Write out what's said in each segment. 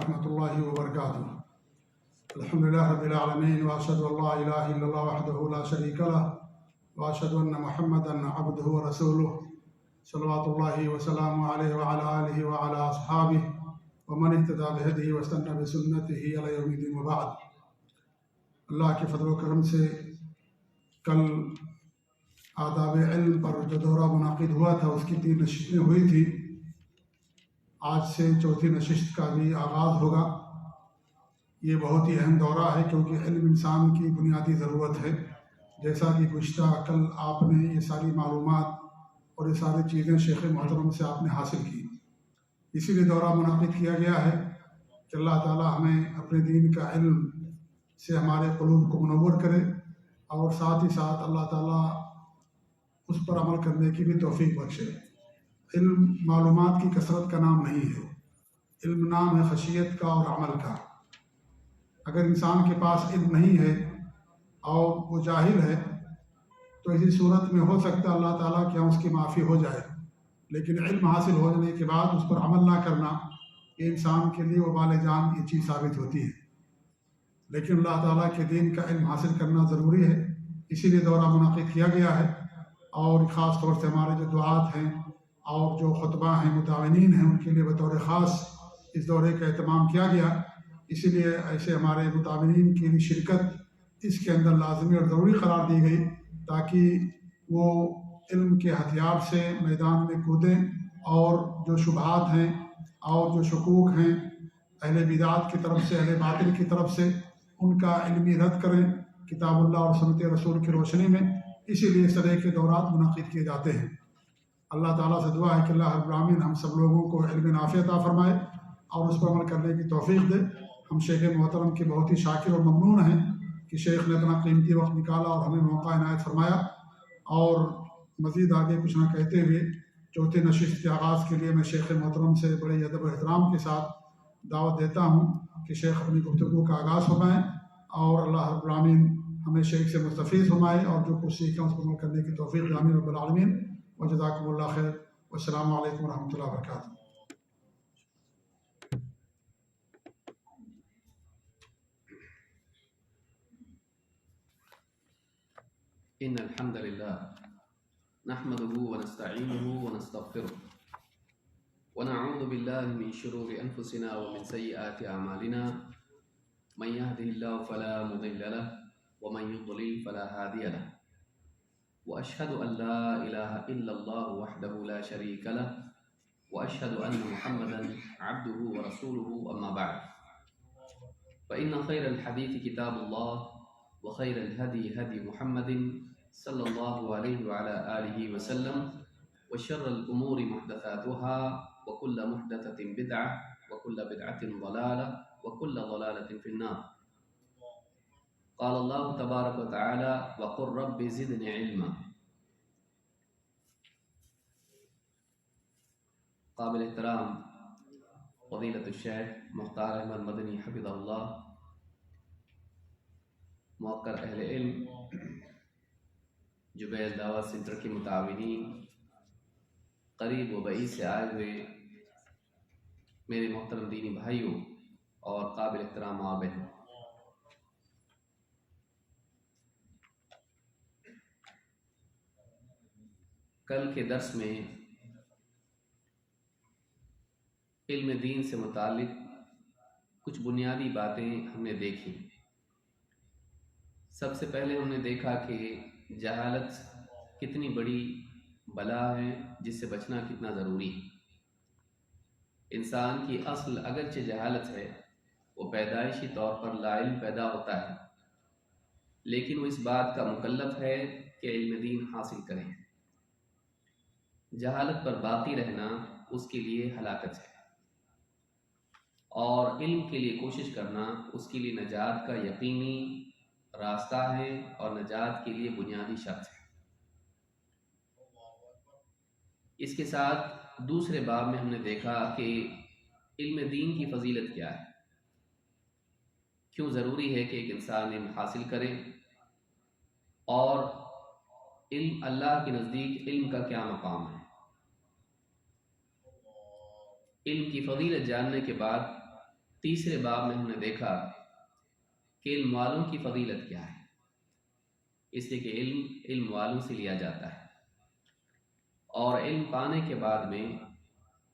ورحمۃ اللہ وبرکاتہ۔ الحمد للہ رب العالمین واشهد ان لا الہ الا اللہ وحدہ لا شریک لہ واشهد ان محمدا عبدہ ورسولہ صلوات اللہ وسلامہ علیہ وعلی آلہ وعلی اصحابہ ومن اهتدى بهدیہ واستنى بسنتہ الی یوم الدین وبعد۔ اللہ کے فضل و کرم سے کل آداب علم پر جو دورہ منعقد ہوا تھا اس کی 3 نشستیں ہوئی تھی۔ آج سے چوتھی نشست کا بھی آغاز ہوگا۔ یہ بہت ہی اہم دورہ ہے کیونکہ علم انسان کی بنیادی ضرورت ہے۔ جیسا کہ گزشتہ کل آپ نے یہ ساری معلومات اور یہ ساری چیزیں شیخ محترم سے آپ نے حاصل کی، اسی لیے دورہ منعقد کیا گیا ہے کہ اللہ تعالی ہمیں اپنے دین کا علم سے ہمارے قلوب کو منور کرے اور ساتھ ہی ساتھ اللہ تعالی اس پر عمل کرنے کی بھی توفیق بخشے۔ علم معلومات کی کثرت کا نام نہیں ہے، علم نام ہے خشیت کا اور عمل کا۔ اگر انسان کے پاس علم نہیں ہے اور وہ جاہل ہے تو اسی صورت میں ہو سکتا ہے اللہ تعالیٰ کہ اس کی معافی ہو جائے، لیکن علم حاصل ہونے کے بعد اس پر عمل نہ کرنا یہ انسان کے لیے وبال جان یہ چیز ثابت ہوتی ہے۔ لیکن اللہ تعالیٰ کے دین کا علم حاصل کرنا ضروری ہے، اسی لیے دورہ منعقد کیا گیا ہے۔ اور خاص طور سے ہمارے جو دعات ہیں اور جو خطبہ ہیں متعاونین ہیں ان کے لیے بطور خاص اس دورے کا اہتمام کیا گیا۔ اسی لیے ایسے ہمارے متعاونین کی شرکت اس کے اندر لازمی اور ضروری قرار دی گئی تاکہ وہ علم کے ہتھیار سے میدان میں کودیں اور جو شبہات ہیں اور جو شکوک ہیں اہل بدعات کی طرف سے، اہل باطل کی طرف سے، ان کا علمی رد کریں کتاب اللہ اور سنت رسول کی روشنی میں۔ اسی لیے اس طرح کے دورات منعقد کیے جاتے ہیں۔ اللہ تعالیٰ سے دعا ہے کہ اللہ رب العالمین ہم سب لوگوں کو علم نافع عطا فرمائے اور اس پر عمل کرنے کی توفیق دے۔ ہم شیخ محترم کے بہت ہی شاکر اور ممنون ہیں کہ شیخ نے اپنا قیمتی وقت نکالا اور ہمیں موقع عنایت فرمایا۔ اور مزید آگے کچھ نہ کہتے ہوئے چوتھی نشست کے آغاز کے لیے میں شیخ محترم سے بڑے ادب و احترام کے ساتھ دعوت دیتا ہوں کہ شیخ اپنی گفتگو کا آغاز فرمائیں اور اللہ رب العالمین ہمیں شیخ سے مستفیض فرمائے اور جو کچھ سیکھیں اس پر عمل کرنے کی توفیق دے، آمین رب العالمین۔ وجزاکم اللہ خیر، والسلام علیکم ورحمۃ اللہ وبرکاتہ۔ ان الحمد لله نحمده ونستعينه ونستغفره ونعوذ بالله من شرور انفسنا ومن سيئات اعمالنا، من يهده الله فلا مضل له ومن يضلل فلا هادي له، واشهد ان لا اله الا الله وحده لا شريك له، واشهد ان محمدا عبده ورسوله، اما بعد، فان خير الحديث كتاب الله وخير الهدي هدي محمد صلی اللہ علیہ وعلى آلہ وسلم، وشر الأمور محدثاتها وكل محدثة بدعة وكل بدعة ضلالة وكل ضلالة في النار۔ قال الله تبارك وتعالى وقل رب زدني علما۔ قابل احترام فضیلۃ الشیخ مختار احمد مدنی حفظہ اللہ، موقر اہل علم، جبیل دعوت سینٹر کے متعاونین، قریب و بعید سے آئے ہوئے میرے محترم دینی بھائیوں اور قابل احترام ماں بہن، کل کے درس میں علم دین سے متعلق کچھ بنیادی باتیں ہم نے دیکھی۔ سب سے پہلے ہم نے دیکھا کہ جہالت کتنی بڑی بلا ہے جس سے بچنا کتنا ضروری ہے۔ انسان کی اصل اگرچہ جہالت ہے، وہ پیدائشی طور پر لا علم پیدا ہوتا ہے، لیکن وہ اس بات کا مکلف ہے کہ علم دین حاصل کرے۔ جہالت پر باقی رہنا اس کے لیے ہلاکت ہے، اور علم کے لیے کوشش کرنا اس کے لیے نجات کا یقینی راستہ ہے اور نجات کے لیے بنیادی شرط ہے۔ اس کے ساتھ دوسرے باب میں ہم نے دیکھا کہ علم دین کی فضیلت کیا ہے، کیوں ضروری ہے کہ ایک انسان علم حاصل کرے، اور علم اللہ کے نزدیک علم کا کیا مقام ہے۔ علم کی فضیلت جاننے کے بعد تیسرے باب میں ہم نے دیکھا کہ علم والوں کی فضیلت کیا ہے، اس لیے کہ علم والوں سے لیا جاتا ہے، اور علم پانے کے بعد میں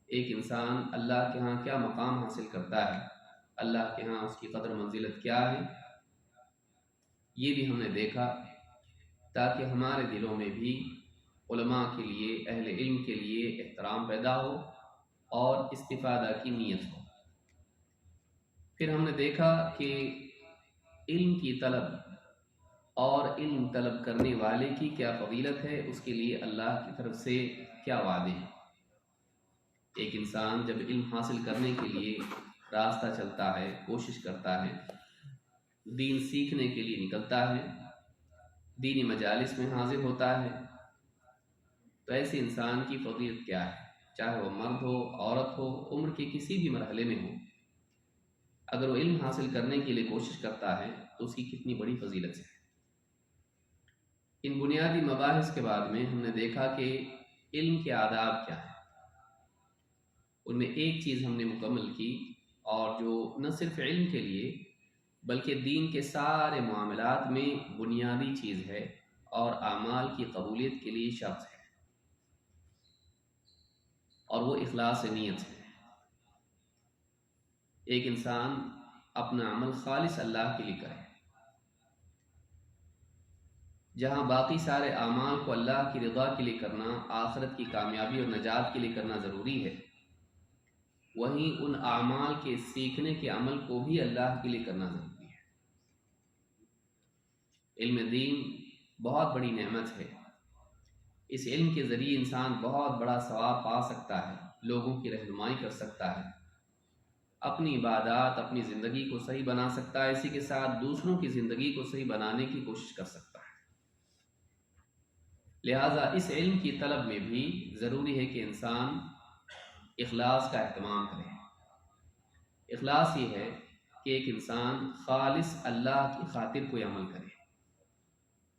ایک انسان اللہ کے ہاں کیا مقام حاصل کرتا ہے، اللہ کے ہاں اس کی قدر منزلت کیا ہے، یہ بھی ہم نے دیکھا، تاکہ ہمارے دلوں میں بھی علماء کے لیے، اہل علم کے لیے احترام پیدا ہو اور استفادہ کی نیت ہو۔ پھر ہم نے دیکھا کہ علم کی طلب اور علم طلب کرنے والے کی کیا فضیلت ہے، اس کے لیے اللہ کی طرف سے کیا وعدے ہیں۔ ایک انسان جب علم حاصل کرنے کے لیے راستہ چلتا ہے، کوشش کرتا ہے، دین سیکھنے کے لیے نکلتا ہے، دینی مجالس میں حاضر ہوتا ہے، تو ایسے انسان کی فضیلت کیا ہے، چاہے وہ مرد ہو، عورت ہو، عمر کے کسی بھی مرحلے میں ہو، اگر وہ علم حاصل کرنے کے لیے کوشش کرتا ہے تو اس کی کتنی بڑی فضیلت ہے۔ ان بنیادی مباحث کے بعد میں ہم نے دیکھا کہ علم کے آداب کیا ہیں، ان میں ایک چیز ہم نے مکمل کی، اور جو نہ صرف علم کے لیے بلکہ دین کے سارے معاملات میں بنیادی چیز ہے اور اعمال کی قبولیت کے لیے شرط ہے، اور وہ اخلاص نیت ہے۔ ایک انسان اپنا عمل خالص اللہ کے لیے کرے، جہاں باقی سارے اعمال کو اللہ کی رضا کے لیے کرنا، آخرت کی کامیابی اور نجات کے لیے کرنا ضروری ہے، وہیں ان اعمال کے سیکھنے کے عمل کو بھی اللہ کے لیے کرنا ضروری ہے۔ علم دین بہت بڑی نعمت ہے، اس علم کے ذریعے انسان بہت بڑا ثواب پا سکتا ہے، لوگوں کی رہنمائی کر سکتا ہے، اپنی عبادات، اپنی زندگی کو صحیح بنا سکتا ہے، اسی کے ساتھ دوسروں کی زندگی کو صحیح بنانے کی کوشش کر سکتا ہے۔ لہٰذا اس علم کی طلب میں بھی ضروری ہے کہ انسان اخلاص کا اہتمام کرے۔ اخلاص یہ ہے کہ ایک انسان خالص اللہ کی خاطر کوئی عمل کرے،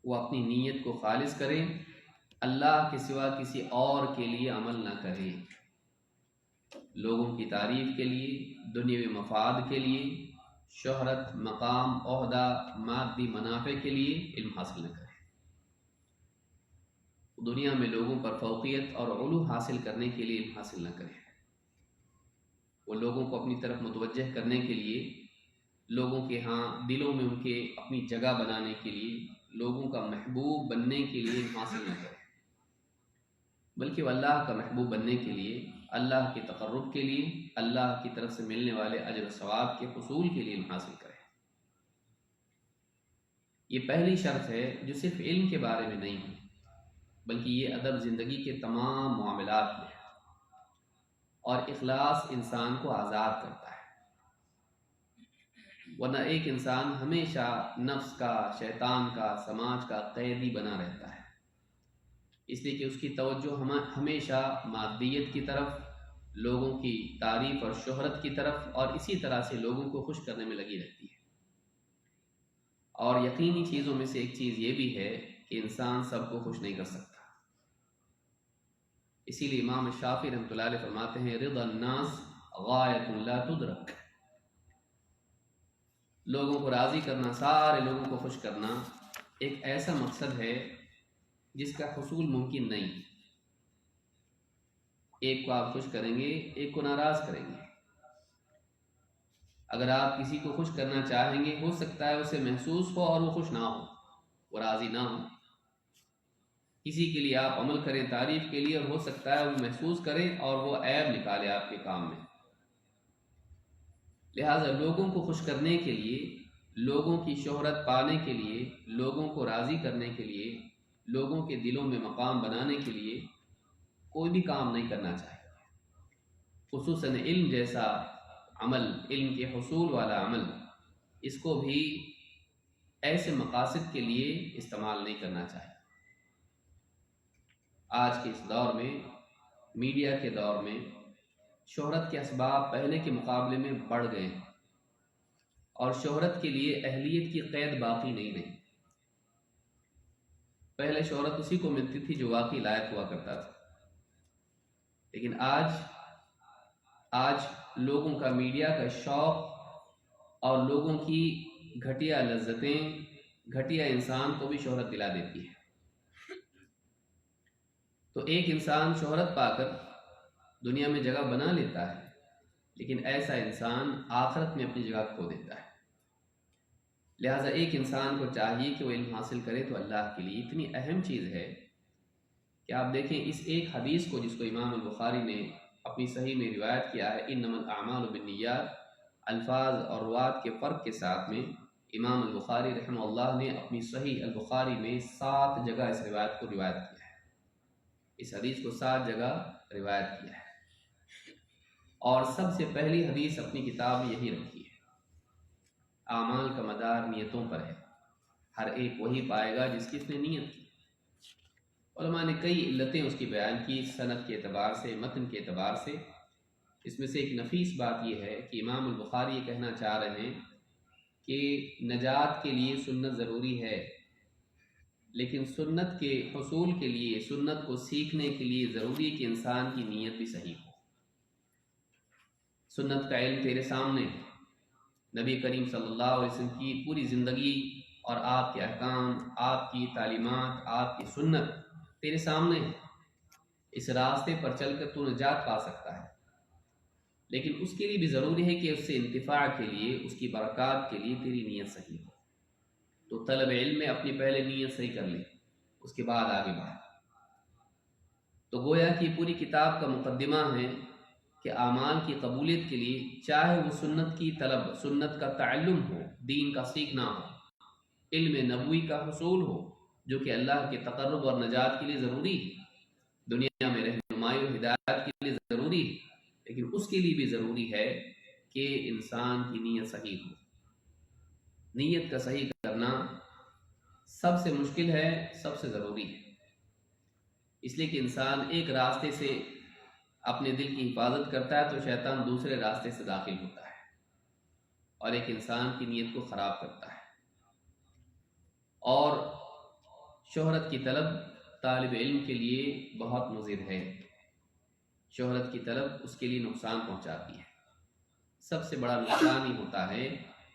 وہ اپنی نیت کو خالص کرے، اللہ کے سوا کسی اور کے لیے عمل نہ کرے، لوگوں کی تعریف کے لیے، دنیاوی مفاد کے لیے، شہرت، مقام، عہدہ، مادی منافع کے لیے علم حاصل نہ کرے، دنیا میں لوگوں پر فوقیت اور علو حاصل کرنے کے لیے علم حاصل نہ کرے، وہ لوگوں کو اپنی طرف متوجہ کرنے کے لیے، لوگوں کے ہاں دلوں میں ان کے اپنی جگہ بنانے کے لیے، لوگوں کا محبوب بننے کے لیے علم حاصل نہ کرے، بلکہ وہ اللہ کا محبوب بننے کے لیے، اللہ کے تقرب کے لیے، اللہ کی طرف سے ملنے والے اجر و ثواب کے حصول کے لیے علم حاصل کرے۔ یہ پہلی شرط ہے جو صرف علم کے بارے میں نہیں ہے، بلکہ یہ ادب زندگی کے تمام معاملات میں ہے، اور اخلاص انسان کو آزاد کرتا ہے، ورنہ ایک انسان ہمیشہ نفس کا، شیطان کا، سماج کا قیدی بنا رہتا ہے، اس لیے کہ اس کی توجہ ہمیشہ مادیت کی طرف، لوگوں کی تعریف اور شہرت کی طرف، اور اسی طرح سے لوگوں کو خوش کرنے میں لگی رہتی ہے۔ اور یقینی چیزوں میں سے ایک چیز یہ بھی ہے کہ انسان سب کو خوش نہیں کر سکتا، اسی لیے امام شافعی رحمۃ اللہ علیہ فرماتے ہیں رضا الناس غایۃ لا تدرک، لوگوں کو راضی کرنا، سارے لوگوں کو خوش کرنا ایک ایسا مقصد ہے جس کا حصول ممکن نہیں، ایک کو آپ خوش کریں گے، ایک کو ناراض کریں گے، اگر آپ کسی کو خوش کرنا چاہیں گے، ہو سکتا ہے اسے محسوس ہو اور وہ خوش نہ ہو، وہ راضی نہ ہو، کسی کے لیے آپ عمل کریں تعریف کے لیے، اور ہو سکتا ہے وہ محسوس کرے اور وہ عیب نکالے آپ کے کام میں۔ لہٰذا لوگوں کو خوش کرنے کے لیے، لوگوں کی شہرت پانے کے لیے، لوگوں کو راضی کرنے کے لیے، لوگوں کے دلوں میں مقام بنانے کے لیے کوئی بھی کام نہیں کرنا چاہیے، خصوصاً علم جیسا عمل، علم کے حصول والا عمل، اس کو بھی ایسے مقاصد کے لیے استعمال نہیں کرنا چاہیے۔ آج کے اس دور میں، میڈیا کے دور میں، شہرت کے اسباب پہلے کے مقابلے میں بڑھ گئے ہیں، اور شہرت کے لیے اہلیت کی قید باقی نہیں رہی۔ پہلے شہرت اسی کو ملتی تھی جو واقعی لائق ہوا کرتا تھا، لیکن آج لوگوں کا میڈیا کا شوق اور لوگوں کی گھٹیا لذتیں گھٹیا انسان کو بھی شہرت دلا دیتی ہے۔ تو ایک انسان شہرت پا کر دنیا میں جگہ بنا لیتا ہے، لیکن ایسا انسان آخرت میں اپنی جگہ کھو دیتا ہے۔ لہٰذا ایک انسان کو چاہیے کہ وہ علم حاصل کرے تو اللہ کے لیے اتنی اہم چیز ہے کہ آپ دیکھیں اس ایک حدیث کو، جس کو امام البخاری نے اپنی صحیح میں روایت کیا ہے، انما الاعمال بالنیات، الفاظ اور روات کے فرق کے ساتھ میں امام البخاری رحمہ اللہ نے اپنی صحیح البخاری میں 7 جگہ اس روایت کو روایت کیا ہے، اس حدیث کو 7 جگہ روایت کیا ہے، اور سب سے پہلی حدیث اپنی کتاب میں یہی رکھی ہے۔ اعمال کا مدار نیتوں پر ہے، ہر ایک وہی پائے گا جس کی اس نے نیت کی۔ علماء نے کئی علتیں اس کی بیان کی، سند کے اعتبار سے، متن کے اعتبار سے۔ اس میں سے ایک نفیس بات یہ ہے کہ امام البخاری یہ کہنا چاہ رہے ہیں کہ نجات کے لیے سنت ضروری ہے، لیکن سنت کے حصول کے لیے، سنت کو سیکھنے کے لیے ضروری ہے کہ انسان کی نیت بھی صحیح ہو۔ سنت کا علم تیرے سامنے ہے، نبی کریم صلی اللہ علیہ وسلم کی پوری زندگی اور آپ کے احکام، آپ کی تعلیمات، آپ کی سنت تیرے سامنے ہے۔ اس راستے پر چل کر تو نجات پا سکتا ہے، لیکن اس کے لیے بھی ضروری ہے کہ اس سے انتفاع کے لیے، اس کی برکات کے لیے تیری نیت صحیح ہو۔ تو طلب علم میں اپنی پہلے نیت صحیح کر لے، اس کے بعد آگے بڑھ۔ تو گویا کہ پوری کتاب کا مقدمہ ہے کہ اعمال کی قبولیت کے لیے، چاہے وہ سنت کی طلب، سنت کا تعلم ہو، دین کا سیکھنا ہو، علم نبوی کا حصول ہو جو کہ اللہ کے تقرب اور نجات کے لیے ضروری ہے، دنیا میں رہنمائی و ہدایت کے لیے ضروری ہے، لیکن اس کے لیے بھی ضروری ہے کہ انسان کی نیت صحیح ہو۔ نیت کا صحیح کرنا سب سے مشکل ہے، سب سے ضروری ہے، اس لیے کہ انسان ایک راستے سے اپنے دل کی حفاظت کرتا ہے تو شیطان دوسرے راستے سے داخل ہوتا ہے اور ایک انسان کی نیت کو خراب کرتا ہے۔ اور شہرت کی طلب طالب علم کے لیے بہت مضر ہے، شہرت کی طلب اس کے لیے نقصان پہنچاتی ہے۔ سب سے بڑا نقصان ہی ہوتا ہے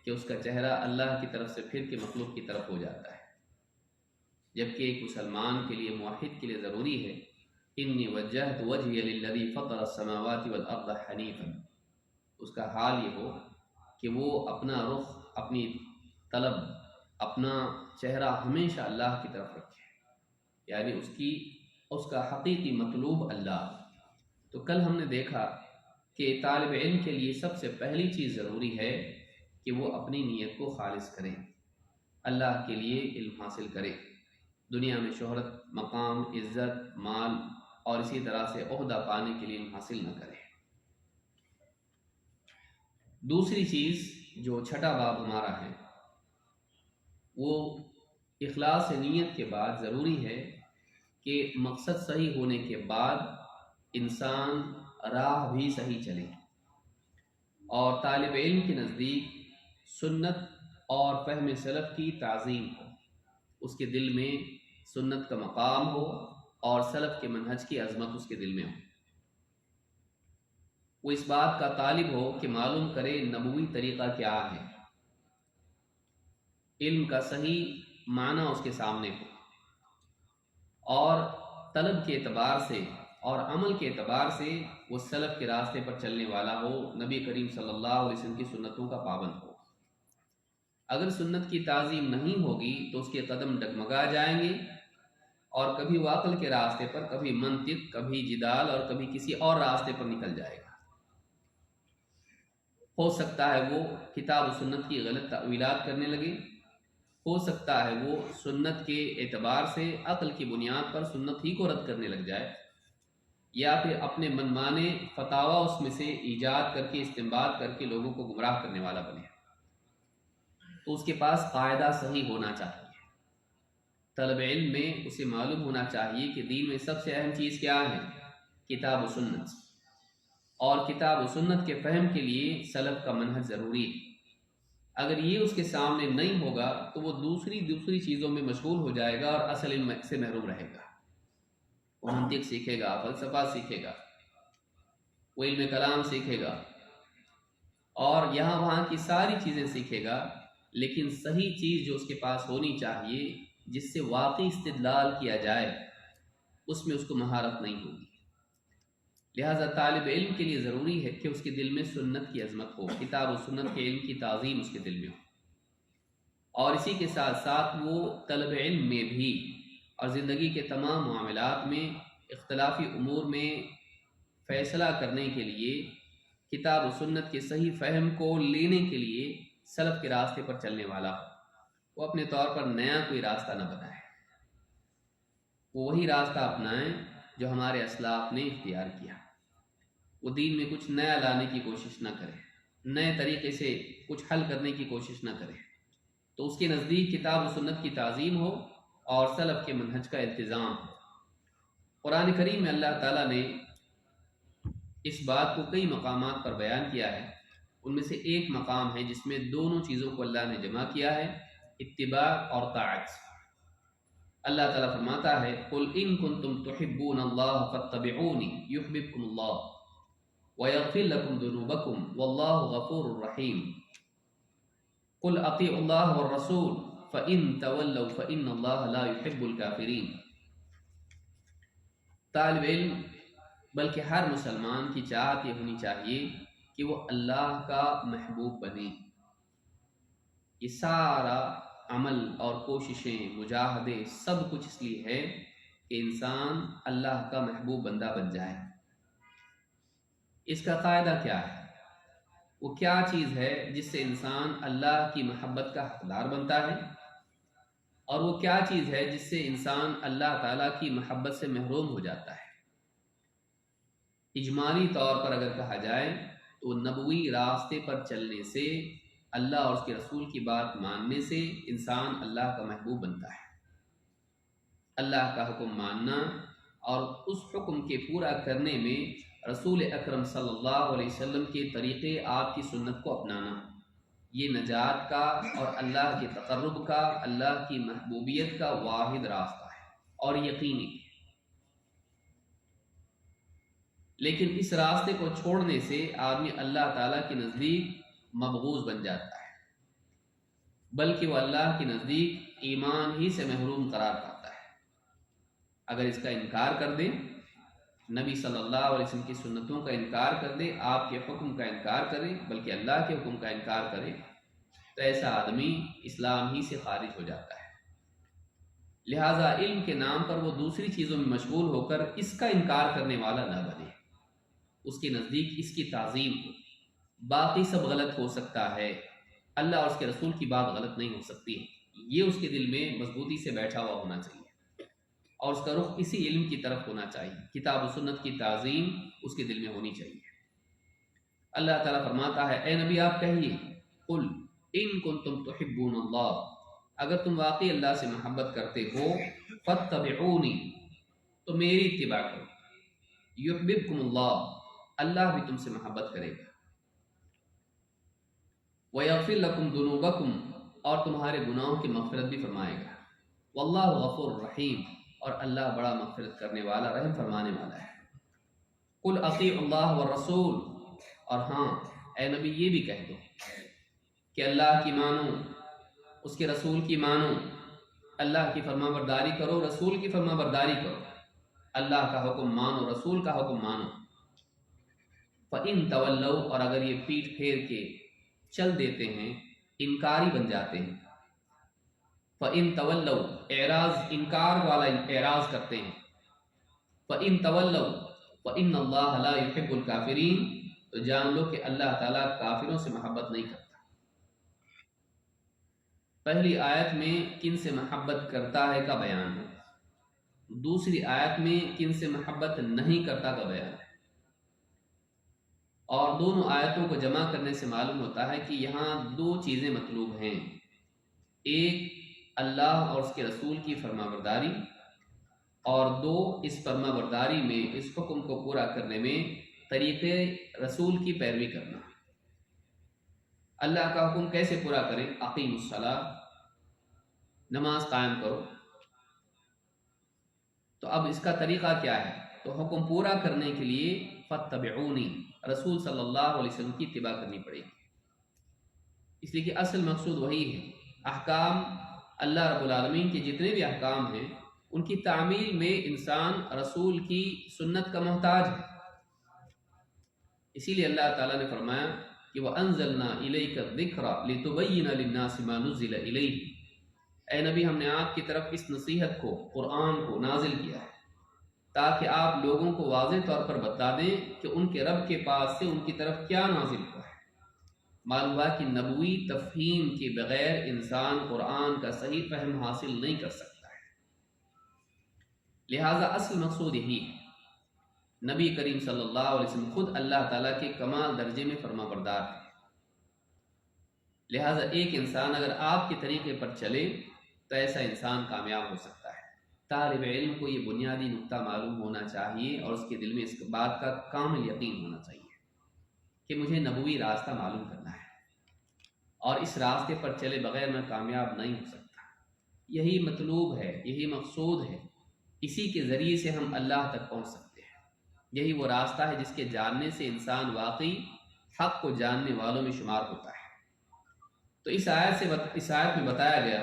کہ اس کا چہرہ اللہ کی طرف سے پھر کے مخلوق کی طرف ہو جاتا ہے، جبکہ ایک مسلمان کے لیے، موحد کے لیے ضروری ہے انی وجہت وجہی للذی فطر السماوات والارض حنیفا، اس کا حال یہ ہو کہ وہ اپنا رخ، اپنی طلب، اپنا چہرہ ہمیشہ اللہ کی طرف رکھے، یعنی اس کا حقیقی مطلوب اللہ۔ تو کل ہم نے دیکھا کہ طالب علم کے لیے سب سے پہلی چیز ضروری ہے کہ وہ اپنی نیت کو خالص کرے، اللہ کے لیے علم حاصل کرے، دنیا میں شہرت، مقام، عزت، مال اور اسی طرح سے عہدہ پانے کے لیے علم حاصل نہ کرے۔ دوسری چیز جو چھٹا باب ہمارا ہے وہ اخلاص نیت کے بعد ضروری ہے کہ مقصد صحیح ہونے کے بعد انسان راہ بھی صحیح چلے، اور طالب علم کے نزدیک سنت اور فہم سلف کی تعظیم ہو، اس کے دل میں سنت کا مقام ہو اور سلف کے منہج کی عظمت اس کے دل میں ہو، وہ اس بات کا طالب ہو کہ معلوم کرے نبوی طریقہ کیا ہے، علم کا صحیح معنی اس کے سامنے ہو، اور طلب کے اعتبار سے اور عمل کے اعتبار سے وہ سلف کے راستے پر چلنے والا ہو، نبی کریم صلی اللہ علیہ وسلم کی سنتوں کا پابند ہو۔ اگر سنت کی تعظیم نہیں ہوگی تو اس کے قدم ڈگمگا جائیں گے، اور کبھی وہ عقل کے راستے پر، کبھی منطق، کبھی جدال اور کبھی کسی اور راستے پر نکل جائے گا۔ ہو سکتا ہے وہ کتاب و سنت کی غلط تأویلات کرنے لگے، ہو سکتا ہے وہ سنت کے اعتبار سے عقل کی بنیاد پر سنت ہی کو رد کرنے لگ جائے، یا پھر اپنے منمانے فتاوی اس میں سے ایجاد کر کے، استنباط کر کے لوگوں کو گمراہ کرنے والا بنے۔ تو اس کے پاس قاعدہ صحیح ہونا چاہیے، طلب علم میں اسے معلوم ہونا چاہیے کہ دین میں سب سے اہم چیز کیا ہے، کتاب و سنت، اور کتاب و سنت کے فہم کے لیے سلف کا منہج ضروری ہے۔ اگر یہ اس کے سامنے نہیں ہوگا تو وہ دوسری چیزوں میں مشغول ہو جائے گا اور اصل علم سے محروم رہے گا۔ وہ منطق سیکھے گا، فلسفہ سیکھے گا، وہ علم کلام سیکھے گا، اور یہاں وہاں کی ساری چیزیں سیکھے گا، لیکن صحیح چیز جو اس کے پاس ہونی چاہیے جس سے واقعی استدلال کیا جائے، اس میں اس کو مہارت نہیں ہوگی۔ لہٰذا طالب علم کے لیے ضروری ہے کہ اس کے دل میں سنت کی عظمت ہو، کتاب و سنت کے علم کی تعظیم اس کے دل میں ہو، اور اسی کے ساتھ ساتھ وہ طلب علم میں بھی اور زندگی کے تمام معاملات میں، اختلافی امور میں فیصلہ کرنے کے لیے کتاب و سنت کے صحیح فہم کو لینے کے لیے سلف کے راستے پر چلنے والا ہو۔ وہ اپنے طور پر نیا کوئی راستہ نہ بنائے، وہ وہی راستہ اپنائیں جو ہمارے اسلاف نے اختیار کیا۔ وہ دین میں کچھ نیا لانے کی کوشش نہ کرے، نئے طریقے سے کچھ حل کرنے کی کوشش نہ کرے، تو اس کے نزدیک کتاب و سنت کی تعظیم ہو اور سلف کے منہج کا التزام ہو۔ قرآن کریم میں اللہ تعالیٰ نے اس بات کو کئی مقامات پر بیان کیا ہے، ان میں سے ایک مقام ہے جس میں دونوں چیزوں کو اللہ نے جمع کیا ہے، اتباع اور طاعت۔ اللہ تعالیٰ فرماتا ہے قُلْ إِن كُنتُمْ تُحِبُّونَ اللَّهَ فَاتَّبِعُونِ يُحْبِبْكُمُ اللَّهُ وَيَغْفِرْ لَكُمْ ذُنُوبَكُمْ وَاللَّهُ غَفُورٌ رَحِيمٌ قُلْ أَطِيعُوا اللَّهَ وَالرَّسُولَ فَإِن تَوَلَّوْا فَإِنَّ اللَّهَ لَا يُحِبُّ الْكَافِرِينَ۔ طالب علم بلکہ ہر مسلمان کی چاہت یہ ہونی چاہیے کہ وہ اللہ کا محبوب بنے۔ یہ سارا عمل اور کوششیں، مجاہدے، سب کچھ اس لیے ہے کہ انسان اللہ کا محبوب بندہ بن جائے۔ اس کا قاعدہ کیا ہے؟ وہ کیا چیز ہے جس سے انسان اللہ کی محبت کا حقدار بنتا ہے، اور وہ کیا چیز ہے جس سے انسان اللہ تعالیٰ کی محبت سے محروم ہو جاتا ہے؟ اجمالی طور پر اگر کہا جائے تو نبوی راستے پر چلنے سے، اللہ اور اس کے رسول کی بات ماننے سے انسان اللہ کا محبوب بنتا ہے۔ اللہ کا حکم ماننا اور اس حکم کے پورا کرنے میں رسول اکرم صلی اللہ علیہ وسلم کے طریقے، آپ کی سنت کو اپنانا، یہ نجات کا اور اللہ کے تقرب کا، اللہ کی محبوبیت کا واحد راستہ ہے اور یقینی۔ لیکن اس راستے کو چھوڑنے سے آدمی اللہ تعالیٰ کے نزدیک مبغوض بن جاتا ہے، بلکہ وہ اللہ کے نزدیک ایمان ہی سے محروم قرار پاتا ہے۔ اگر اس کا انکار کر دے، نبی صلی اللہ علیہ وسلم کی سنتوں کا انکار کر دے، آپ کے حکم کا انکار کرے، بلکہ اللہ کے حکم کا انکار کرے، تو ایسا آدمی اسلام ہی سے خارج ہو جاتا ہے۔ لہٰذا علم کے نام پر وہ دوسری چیزوں میں مشغول ہو کر اس کا انکار کرنے والا نہ بنے، اس کے نزدیک اس کی تعظیم ہو۔ باقی سب غلط ہو سکتا ہے، اللہ اور اس کے رسول کی بات غلط نہیں ہو سکتی، یہ اس کے دل میں مضبوطی سے بیٹھا ہوا ہونا چاہیے، اور اس کا رخ اسی علم کی طرف ہونا چاہیے، کتاب و سنت کی تعظیم اس کے دل میں ہونی چاہیے۔ اللہ تعالیٰ فرماتا ہے اے نبی آپ کہیے قل ان کنتم تحبون اللہ، اگر تم واقعی اللہ سے محبت کرتے ہو، فاتبعونی، تو میری اتباع کرو، یحببکم اللہ، اللہ بھی تم سے محبت کرے گا، ویغفر لکم ذنوبکم، اور تمہارے گناہوں کی مغفرت بھی فرمائے گا، واللہ غفور رحیم، اور اللہ بڑا مغفرت کرنے والا، رحم فرمانے والا ہے۔ قل اطیعوا اللہ والرسول، اور ہاں اے نبی یہ بھی کہہ دو کہ اللہ کی مانو، اس کے رسول کی مانو، اللہ کی فرما برداری کرو، رسول کی فرما برداری کرو، اللہ کا حکم مانو، رسول کا حکم مانو۔ فَإِن تَوَلَّوْا، اور اگر یہ پیٹھ پھیر کے چل دیتے ہیں، انکاری بن جاتے ہیں، فَإِن تَوَلَّوْا، اعراض، انکار والا اعراض کرتے ہیں، فَإِن تَوَلَّوْا فَإِنَّ اللَّهَ لَا يُحِبُّ الْكَافِرِينَ، تو جان لو کہ اللہ تعالیٰ کافروں سے محبت نہیں کرتا۔ پہلی آیت میں کن سے محبت کرتا ہے کا بیان ہے، دوسری آیت میں کن سے محبت نہیں کرتا کا بیان ہے، اور دونوں آیتوں کو جمع کرنے سے معلوم ہوتا ہے کہ یہاں دو چیزیں مطلوب ہیں، ایک اللہ اور اس کے رسول کی فرما برداری، اور دو اس فرما برداری میں، اس حکم کو پورا کرنے میں طریقے رسول کی پیروی کرنا۔ اللہ کا حکم کیسے پورا کریں؟ اقیم الصلاۃ، نماز قائم کرو۔ تو اب اس کا طریقہ کیا ہے؟ تو حکم پورا کرنے کے لیے فاتبعونی، رسول صلی اللہ علیہ وسلم کی اتباع کرنی پڑے گی۔ اس لیے کہ اصل مقصود وہی ہے. احکام اللہ رب العالمین کے جتنے بھی احکام ہیں ان کی تعمیل میں انسان رسول کی سنت کا محتاج ہے. اسی لیے اللہ تعالیٰ نے فرمایا کہ وَأَنزَلْنَا إِلَيْكَ الذِّكْرَ لِتُبَيِّنَ لِلنَّاسِ مَا نُزِّلَ إِلَيْهِ. اے نبی ہم نے آپ کی طرف اس نصیحت کو، قرآن کو نازل کیا ہے تاکہ آپ لوگوں کو واضح طور پر بتا دیں کہ ان کے رب کے پاس سے ان کی طرف کیا نازل ہوا ہے. معلوم ہوا کہ نبوی تفہیم کے بغیر انسان قرآن کا صحیح فہم حاصل نہیں کر سکتا ہے. لہٰذا اصل مقصود یہی ہے. نبی کریم صلی اللہ علیہ وسلم خود اللہ تعالیٰ کے کمال درجے میں فرما بردار ہے. لہٰذا ایک انسان اگر آپ کے طریقے پر چلے تو ایسا انسان کامیاب ہو سکتا ہے. طالب علم کو یہ بنیادی نقطہ معلوم ہونا چاہیے اور اس کے دل میں اس بات کا کامل یقین ہونا چاہیے کہ مجھے نبوی راستہ معلوم کرنا ہے اور اس راستے پر چلے بغیر میں کامیاب نہیں ہو سکتا. یہی مطلوب ہے، یہی مقصود ہے. اسی کے ذریعے سے ہم اللہ تک پہنچ سکتے ہیں. یہی وہ راستہ ہے جس کے جاننے سے انسان واقعی حق کو جاننے والوں میں شمار ہوتا ہے. تو اس آیت میں بتایا گیا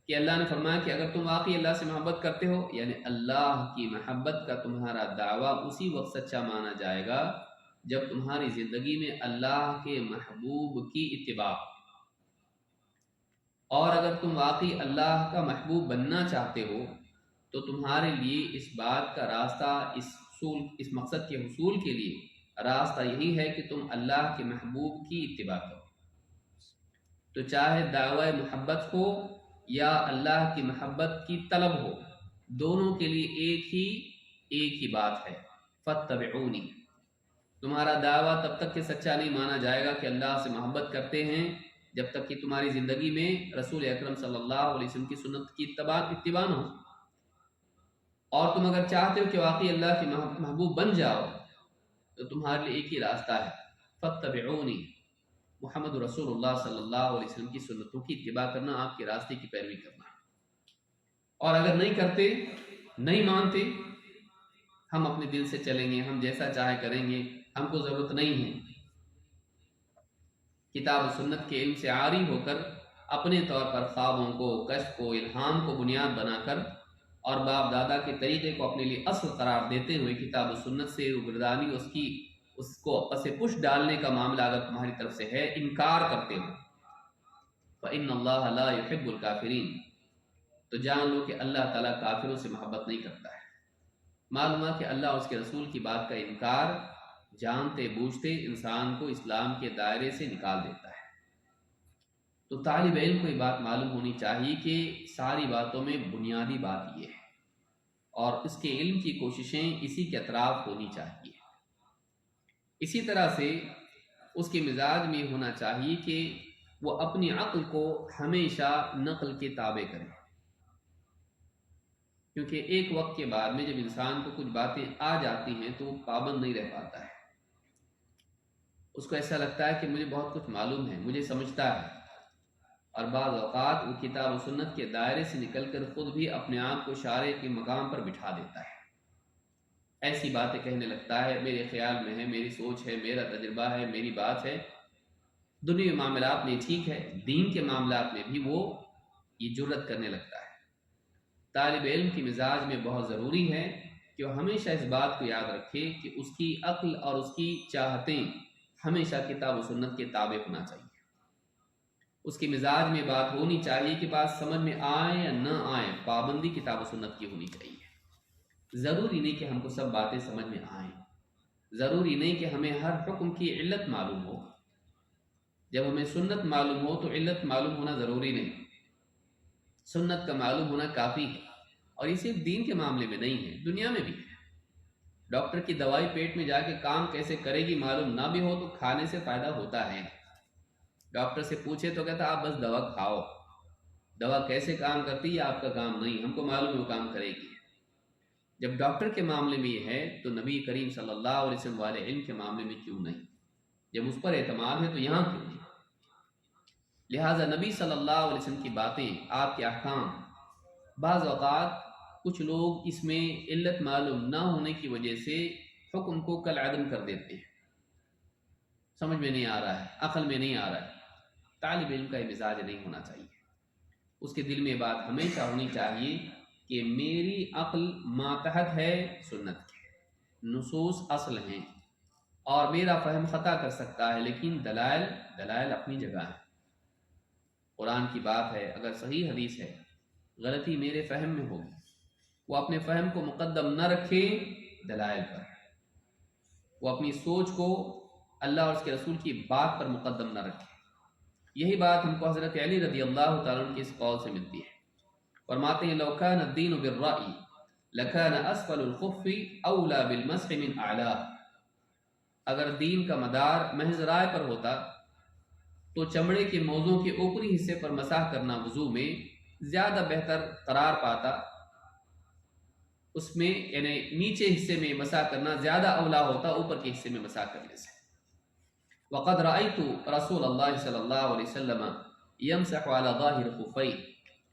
کہ اللہ نے فرمایا کہ اگر تم واقعی اللہ سے محبت کرتے ہو، یعنی اللہ کی محبت کا تمہارا دعویٰ اسی وقت سچا مانا جائے گا جب تمہاری زندگی میں اللہ کے محبوب کی اتباع. اور اگر تم واقعی اللہ کا محبوب بننا چاہتے ہو تو تمہارے لیے اس بات کا راستہ، اس مقصد کے حصول کے لیے راستہ یہی ہے کہ تم اللہ کے محبوب کی اتباع کرو. تو چاہے دعوی محبت ہو یا اللہ کی محبت کی طلب ہو، دونوں کے لیے ایک ہی بات ہے، فاتبعونی. تمہارا دعویٰ تب تک کہ سچا نہیں مانا جائے گا کہ اللہ سے محبت کرتے ہیں جب تک کہ تمہاری زندگی میں رسول اکرم صلی اللہ علیہ وسلم کی سنت کی اتباع نہ ہو. اور تم اگر چاہتے ہو کہ واقعی اللہ کے محبوب بن جاؤ تو تمہارے لیے ایک ہی راستہ ہے، فاتبعونی. محمد رسول اللہ صلی اللہ علیہ وسلم کی سنتوں کی اتباع کرنا، آپ کے راستے کی پیروی کرنا. اور اگر نہیں کرتے، نہیں مانتے، ہم اپنے دل سے چلیں گے، ہم جیسا چاہے کریں گے، ہم کو ضرورت نہیں ہے، کتاب و سنت کے علم سے عاری ہو کر اپنے طور پر خوابوں کو، کشف کو، الہام کو بنیاد بنا کر اور باپ دادا کے طریقے کو اپنے لیے اصل قرار دیتے ہوئے کتاب و سنت سے روگردانی، اس کو پس پش ڈالنے کا معاملہ اگر تمہاری طرف سے ہے، انکار کرتے ہو، فإن اللہ لا يحب الکافرین، تو جان لو کہ اللہ تعالیٰ کافروں سے محبت نہیں کرتا ہے. معلوم ہے کہ اللہ اور اس کے رسول کی بات کا انکار جانتے بوجھتے انسان کو اسلام کے دائرے سے نکال دیتا ہے. تو طالب علم کو یہ بات معلوم ہونی چاہیے کہ ساری باتوں میں بنیادی بات یہ ہے اور اس کے علم کی کوششیں اسی کے اطراف ہونی چاہیے. اسی طرح سے اس کے مزاج میں ہونا چاہیے کہ وہ اپنی عقل کو ہمیشہ نقل کے تابع کرے، کیونکہ ایک وقت کے بعد میں جب انسان کو کچھ باتیں آ جاتی ہیں تو وہ پابند نہیں رہ پاتا ہے. اس کو ایسا لگتا ہے کہ مجھے بہت کچھ معلوم ہے، مجھے سمجھتا ہے، اور بعض اوقات وہ کتاب و سنت کے دائرے سے نکل کر خود بھی اپنے آپ کو شارع کے مقام پر بٹھا دیتا ہے. ایسی باتیں کہنے لگتا ہے، میرے خیال میں ہے، میری سوچ ہے، میرا تجربہ ہے، میری بات ہے. دنیا معاملات میں ٹھیک ہے، دین کے معاملات میں بھی وہ یہ جرأت کرنے لگتا ہے. طالب علم کی مزاج میں بہت ضروری ہے کہ وہ ہمیشہ اس بات کو یاد رکھے کہ اس کی عقل اور اس کی چاہتیں ہمیشہ کتاب و سنت کے تابع ہونا چاہیے. اس کی مزاج میں بات ہونی چاہیے کہ بات سمجھ میں آئے یا نہ آئے، پابندی کتاب و سنت کی ہونی چاہیے. ضروری نہیں کہ ہم کو سب باتیں سمجھ میں آئیں، ضروری نہیں کہ ہمیں ہر حکم کی علت معلوم ہو. جب ہمیں سنت معلوم ہو تو علت معلوم ہونا ضروری نہیں، سنت کا معلوم ہونا کافی ہے. اور یہ صرف دین کے معاملے میں نہیں ہے، دنیا میں بھی ہے. ڈاکٹر کی دوائی پیٹ میں جا کے کام کیسے کرے گی معلوم نہ بھی ہو تو کھانے سے فائدہ ہوتا ہے. ڈاکٹر سے پوچھے تو کہتا آپ بس دوا کھاؤ، دوا کیسے کام کرتی ہے آپ کا کام نہیں، ہم کو معلوم ہے وہ کام کرے گی. جب ڈاکٹر کے معاملے میں یہ ہے تو نبی کریم صلی اللہ علیہ وسلم والے علم کے معاملے میں کیوں نہیں؟ جب اس پر اعتماد ہے تو یہاں کیوں نہیں؟ لہٰذا نبی صلی اللہ علیہ وسلم کی باتیں، آپ کے احکام، بعض اوقات کچھ لوگ اس میں علت معلوم نہ ہونے کی وجہ سے حکم کو کل عدم کر دیتے ہیں. سمجھ میں نہیں آ رہا ہے، عقل میں نہیں آ رہا ہے. طالب علم کا یہ مزاج نہیں ہونا چاہیے۔ اس کے دل میں بات ہمیشہ ہونی چاہیے کہ میری عقل ماتحت ہے سنت کے، نصوص اصل ہیں، اور میرا فہم خطا کر سکتا ہے، لیکن دلائل اپنی جگہ ہیں۔ قرآن کی بات ہے، اگر صحیح حدیث ہے، غلطی میرے فہم میں ہوگی، وہ اپنے فہم کو مقدم نہ رکھے دلائل پر، وہ اپنی سوچ کو اللہ اور اس کے رسول کی بات پر مقدم نہ رکھے۔ یہی بات ہم کو حضرت علی رضی اللہ تعالیٰ عنہ کے اس قول سے ملتی ہے۔ فرماتے ہیں لو کان الدین بالرأی لکان اسفل الخف اولا بالمسح من اعلیٰ، اگر دین کا مدار محض رائے پر ہوتا تو چمڑے کے موزوں کے اوپری حصے پر مسح کرنا وضو میں زیادہ بہتر قرار پاتا، اس میں یعنی نیچے حصے میں مسح کرنا زیادہ اولا ہوتا اوپر کے حصے میں مسح کرنے سے۔ وقد رأيت رسول اللہ صلی اللہ علیہ وسلم يمسح على ظاہر خفین،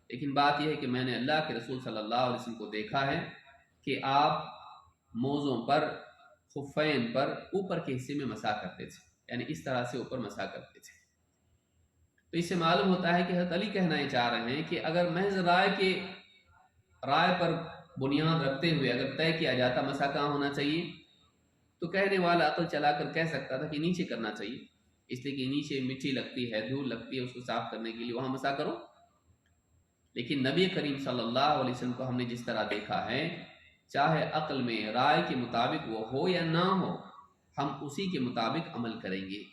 لیکن بات یہ ہے کہ میں نے اللہ کے رسول صلی اللہ علیہ وسلم کو دیکھا ہے کہ آپ موزوں پر، خفین پر اوپر کے حصے میں مسح کرتے تھے، یعنی اس طرح سے اوپر مسح کرتے تھے۔ تو اس سے معلوم ہوتا ہے کہ حضرت علی کہنا یہ چاہ رہے ہیں کہ اگر محض رائے پر بنیاد رکھتے ہوئے اگر طے کیا جاتا مسح کہاں ہونا چاہیے، تو کہنے والا عقل چلا کر کہہ سکتا تھا کہ نیچے کرنا چاہیے، اس لیے کہ نیچے مٹی لگتی ہے، دھول لگتی ہے، اس کو صاف کرنے کے لیے وہاں مسح کرو۔ لیکن نبی کریم صلی اللہ علیہ وسلم کو ہم نے جس طرح دیکھا ہے، چاہے عقل میں رائے کے مطابق وہ ہو یا نہ ہو، ہم اسی کے مطابق عمل کریں گے۔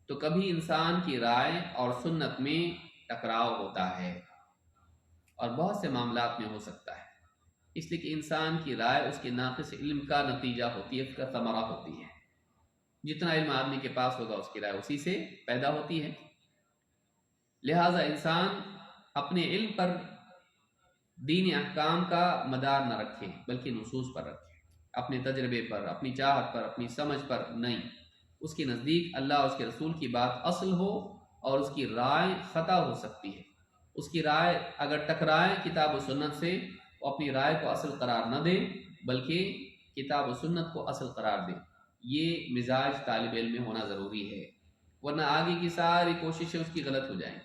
تو کبھی انسان کی رائے اور سنت میں ٹکراؤ ہوتا ہے، اور بہت سے معاملات میں ہو سکتا ہے، اس لیے کہ انسان کی رائے اس کے ناقص علم کا نتیجہ ہوتی ہے، اس کا ثمرہ ہوتی ہے۔ جتنا علم آدمی کے پاس ہوگا اس کی رائے اسی سے پیدا ہوتی ہے۔ لہٰذا انسان اپنے علم پر دین احکام کا مدار نہ رکھے، بلکہ نصوص پر رکھے، اپنے تجربے پر، اپنی چاہت پر، اپنی سمجھ پر نہیں۔ اس کے نزدیک اللہ اور اس کے رسول کی بات اصل ہو اور اس کی رائے خطا ہو سکتی ہے، اس کی رائے اگر ٹکرائے کتاب و سنت سے، وہ اپنی رائے کو اصل قرار نہ دے بلکہ کتاب و سنت کو اصل قرار دے۔ یہ مزاج طالب علم میں ہونا ضروری ہے، ورنہ آگے کی ساری کوششیں اس کی غلط ہو جائیں۔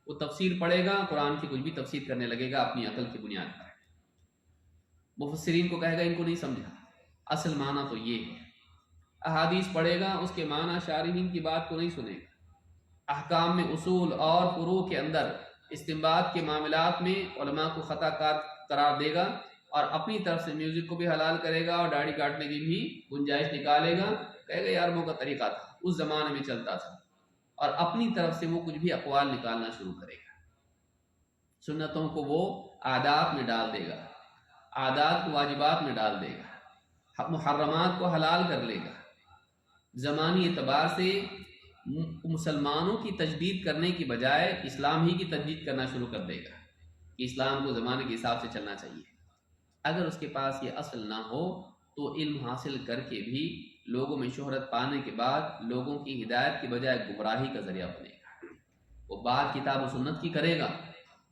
وہ تفسیر پڑھے گا، قرآن کی کچھ بھی تفسیر کرنے لگے گا اپنی عقل کی بنیاد پر، مفسرین کو کہے گا ان کو نہیں سمجھا، اصل معنی تو یہ ہے۔ احادیث پڑھے گا، اس کے معنی شارحین کی بات کو نہیں سنے گا۔ احکام میں اصول اور فروع کے اندر استنباط کے معاملات میں علماء کو خطا کار قرار دے گا، اور اپنی طرف سے میوزک کو بھی حلال کرے گا اور داڑھی کاٹنے کی بھی گنجائش نکالے گا، کہے گا یہ عربوں کا طریقہ تھا، اس زمانے میں چلتا تھا، اور اپنی طرف سے وہ کچھ بھی اقوال نکالنا شروع کرے گا۔ سنتوں کو وہ عادات میں ڈال دے گا، عادات کو واجبات میں ڈال دے گا، محرمات کو حلال کر لے گا۔ زمانی اعتبار سے مسلمانوں کی تجدید کرنے کی بجائے اسلام ہی کی تجدید کرنا شروع کر دے گا کہ اسلام کو زمانے کے حساب سے چلنا چاہیے۔ اگر اس کے پاس یہ اصل نہ ہو تو علم حاصل کر کے بھی لوگوں میں شہرت پانے کے بعد لوگوں کی ہدایت کی بجائے گمراہی کا ذریعہ بنے گا۔ وہ بات کتاب و سنت کی کرے گا،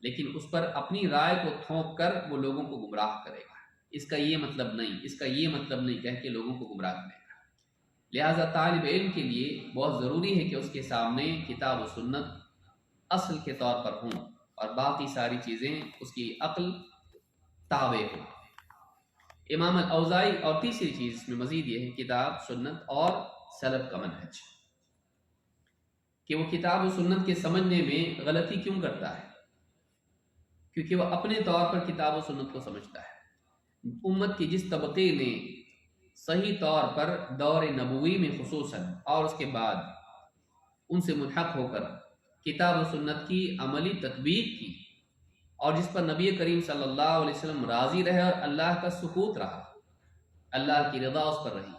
لیکن اس پر اپنی رائے کو تھوپ کر وہ لوگوں کو گمراہ کرے گا، اس کا یہ مطلب نہیں، اس کا یہ مطلب نہیں کہہ کے لوگوں کو گمراہ کرے گا۔ لہٰذا طالب علم کے لیے بہت ضروری ہے کہ اس کے سامنے کتاب و سنت اصل کے طور پر ہوں، اور باقی ساری چیزیں اس کی عقل تابع ہوں۔ امام الاوزاعی، اور تیسری چیز اس میں مزید یہ ہے کتاب سنت اور سلف کا منہج، کہ وہ کتاب و سنت کے سمجھنے میں غلطی کیوں کرتا ہے، کیونکہ وہ اپنے طور پر کتاب و سنت کو سمجھتا ہے۔ امت کے جس طبقے نے صحیح طور پر دور نبوی میں خصوصاً اور اس کے بعد ان سے ملحق ہو کر کتاب و سنت کی عملی تطبیق کی، اور جس پر نبی کریم صلی اللہ علیہ وسلم راضی رہے اور اللہ کا سکوت رہا، اللہ کی رضا اس پر رہی،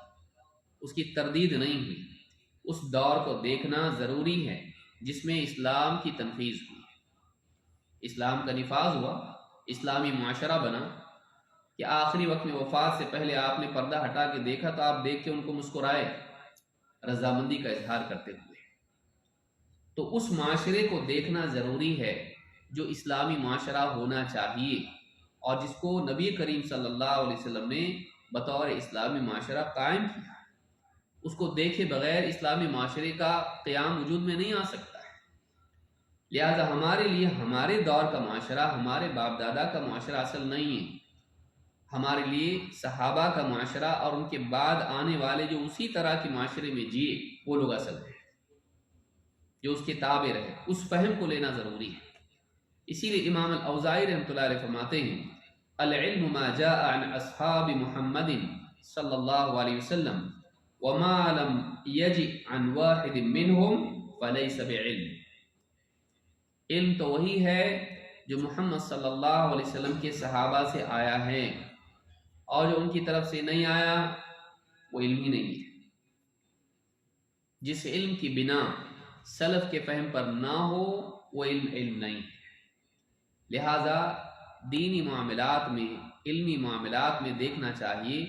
اس کی تردید نہیں ہوئی، اس دور کو دیکھنا ضروری ہے جس میں اسلام کی تنفیذ ہوئی، اسلام کا نفاذ ہوا، اسلامی معاشرہ بنا، کہ آخری وقت میں وفات سے پہلے آپ نے پردہ ہٹا کے دیکھا تو آپ دیکھ کے ان کو مسکرائے، رضامندی کا اظہار کرتے ہوئے۔ تو اس معاشرے کو دیکھنا ضروری ہے جو اسلامی معاشرہ ہونا چاہیے، اور جس کو نبی کریم صلی اللہ علیہ وسلم نے بطور اسلامی معاشرہ قائم کیا۔ اس کو دیکھے بغیر اسلامی معاشرے کا قیام وجود میں نہیں آ سکتا ہے۔ لہٰذا ہمارے لیے ہمارے دور کا معاشرہ، ہمارے باپ دادا کا معاشرہ اصل نہیں ہے. ہمارے لیے صحابہ کا معاشرہ اور ان کے بعد آنے والے جو اسی طرح کے معاشرے میں جیے وہ لوگ اصل ہیں، جو اس کے تابع رہے. اس فہم کو لینا ضروری ہے. اسی لیے امام الاوزاعی رحمۃ اللہ علیہ فرماتے ہیں العلم ما جاء عن اصحاب محمد صلی اللہ علیہ وسلم وما لم يجئ عن واحد منهم فليس بعلم. علم تو وہی ہے جو محمد صلی اللہ علیہ وسلم کے صحابہ سے آیا ہے، اور جو ان کی طرف سے نہیں آیا وہ علم ہی نہیں ہے. جس علم کی بنا سلف کے فہم پر نہ ہو وہ علم نہیں ہے. لہذا دینی معاملات میں، علمی معاملات میں دیکھنا چاہیے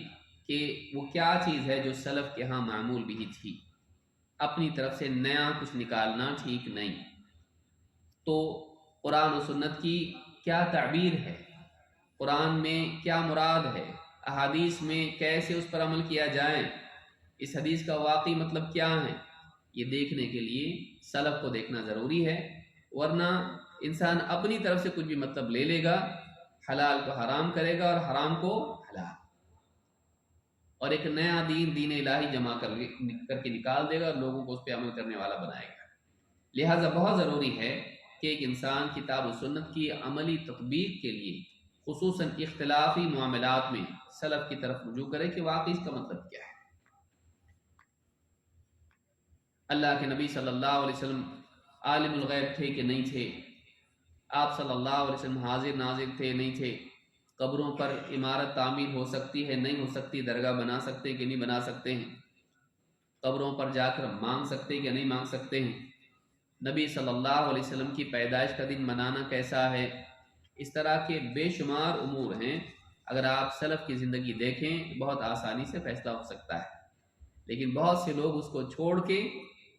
کہ وہ کیا چیز ہے جو سلف کے ہاں معمول بھی تھی. اپنی طرف سے نیا کچھ نکالنا ٹھیک نہیں. تو قرآن و سنت کی کیا تعبیر ہے، قرآن میں کیا مراد ہے، احادیث میں کیسے اس پر عمل کیا جائے، اس حدیث کا واقعی مطلب کیا ہے، یہ دیکھنے کے لیے سلف کو دیکھنا ضروری ہے. ورنہ انسان اپنی طرف سے کچھ بھی مطلب لے لے گا، حلال کو حرام کرے گا اور حرام کو حلال، اور ایک نیا دین الہی جمع کر کے نکال دے گا اور لوگوں کو اس پہ عمل کرنے والا بنائے گا. لہٰذا بہت ضروری ہے کہ ایک انسان کتاب و سنت کی عملی تطبیق کے لیے خصوصاً اختلافی معاملات میں سلف کی طرف رجوع کرے کہ واقعی اس کا مطلب کیا ہے. اللہ کے نبی صلی اللہ علیہ وسلم عالم الغیب تھے کہ نہیں تھے؟ آپ صلی اللہ علیہ وسلم حاضر ناظر تھے نہیں تھے؟ قبروں پر عمارت تعمیر ہو سکتی ہے نہیں ہو سکتی؟ درگاہ بنا سکتے ہیں کہ نہیں بنا سکتے ہیں؟ قبروں پر جا کر مانگ سکتے کہ نہیں مانگ سکتے ہیں؟ نبی صلی اللہ علیہ وسلم کی پیدائش کا دن منانا کیسا ہے؟ اس طرح کے بے شمار امور ہیں. اگر آپ سلف کی زندگی دیکھیں بہت آسانی سے فیصلہ ہو سکتا ہے. لیکن بہت سے لوگ اس کو چھوڑ کے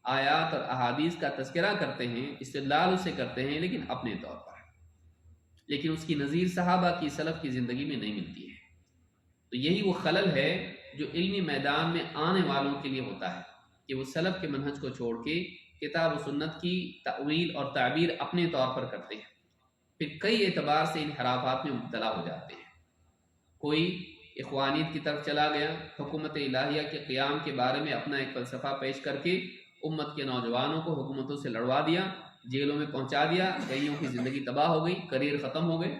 آیات اور احادیث کا تذکرہ کرتے ہیں، استدلال اسے کرتے ہیں، لیکن اپنے طور پر، لیکن اس کی نظیر صحابہ کی سلف کی زندگی میں نہیں ملتی ہے. تو یہی وہ خلل ہے جو علمی میدان میں آنے والوں کے لیے ہوتا ہے کہ وہ سلف کے منہج کو چھوڑ کے کتاب و سنت کی تأویل اور تعبیر اپنے طور پر کرتے ہیں، پھر کئی اعتبار سے انحرافات میں مبتلا ہو جاتے ہیں. کوئی اخوانیت کی طرف چلا گیا، حکومت الہیہ کے قیام کے بارے میں اپنا ایک فلسفہ پیش کر کے امت کے نوجوانوں کو حکومتوں سے لڑوا دیا، جیلوں میں پہنچا دیا، کئیوں کی زندگی تباہ ہو گئی، کریئر ختم ہو گئے.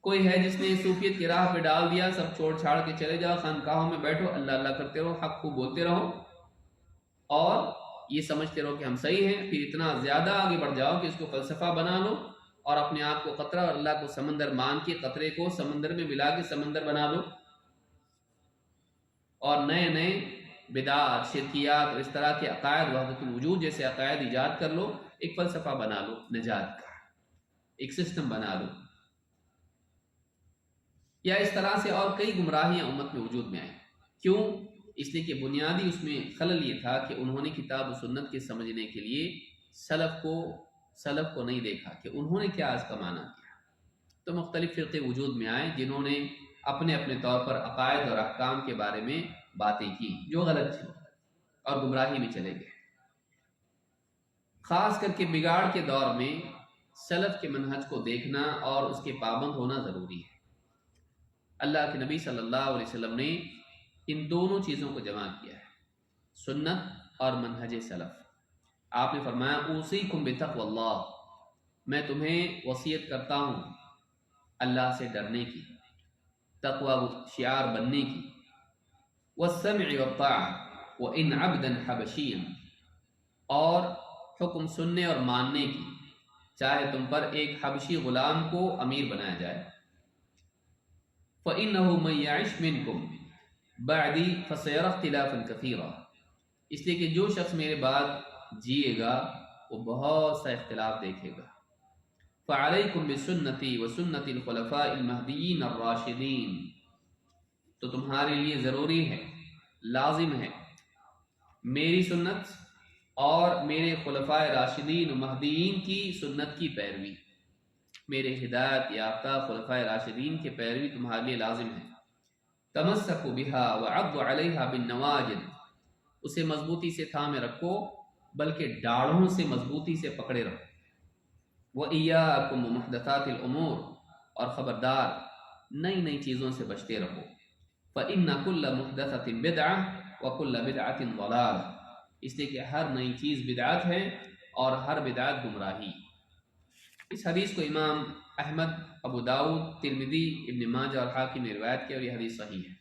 کوئی ہے جس نے صوفیت کی راہ پہ ڈال دیا، سب چھوڑ چھاڑ کے چلے جاؤ، خانقاہوں میں بیٹھو، اللہ اللہ کرتے رہو، حق کو بولتے رہو اور یہ سمجھتے رہو کہ ہم صحیح ہیں. پھر اتنا زیادہ آگے بڑھ جاؤ کہ اس کو فلسفہ بنا لو اور اپنے آپ کو قطرہ اور اللہ کو سمندر مان کے قطرے کو سمندر میں ملا کے سمندر بنا لو، اور نئے نئے بدعات، شرکیات اور اس طرح کے عقائد، وحدت الوجود جیسے عقائد ایجاد کر لو، ایک فلسفہ بنا لو، نجات کا ایک سسٹم بنا لو. یا اس طرح سے اور کئی گمراہیاں امت میں وجود میں آئیں. کیوں؟ اس لیے کہ بنیادی اس میں خلل یہ تھا کہ انہوں نے کتاب و سنت کے سمجھنے کے لیے سلف کو نہیں دیکھا کہ انہوں نے کیا اس کا معنی کیا. تو مختلف فرقے وجود میں آئے جنہوں نے اپنے اپنے طور پر عقائد اور احکام کے بارے میں باتیں کی جو غلط تھی اور گمراہی میں چلے گئے. خاص کر کے بگاڑ کے دور میں سلف کے منہج کو دیکھنا اور اس کے پابند ہونا ضروری ہے. اللہ کے نبی صلی اللہ علیہ وسلم نے ان دونوں چیزوں کو جمع کیا ہے، سنت اور منہج سلف. آپ نے فرمایا اوصیکم بتقوی اللہ، میں تمہیں وصیت کرتا ہوں اللہ سے ڈرنے کی، تقوی شعار بننے کی، والسمع والطاعة وإن عبدا حبشيا، اور حکم سننے اور ماننے کی، چاہے تم پر ایک حبشی غلام کو امیر بنایا جائے. فإنه من يعش منكم بعدي فسيرى اختلافا كثيرا، اس لیے کہ جو شخص میرے بعد جیے گا وہ بہت سا اختلاف دیکھے گا. فعليكم بسنتي وسنة الخلفاء المهديين الراشدين، تو تمہارے لیے ضروری ہے، لازم ہے میری سنت اور میرے خلفاء راشدین و مہدیین کی سنت کی پیروی. میرے ہدایت یافتہ خلفاء راشدین کے پیروی تمہارے لیے لازم ہے. تمسکوا بها وعضوا عليها بالنواجذ، اسے مضبوطی سے تھامے رکھو بلکہ ڈاڑھوں سے مضبوطی سے پکڑے رہو. وَإِيَّاكُمْ وَمُحْدَثَاتِ الْأُمُورِ، اور خبردار نئی نئی چیزوں سے بچتے رہو. فَإِنَّ كُلَّ مُحْدَثَةٍ بِدْعَةٍ وَكُلَّ بِدْعَةٍ ضَلَالَةٍ، اس لیے کہ ہر نئی چیز بدعت ہے اور ہر بدعت گمراہی. اس حدیث کو امام احمد، ابو داؤد، ترمذی، ابن ماجہ اور حاکم نے روایت کی اور یہ حدیث صحیح ہے.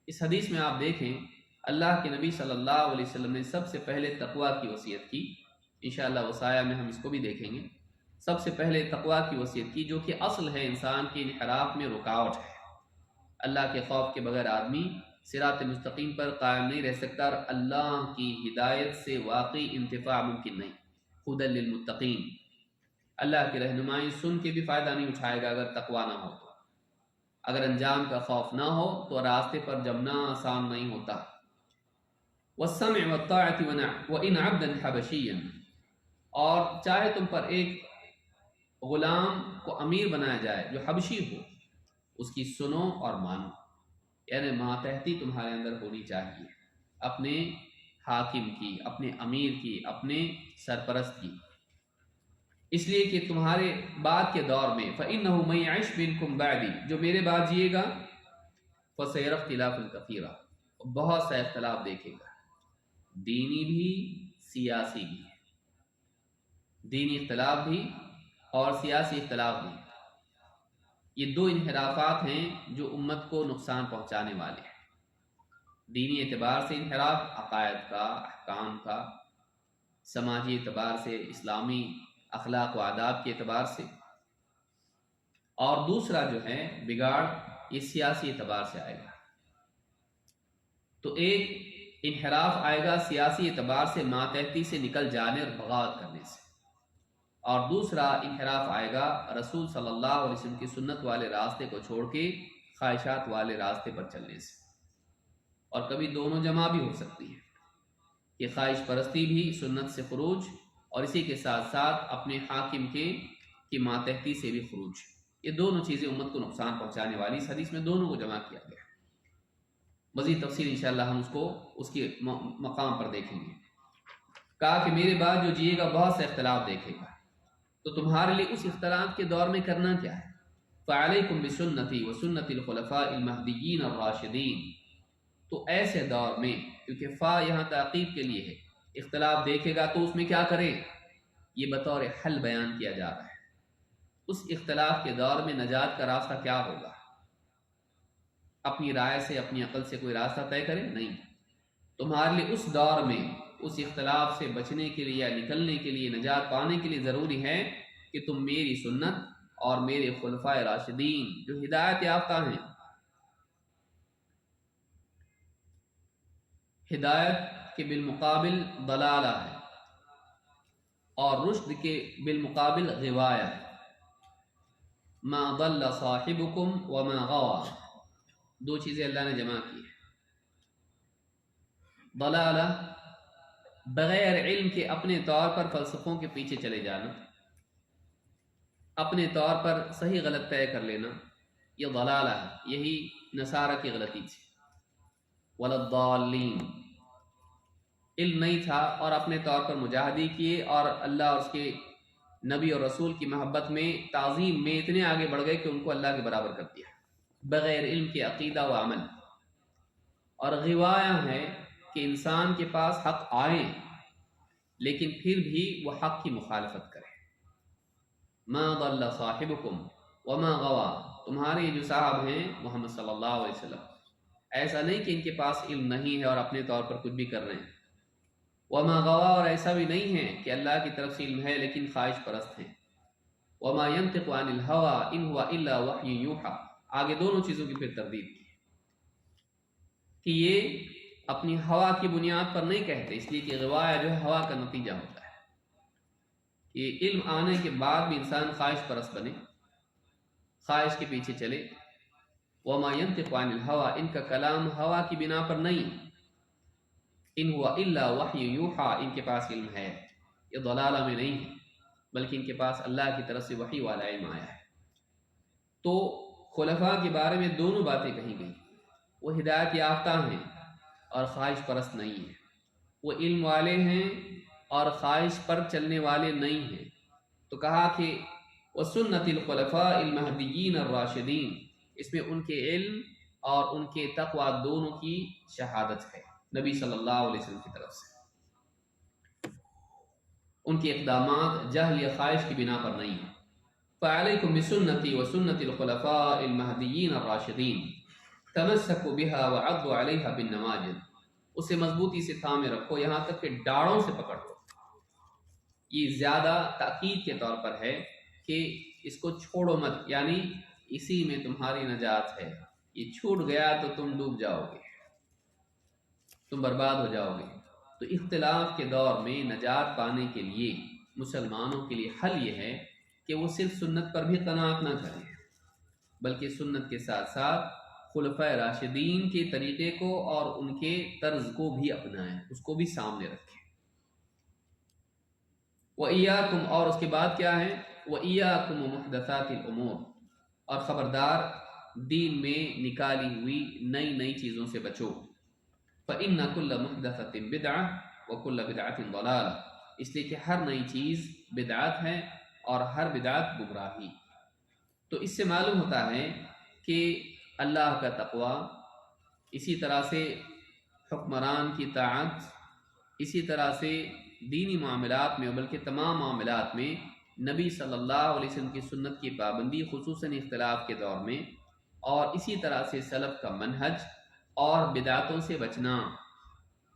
اس حدیث میں آپ دیکھیں اللہ کے نبی صلی اللہ علیہ وسلم نے سب سے پہلے تقوی کی وصیت کی. انشاءاللہ وصایا میں ہم اس کو بھی دیکھیں گے. سب سے پہلے تقوی کی وصیت کی، جو کہ اصل ہے انسان کے انحراف میں رکاوٹ ہے. اللہ کے خوف کے بغیر آدمی صراط مستقیم پر قائم نہیں رہ سکتا، اور اللہ کی ہدایت سے واقعی انتفاع ممکن نہیں. ہدی للمتقین، اللہ کی رہنمائی سن کے بھی فائدہ نہیں اٹھائے گا اگر تقوی نہ ہو تو. اگر انجام کا خوف نہ ہو تو راستے پر جمنا آسان نہیں ہوتا. والسمع والطاعة وإن عبدا حبشيا، اور چاہے تم پر ایک غلام کو امیر بنایا جائے جو حبشی ہو، اس کی سنو اور مانو. یعنی ماتحتی تمہارے اندر ہونی چاہیے، اپنے حاکم کی، اپنے امیر کی، اپنے سرپرست کی. اس لیے کہ تمہارے بعد کے دور میں فَإِنَّهُ مَن يَعِشْ مِنكُم بَعْدِي، جو میرے بعد جیے گا، فَسَيَرَى اخْتِلَافًا كَثِيرًا، بہت سا اختلاف دیکھے گا، دینی بھی سیاسی بھی. دینی اختلاف بھی اور سیاسی اختلاف بھی، یہ دو انحرافات ہیں جو امت کو نقصان پہنچانے والے ہیں. دینی اعتبار سے انحراف، عقائد کا، احکام کا، سماجی اعتبار سے، اسلامی اخلاق و آداب کے اعتبار سے. اور دوسرا جو ہے بگاڑ، یہ سیاسی اعتبار سے آئے گا. تو ایک انحراف آئے گا سیاسی اعتبار سے، ماتحتی سے نکل جانے اور بغاوت کرنے سے، اور دوسرا انحراف آئے گا رسول صلی اللہ علیہ وسلم کی سنت والے راستے کو چھوڑ کے خواہشات والے راستے پر چلنے سے. اور کبھی دونوں جمع بھی ہو سکتی ہے کہ خواہش پرستی بھی سنت سے خروج، اور اسی کے ساتھ ساتھ اپنے حاکم کی ماتحتی سے بھی خروج. یہ دونوں چیزیں امت کو نقصان پہنچانے والی. اس حدیث میں دونوں کو جمع کیا گیا. مزید تفصیل انشاءاللہ ہم اس کے مقام پر دیکھیں گے. کہا کہ میرے بعد جو جیے گا بہت سے اختلاف دیکھے گا، تو تمہارے لیے اس اختلاف کے دور میں کرنا کیا ہے؟ فَعَلَيْكُمْ بِسُنَّتِي وَسُنَّتِ الْخُلَفَاءِ الْمَهْدِيِّينَ الرَّاشِدِينَ. تو ایسے دور میں، کیونکہ فا یہاں تعقیب کے لیے ہے، اختلاف دیکھے گا تو اس میں کیا کرے، یہ بطور حل بیان کیا جا رہا ہے. اس اختلاف کے دور میں نجات کا راستہ کیا ہوگا؟ اپنی رائے سے، اپنی عقل سے کوئی راستہ طے کرے؟ نہیں. تمہارے لیے اس دور میں اس اختلاف سے بچنے کے لیے یا نکلنے کے لیے، نجات پانے کے لیے ضروری ہے کہ تم میری سنت اور میرے خلفائے راشدین جو ہدایت یافتہ ہیں، ہدایت کے بالمقابل ضلالہ ہے اور رشد کے بالمقابل غوایا ہے. ما ضل صاحبکم وما غوا، دو چیزیں اللہ نے جمع کی ہیں. ضلالہ بغیر علم کے اپنے طور پر فلسفوں کے پیچھے چلے جانا، اپنے طور پر صحیح غلط طے کر لینا، یہ ضلالہ ہے. یہی نصارہ کی غلطی تھی. ولا الضالین، علم نہیں تھا اور اپنے طور پر مجاہدی کیے، اور اللہ اور اس کے نبی اور رسول کی محبت میں، تعظیم میں اتنے آگے بڑھ گئے کہ ان کو اللہ کے برابر کر دیا بغیر علم کے عقیدہ و عمل. اور غوایا ہے کہ انسان کے پاس حق آئے لیکن پھر بھی وہ حق کی مخالفت کرے. ما ضل صاحبکم وما غوا، تمہارے جو صاحب ہیں محمد صلی اللہ علیہ وسلم، ایسا نہیں کہ ان کے پاس علم نہیں ہے اور اپنے طور پر کچھ بھی کر رہے ہیں. وما غوا، اور ایسا بھی نہیں ہے کہ اللہ کی طرف سے علم ہے لیکن خواہش پرست ہیں. وما ينطق عن الهوى ان هو الا وحی یوحى، آگے دونوں چیزوں کی پھر تردید کی کہ یہ اپنی ہوا کی بنیاد پر نہیں کہتے، اس لیے کہ غوایا جو ہے ہوا کا نتیجہ ہوتا ہے. یہ علم آنے کے بعد بھی انسان خواہش پرست بنے، خواہش کے پیچھے چلے. وما ينطق عن الهوى، ان کا کلام ہوا کی بنا پر نہیں. ان هو الا وحی یوحى، ان کے پاس علم ہے، یہ ضلالہ میں نہیں ہے بلکہ ان کے پاس اللہ کی طرف سے وحی والا علم آیا ہے. تو خلفاء کے بارے میں دونوں باتیں کہی گئی. وہ ہدایت یافتہ ہیں اور خواہش پرست نہیں ہیں، وہ علم والے ہیں اور خواہش پر چلنے والے نہیں ہیں. تو کہا کہ وسنت الخلفاء المہدیین الراشدین، اس میں ان کے علم اور ان کے تقوی دونوں کی شہادت ہے نبی صلی اللہ علیہ وسلم کی طرف سے۔ ان کے اقدامات جہل یا خواہش کی بنا پر نہیں ہیں۔ فعلیکم بسنتی وسنت الخلفاء المہدیین الراشدین تمسکوا بها وعضوا علیہا بالنواجذ، اسے مضبوطی سے تھامے رکھو یہاں تک کہ ڈاڑوں سے پکڑ لو۔ یہ زیادہ تاکید کے طور پر ہے کہ اس کو چھوڑو مت، یعنی اسی میں تمہاری نجات ہے، یہ چھوٹ گیا تو تم ڈوب جاؤ گے، تم برباد ہو جاؤ گے۔ تو اختلاف کے دور میں نجات پانے کے لیے مسلمانوں کے لیے حل یہ ہے کہ وہ صرف سنت پر بھی قناعت نہ کریں، بلکہ سنت کے ساتھ ساتھ خلفائے راشدین کے طریقے کو اور ان کے طرز کو بھی اپنائیں، اس کو بھی سامنے رکھیں۔ وَإِيَّاكُمْ، اور اس کے بعد کیا ہے؟ وَإِيَّاكُمْ وَمُحْدَثَاتِ الْأُمُورِ، اور خبردار دین میں نکالی ہوئی نئی نئی چیزوں سے بچو۔ فَإِنَّ كُلَّ مُحْدَثَةٍ بِدْعَةٍ وَكُلَّ بِدْعَةٍ ضَلَالَةٍ، اس لیے کہ ہر نئی چیز بدعت ہے اور ہر بدعت گمراہی۔ تو اس سے معلوم ہوتا ہے کہ اللہ کا تقوی، اسی طرح سے حکمران کی طاعت، اسی طرح سے دینی معاملات میں بلکہ تمام معاملات میں نبی صلی اللہ علیہ وسلم کی سنت کی پابندی، خصوصاً اختلاف کے دور میں، اور اسی طرح سے سلف کا منہج اور بدعتوں سے بچنا،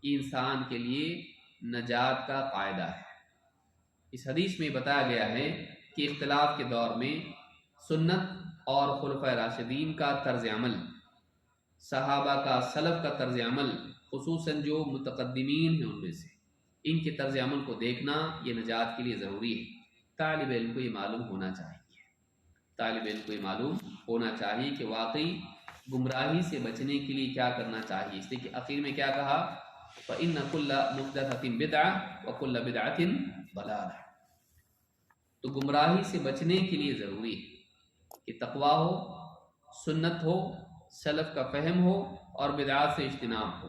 یہ انسان کے لیے نجات کا قاعدہ ہے۔ اس حدیث میں بتایا گیا ہے کہ اختلاف کے دور میں سنت اور خلفائے راشدین کا طرز عمل، صحابہ کا سلف کا طرز عمل، خصوصاً جو متقدمین ہیں ان میں سے، ان کے طرز عمل کو دیکھنا یہ نجات کے لیے ضروری ہے۔ طالب علم کو یہ معلوم ہونا چاہیے، طالب علم کو یہ معلوم ہونا چاہیے کہ واقعی گمراہی سے بچنے کے لیے کیا کرنا چاہیے۔ اس لیے کہ آخر میں کیا کہا؟ فَإِنَّ كُلَّ مُحْدَثَةٍ بِدْعَةٍ وَكُلَّ بِدْعَةٍ ضَلَالَةٍ، تو گمراہی سے بچنے کے لیے ضروری ہے کہ تقوی ہو، سنت ہو، سلف کا فہم ہو اور بدعات سے اجتناب ہو۔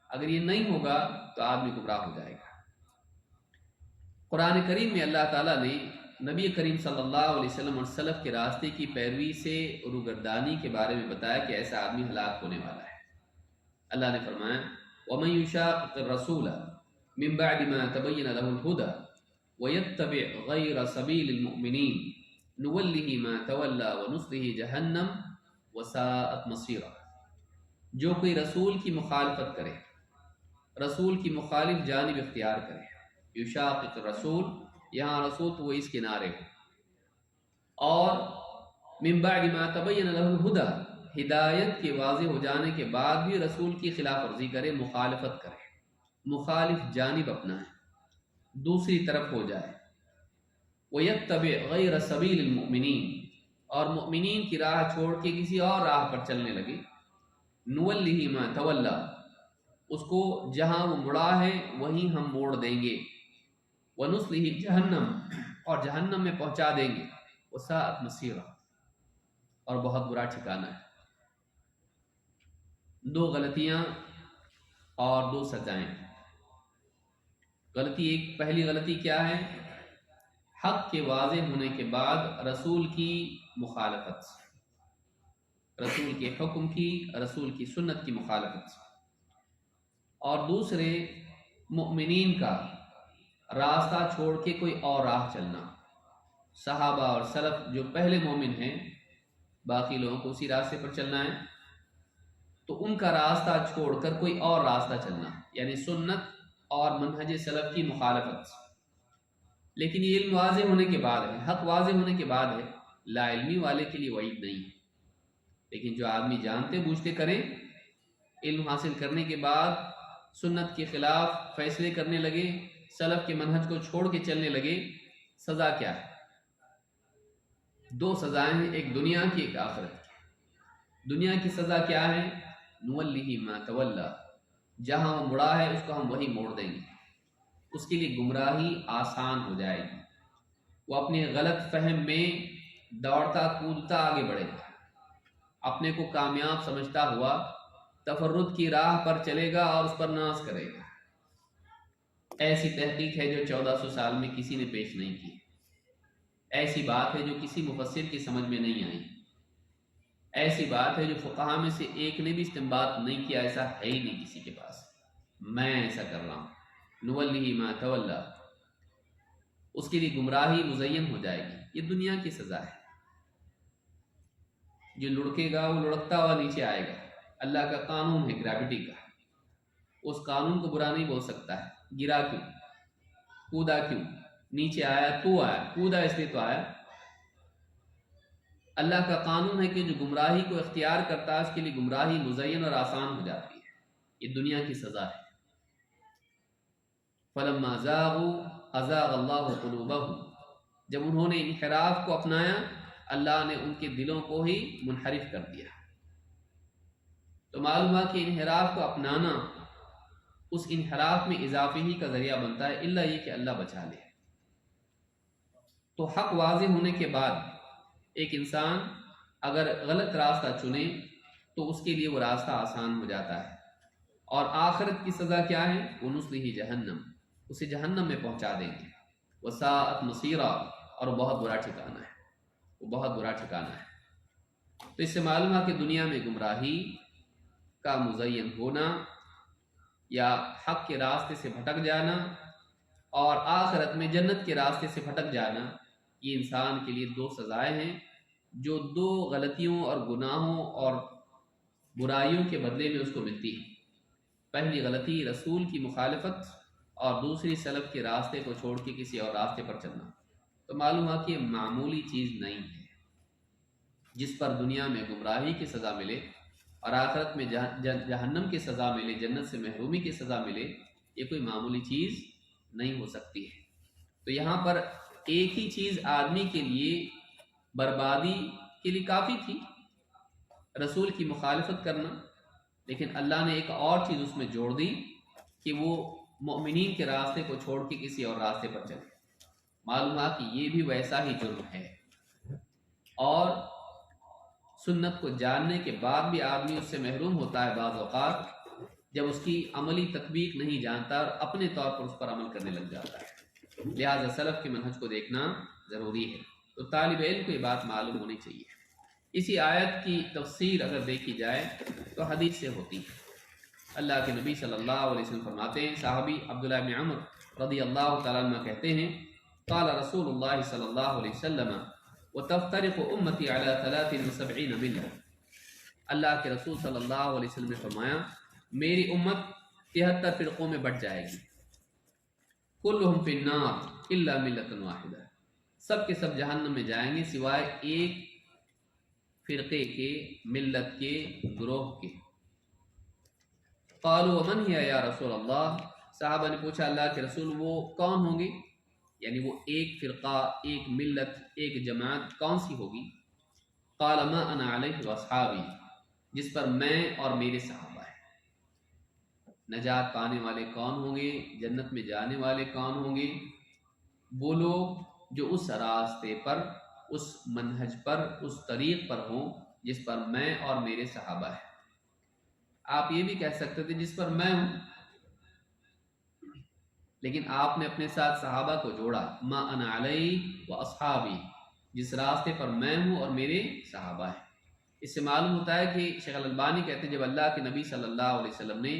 اگر یہ نہیں ہوگا تو آدمی گمراہ ہو جائے گا۔ قرآن کریم میں اللہ تعالیٰ نے نبی کریم صلی اللہ علیہ وسلم اور سلف کے راستے کی پیروی سے روگردانی کے بارے میں بتایا کہ ایسا آدمی ہلاک ہونے والا ہے۔ اللہ نے فرمایا وَمَن يُشَاقِقِ الرَّسُولَ مِن بَعْدِ مَا تَبَيَّنَ لَهُ الْهُدَى وَيَتَّبِعْ غَيْرَ سَبِيلِ الْمُؤْمِنِينَ نُوَلِّهِ مَا تَوَلَّى وَنُصْلِهِ جَهَنَّمَ وَسَاءَتْ مَصِيرًا، جو کوئی رسول کی مخالفت کرے، رسول کی مخالف جانب اختیار کرے، یشاقق الرسول، یہاں رسول تو وہ اس کنارے ہو، اور من بعد ما تبین له الہدی، ہدایت کے واضح ہو جانے کے بعد بھی رسول کی خلاف ورزی کرے، مخالفت کرے، مخالف جانب اپنا ہے، دوسری طرف ہو جائے۔ وَيَتَّبِعْ غَيْرَ سَبِيلِ الْمُؤْمِنِينَ، اور مؤمنین کی راہ چھوڑ کے کسی اور راہ پر چلنے لگے، نُوَلِّهِ مَا تَوَلَّى، اس کو جہاں وہ مڑا ہے وہیں ہم موڑ دیں گے، وَنُصْلِهِ جَهَنَّمَ، اور جہنم میں پہنچا دیں گے، وَسَاءَتْ مَصِيرًا، اور بہت برا ٹھکانہ ہے۔ دو غلطیاں اور دو سزائیں۔ غلطی ایک، پہلی غلطی کیا ہے؟ حق کے واضح ہونے کے بعد رسول کی مخالفت، رسول کے حکم کی، رسول کی سنت کی مخالفت، اور دوسرے مؤمنین کا راستہ چھوڑ کے کوئی اور راہ چلنا۔ صحابہ اور سلف جو پہلے مومن ہیں، باقی لوگوں کو اسی راستے پر چلنا ہے، تو ان کا راستہ چھوڑ کر کوئی اور راستہ چلنا، یعنی سنت اور منہج سلف کی مخالفت۔ لیکن یہ علم واضح ہونے کے بعد ہے، حق واضح ہونے کے بعد ہے، لا علمی والے کے لیے وعید نہیں ہے۔ لیکن جو آدمی جانتے بوجھتے کرے، علم حاصل کرنے کے بعد سنت کے خلاف فیصلے کرنے لگے، سلف کے منہج کو چھوڑ کے چلنے لگے، سزا کیا ہے؟ دو سزائیں ہیں، ایک دنیا کی، ایک آخرت کی۔ دنیا کی سزا کیا ہے؟ نُوَلِّهِ مَا تَوَلَّى، جہاں وہ مڑا ہے اس کو ہم وہی موڑ دیں گے، اس کے لیے گمراہی آسان ہو جائے گی، وہ اپنے غلط فہم میں دوڑتا کودتا آگے بڑھے گا، اپنے کو کامیاب سمجھتا ہوا تفرد کی راہ پر چلے گا اور اس پر ناز کرے گا۔ ایسی تحقیق ہے جو 1400 سال میں کسی نے پیش نہیں کی۔ ایسی بات ہے جو کسی مفسر کی سمجھ میں نہیں آئی، ایسی بات ہے جو فقہا میں سے ایک نے بھی استنباط نہیں کیا، ایسا ہے ہی نہیں کسی کے پاس، میں ایسا کر رہا ہوں، نولی ما تولا، اس کے لیے گمراہی مزین ہو جائے گی۔ یہ دنیا کی سزا ہے، جو لڑکے گا وہ لڑکتا ہوا نیچے آئے گا۔ اللہ کا قانون ہے گریوٹی کا، اس قانون کو برا نہیں بول سکتا ہے۔ گرا کیوں، کودا کیوں، نیچے آیا تو آیا، کودا اس لیے تو آیا۔ اللہ کا قانون ہے کہ جو گمراہی کو اختیار کرتا ہے اس کے لیے گمراہی مزین اور آسان ہو جاتی ہے، یہ دنیا کی سزا ہے۔ فلما زاغوا ازاغ اللہ قلوبہم، جب انہوں نے انحراف کو اپنایا اللہ نے ان کے دلوں کو ہی منحرف کر دیا۔ تو معلوم ہے کہ انحراف کو اپنانا اس انحراف میں اضافے ہی کا ذریعہ بنتا ہے، الا یہ کہ اللہ بچا لے۔ تو حق واضح ہونے کے بعد ایک انسان اگر غلط راستہ چنے تو اس کے لیے وہ راستہ آسان ہو جاتا ہے، اور آخرت کی سزا کیا ہے؟ وَنُصْلِهِ جہنم، اسے جہنم میں پہنچا دیں گے۔ وَسَاءَتْ مَصِيرًا، اور وہ بہت برا ٹھکانہ ہے، وہ بہت برا ٹھکانہ ہے۔ تو اس سے معلوم ہے کہ دنیا میں گمراہی کا مزین ہونا یا حق کے راستے سے بھٹک جانا اور آخرت میں جنت کے راستے سے بھٹک جانا، یہ انسان کے لیے دو سزائیں ہیں جو دو غلطیوں اور گناہوں اور برائیوں کے بدلے میں اس کو ملتی ہے۔ پہلی غلطی رسول کی مخالفت، اور دوسری سلف کے راستے کو چھوڑ کے کسی اور راستے پر چلنا۔ تو معلوم ہے کہ یہ معمولی چیز نہیں ہے، جس پر دنیا میں گمراہی کی سزا ملے اور آخرت میں جہنم کی سزا ملے، جنت سے محرومی کی سزا ملے، یہ کوئی معمولی چیز نہیں ہو سکتی ہے۔ تو یہاں پر ایک ہی چیز آدمی کے لیے بربادی کے لیے کافی تھی، رسول کی مخالفت کرنا، لیکن اللہ نے ایک اور چیز اس میں جوڑ دی کہ وہ مؤمنین کے راستے کو چھوڑ کے کسی اور راستے پر چلے۔ معلوم ہے کہ یہ بھی ویسا ہی جرم ہے، اور سنت کو جاننے کے بعد بھی آدمی اس سے محروم ہوتا ہے بعض اوقات، جب اس کی عملی تطبیق نہیں جانتا اور اپنے طور پر اس پر عمل کرنے لگ جاتا ہے۔ لہذا سلف کے منہج کو دیکھنا ضروری ہے۔ تو طالب علم کو یہ بات معلوم ہونی چاہیے۔ اسی آیت کی تفسیر اگر دیکھی جائے تو حدیث سے ہوتی ہے۔ اللہ کے نبی صلی اللہ علیہ وسلم فرماتے ہیں، صحابی عبداللہ بن عمر رضی اللہ تعالیٰ عنہ کہتے ہیں، قال رسول اللہ صلی اللہ علیہ وسلم وتفترق امتی علی 73 ملہ، اللہ کے رسول صلی اللہ علیہ وسلم نے فرمایا میری امت 73 فرقوں میں بٹ جائے گی، کلہم فی النار الا ملۃ واحدہ، سب کے سب جہنم میں جائیں گے سوائے ایک فرقے کے، ملت کے، گروہ کے۔ قالوا ومن ہی یا رسول اللہ، صحابہ نے پوچھا اللہ کے رسول وہ کون ہوں گے، یعنی وہ ایک فرقہ، ایک ملت، ایک جماعت کون سی ہوگی؟ قال ما انا علیہ واصحابی، جس پر میں اور میرے صحابہ ہیں۔ نجات پانے والے کون ہوں گے، جنت میں جانے والے کون ہوں گے؟ وہ لوگ جو اس راستے پر، اس منہج پر، اس طریق پر ہوں جس پر میں اور میرے صحابہ ہیں۔ آپ یہ بھی کہہ سکتے تھے جس پر میں ہوں، لیکن آپ نے اپنے ساتھ صحابہ کو جوڑا، ما انا علیہ و اصحابی، جس راستے پر میں ہوں اور میرے صحابہ ہیں۔ اس سے معلوم ہوتا ہے کہ شیخ الالبانی کہتے ہیں جب اللہ کے نبی صلی اللہ علیہ وسلم نے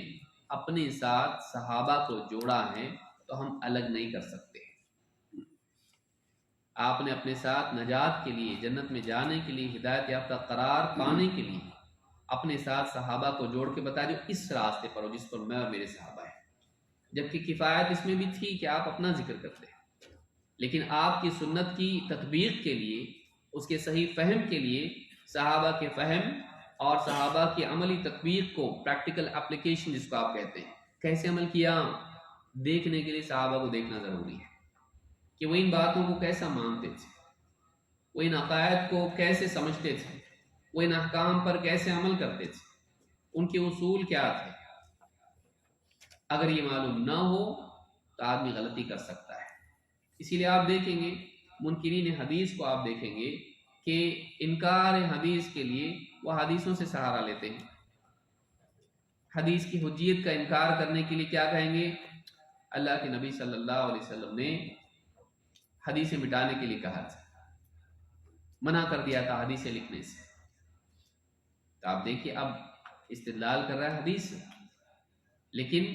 اپنے ساتھ صحابہ کو جوڑا ہے تو ہم الگ نہیں کر سکتے۔ آپ نے اپنے ساتھ نجات کے لیے، جنت میں جانے کے لیے، ہدایت یافتہ قرار پانے کے لیے اپنے ساتھ صحابہ کو جوڑ کے بتایا جو اس راستے پر ہو جس پر میں اور میرے صحابہ ہیں۔ جبکہ کفایت اس میں بھی تھی کہ آپ اپنا ذکر کرتے ہیں، لیکن آپ کی سنت کی تطبیق کے لیے، اس کے صحیح فہم کے لیے، صحابہ کے فہم اور صحابہ کی عملی تطبیق کو، پریکٹیکل اپلیکیشن جس کو آپ کہتے ہیں، کیسے عمل کیا، دیکھنے کے لیے صحابہ کو دیکھنا ضروری ہے کہ وہ ان باتوں کو کیسا مانتے تھے، وہ ان عقائد کو کیسے سمجھتے تھے، وہ ان احکام پر کیسے عمل کرتے تھے، ان کے اصول کیا تھے۔ اگر یہ معلوم نہ ہو تو آدمی غلطی کر سکتا ہے۔ اسی لیے آپ دیکھیں گے منکرین حدیث کو، آپ دیکھیں گے کہ انکار حدیث کے لیے وہ حدیثوں سے سہارا لیتے ہیں۔ حدیث کی حجیت کا انکار کرنے کے لیے کیا کہیں گے؟ اللہ کے نبی صلی اللہ علیہ وسلم نے حدیثیں مٹانے کے لیے کہا تھا، منع کر دیا تھا حدیثیں لکھنے سے۔ تو آپ دیکھیے اب استدلال کر رہا ہے حدیث سے، لیکن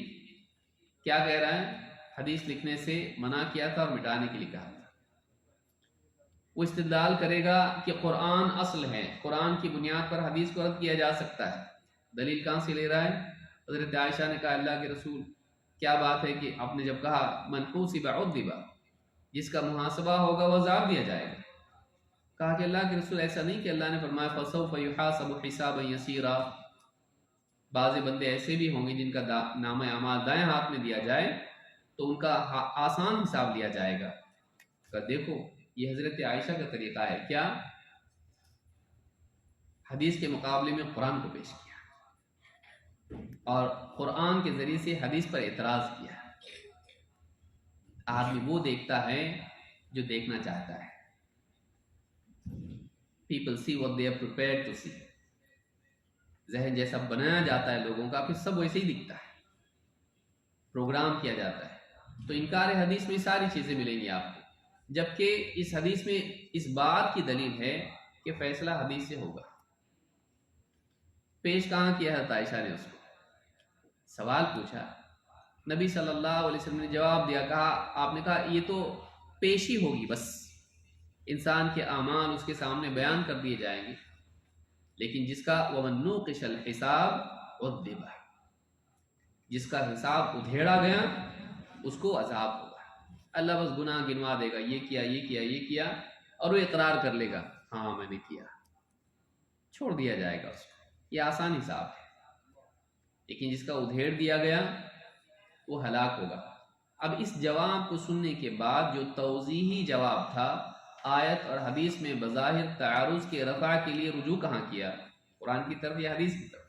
کیا کہہ رہا ہے؟ حدیث لکھنے سے منع کیا تھا اور مٹانے کے لیے کہا تھا۔ وہ استدلال کرے گا کہ قرآن اصل ہے، قرآن کی بنیاد پر حدیث کو رد کیا جا سکتا ہے۔ دلیل کہاں سے لے رہا ہے؟ حضرت عائشہ نے کہا اللہ کے رسول کیا بات ہے کہ آپ نے جب کہا من حوسب عذب، جس کا محاسبہ ہوگا وہ عذاب دیا جائے گا، کہا کہ اللہ کے رسول ایسا نہیں کہ اللہ نے فرمایا فسوف یحاسب حسابا یسیرا، بعض بندے ایسے بھی ہوں گے جن کا نام اعمال دائیں ہاتھ میں دیا جائے تو ان کا آسان حساب لیا جائے گا۔ کہ دیکھو یہ حضرت عائشہ کا طریقہ ہے، کیا حدیث کے مقابلے میں قرآن کو پیش کیا اور قرآن کے ذریعے سے حدیث پر اعتراض کیا۔ آدمی وہ دیکھتا ہے جو دیکھنا چاہتا ہے۔ People see what they are prepared to see۔ ذہن جیسا بنایا جاتا ہے لوگوں کا، پھر سب ویسے ہی دکھتا ہے، پروگرام کیا جاتا ہے۔ تو انکار حدیث میں ساری چیزیں ملیں گی آپ کو، جبکہ اس حدیث میں اس بات کی دلیل ہے کہ فیصلہ حدیث سے ہوگا۔ پیش کہاں کیا ہے عائشہ نے؟ اس کو سوال پوچھا، نبی صلی اللہ علیہ وسلم نے جواب دیا، کہا آپ نے کہا یہ تو پیشی ہوگی، بس انسان کے اعمال اس کے سامنے بیان کر دیے جائیں گے، لیکن جس کا وَمَن نُوقِشَ الْحِسَابَ عُذِّبَ، جس کا حساب ادھیڑا گیا اس کو عذاب ہوگا۔ اللہ بس گناہ گنوا دے گا، یہ کیا یہ کیا یہ کیا، اور وہ اقرار کر لے گا ہاں میں نے کیا، چھوڑ دیا جائے گا اس کو۔ یہ آسان حساب ہے، لیکن جس کا ادھیڑ دیا گیا وہ ہلاک ہوگا۔ اب اس جواب کو سننے کے بعد جو توضیحی جواب تھا، آیت اور حدیث میں بظاہر تعارض کے رفع کے لیے رجوع کہاں کیا؟ قرآن کی طرف یا حدیث کی طرف؟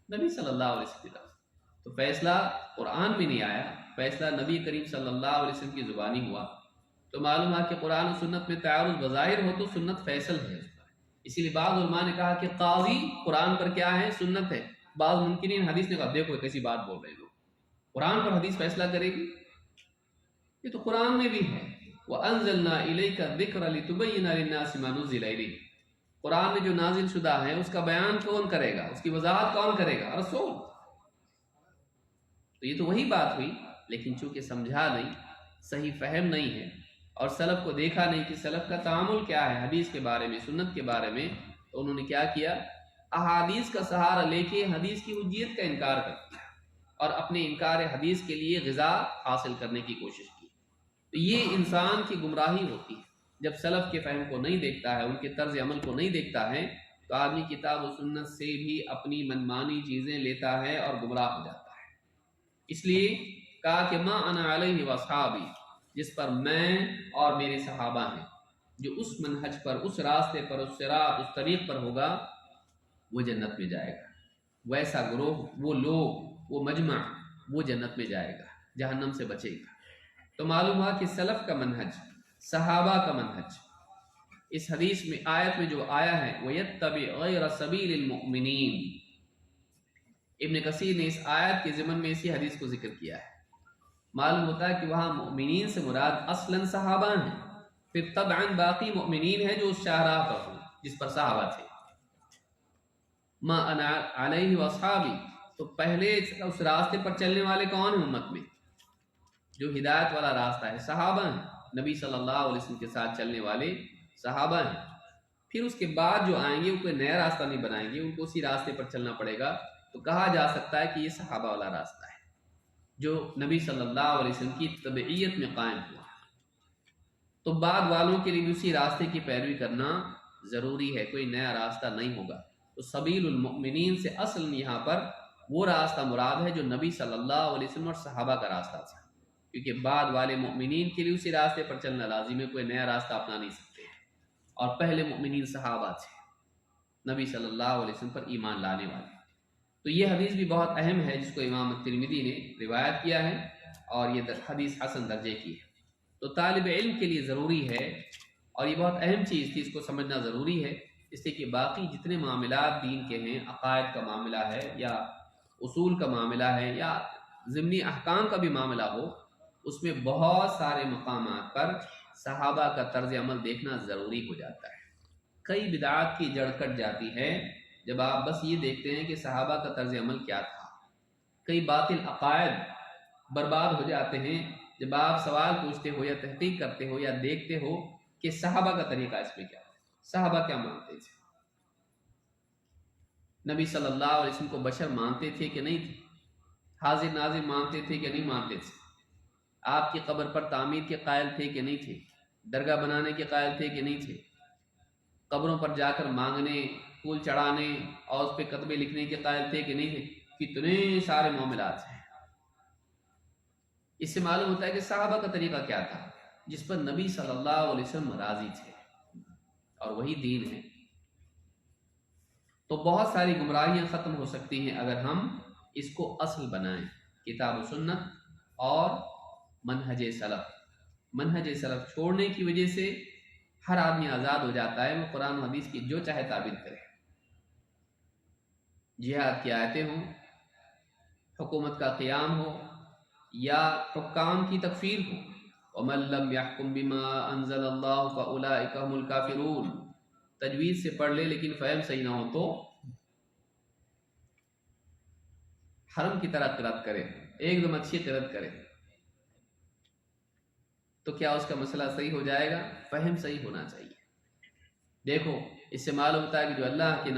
نبی صلی اللہ علیہ وسلم کی طرف۔ تو فیصلہ قرآن میں نہیں آیا، فیصلہ نبی کریم صلی اللہ علیہ وسلم کی زبانی ہوا۔ تو معلوم ہے کہ قرآن و سنت میں تعارض بظاہر ہو تو سنت فیصل ہے۔ اسی لیے بعض علماء نے کہا کہ قاضی قرآن پر کیا ہے؟ سنت ہے۔ بعض منکرین حدیث نے کہا دیکھو کیسی بات بول رہے ہیں لوگ، قرآن پر حدیث فیصلہ کرے گی؟ یہ تو قرآن میں بھی ہے، وَأَنزَلْنَا إِلَيْكَ الذِّكْرَ لِتُبَيِّنَ لِلنَّاسِ مَا نُزِّلَ إِلَيْهِمْ۔ قرآن میں جو نازل شدہ ہے اس کا بیان کون کرے گا؟ اس کی وضاحت کون کرے گا؟ رسول۔ تو یہ تو وہی بات ہوئی، لیکن چونکہ سمجھا نہیں، صحیح فہم نہیں ہے، اور سلف کو دیکھا نہیں کہ سلف کا تعامل کیا ہے حدیث کے بارے میں، سنت کے بارے میں، تو انہوں نے کیا کیا؟ احادیث کا سہارا لے کے حدیث کی حجیت کا انکار کر دیا اور اپنے انکار حدیث کے لیے غذا حاصل کرنے کی کوشش کی۔ تو یہ انسان کی گمراہی ہوتی ہے، جب سلف کے فہم کو نہیں دیکھتا ہے، ان کے طرز عمل کو نہیں دیکھتا ہے، تو آدمی کتاب و سنت سے بھی اپنی منمانی چیزیں لیتا ہے اور گمراہ ہو جاتا ہے۔ اس لیے کہا کہ ما انا علیہ واصحابی، جس پر میں اور میرے صحابہ ہیں، جو اس منہج پر، اس راستے پر، اس صراط، اس طریق پر ہوگا وہ جنت میں جائے گا۔ ویسا گروہ، وہ لوگ، وہ مجمع، وہ جنت میں جائے گا، جہنم سے بچے گا۔ تو معلوم ہوا کہ سلف کا منہج، صحابہ کا منہج، اس حدیث میں آیت میں جو آیا ہے وَيَتَّبِعْ غَيْرَ سَبِيلِ الْمُؤْمِنِينَ، ابن کثیر نے اس آیت کے ضمن میں اسی حدیث کو ذکر کیا ہے۔ معلوم ہوتا ہے کہ وہاں مؤمنین سے مراد اصلاً صحابہ ہیں، پھر طبعاً باقی مؤمنین ہیں جو اس شاہراہ پر ہوں جس پر صحابہ تھے۔ ما انا علیہ واصحابی، تو پہلے اس راستے پر چلنے والے کون ہیں امت میں؟ جو ہدایت والا راستہ ہے صحابہ ہیں، نبی صلی اللہ علیہ وسلم کے ساتھ چلنے والے صحابہ ہیں۔ پھر اس کے بعد جو آئیں گے وہ کوئی نیا راستہ نہیں بنائیں گے، ان کو اسی راستے پر چلنا پڑے گا۔ تو کہا جا سکتا ہے کہ یہ صحابہ والا راستہ ہے جو نبی صلی اللہ علیہ وسلم کی تبعیت میں قائم ہوا۔ تو بعد والوں کے لیے بھی اسی راستے کی پیروی کرنا ضروری ہے، کوئی نیا راستہ نہیں ہوگا۔ تو سبیل المؤمنین سے اصل یہاں پر وہ راستہ مراد ہے جو نبی صلی اللہ علیہ وسلم اور صحابہ کا راستہ تھا، کیونکہ بعد والے مؤمنین کے لیے اسی راستے پر چلنا لازم ہے، کوئی نیا راستہ اپنا نہیں سکتے، اور پہلے مؤمنین صحابہ تھے، نبی صلی اللہ علیہ وسلم پر ایمان لانے والے۔ تو یہ حدیث بھی بہت اہم ہے جس کو امام ترمذی نے روایت کیا ہے، اور یہ حدیث حسن درجے کی ہے۔ تو طالب علم کے لیے ضروری ہے، اور یہ بہت اہم چیز تھی، اس کو سمجھنا ضروری ہے، اس لیے کہ باقی جتنے معاملات دین کے ہیں، عقائد کا معاملہ ہے یا اصول کا معاملہ ہے یا ضمنی احکام کا بھی معاملہ ہو، اس میں بہت سارے مقامات پر صحابہ کا طرز عمل دیکھنا ضروری ہو جاتا ہے۔ کئی بدعات کی جڑ کٹ جاتی ہے جب آپ بس یہ دیکھتے ہیں کہ صحابہ کا طرز عمل کیا تھا۔ کئی باطل عقائد برباد ہو جاتے ہیں جب آپ سوال پوچھتے ہو یا تحقیق کرتے ہو یا دیکھتے ہو کہ صحابہ کا طریقہ اس میں کیا ہے، صحابہ کیا مانتے تھے، نبی صلی اللہ علیہ وسلم کو بشر مانتے تھے کہ نہیں تھے، حاضر ناظر مانتے تھے کہ نہیں مانتے تھے، آپ کی قبر پر تعمیر کے قائل تھے کہ نہیں تھے، درگاہ بنانے کے قائل تھے کہ نہیں تھے، قبروں پر جا کر مانگنے، پھول چڑھانے اور اس پہ کتبے لکھنے کے قائل تھے کہ نہیں تھے۔ کتنے سارے معاملات ہیں۔ اس سے معلوم ہوتا ہے کہ صحابہ کا طریقہ کیا تھا جس پر نبی صلی اللہ علیہ وسلم راضی تھے، اور وہی دین ہے۔ تو بہت ساری گمراہیاں ختم ہو سکتی ہیں اگر ہم اس کو اصل بنائیں، کتاب و سنت اور منہج سلف۔ منہج سلف چھوڑنے کی وجہ سے ہر آدمی آزاد ہو جاتا ہے، وہ قرآن و حدیث کی جو چاہے تعبیر کرے، جہاد کی آیتیں ہوں، حکومت کا قیام ہو یا حکام کی تکفیر ہو۔ وَمَن لَّمْ يَحْكُم بِمَا أَنزَلَ اللَّهُ فَأُولَٰئِكَ هُمُ الْكَافِرُونَ۔ تجوید سے پڑھ لے لیکن فہم صحیح نہ ہو تو حرم کی طرح قرأت کرے، ایک دم اچھی قرأت کرے، تو کیا اس کا مسئلہ صحیح ہو جائے گا؟ فہم صحیح ہونا چاہیے۔ دیکھو، اس سے معلوم ہوتا ہے کہ جو اللہ کے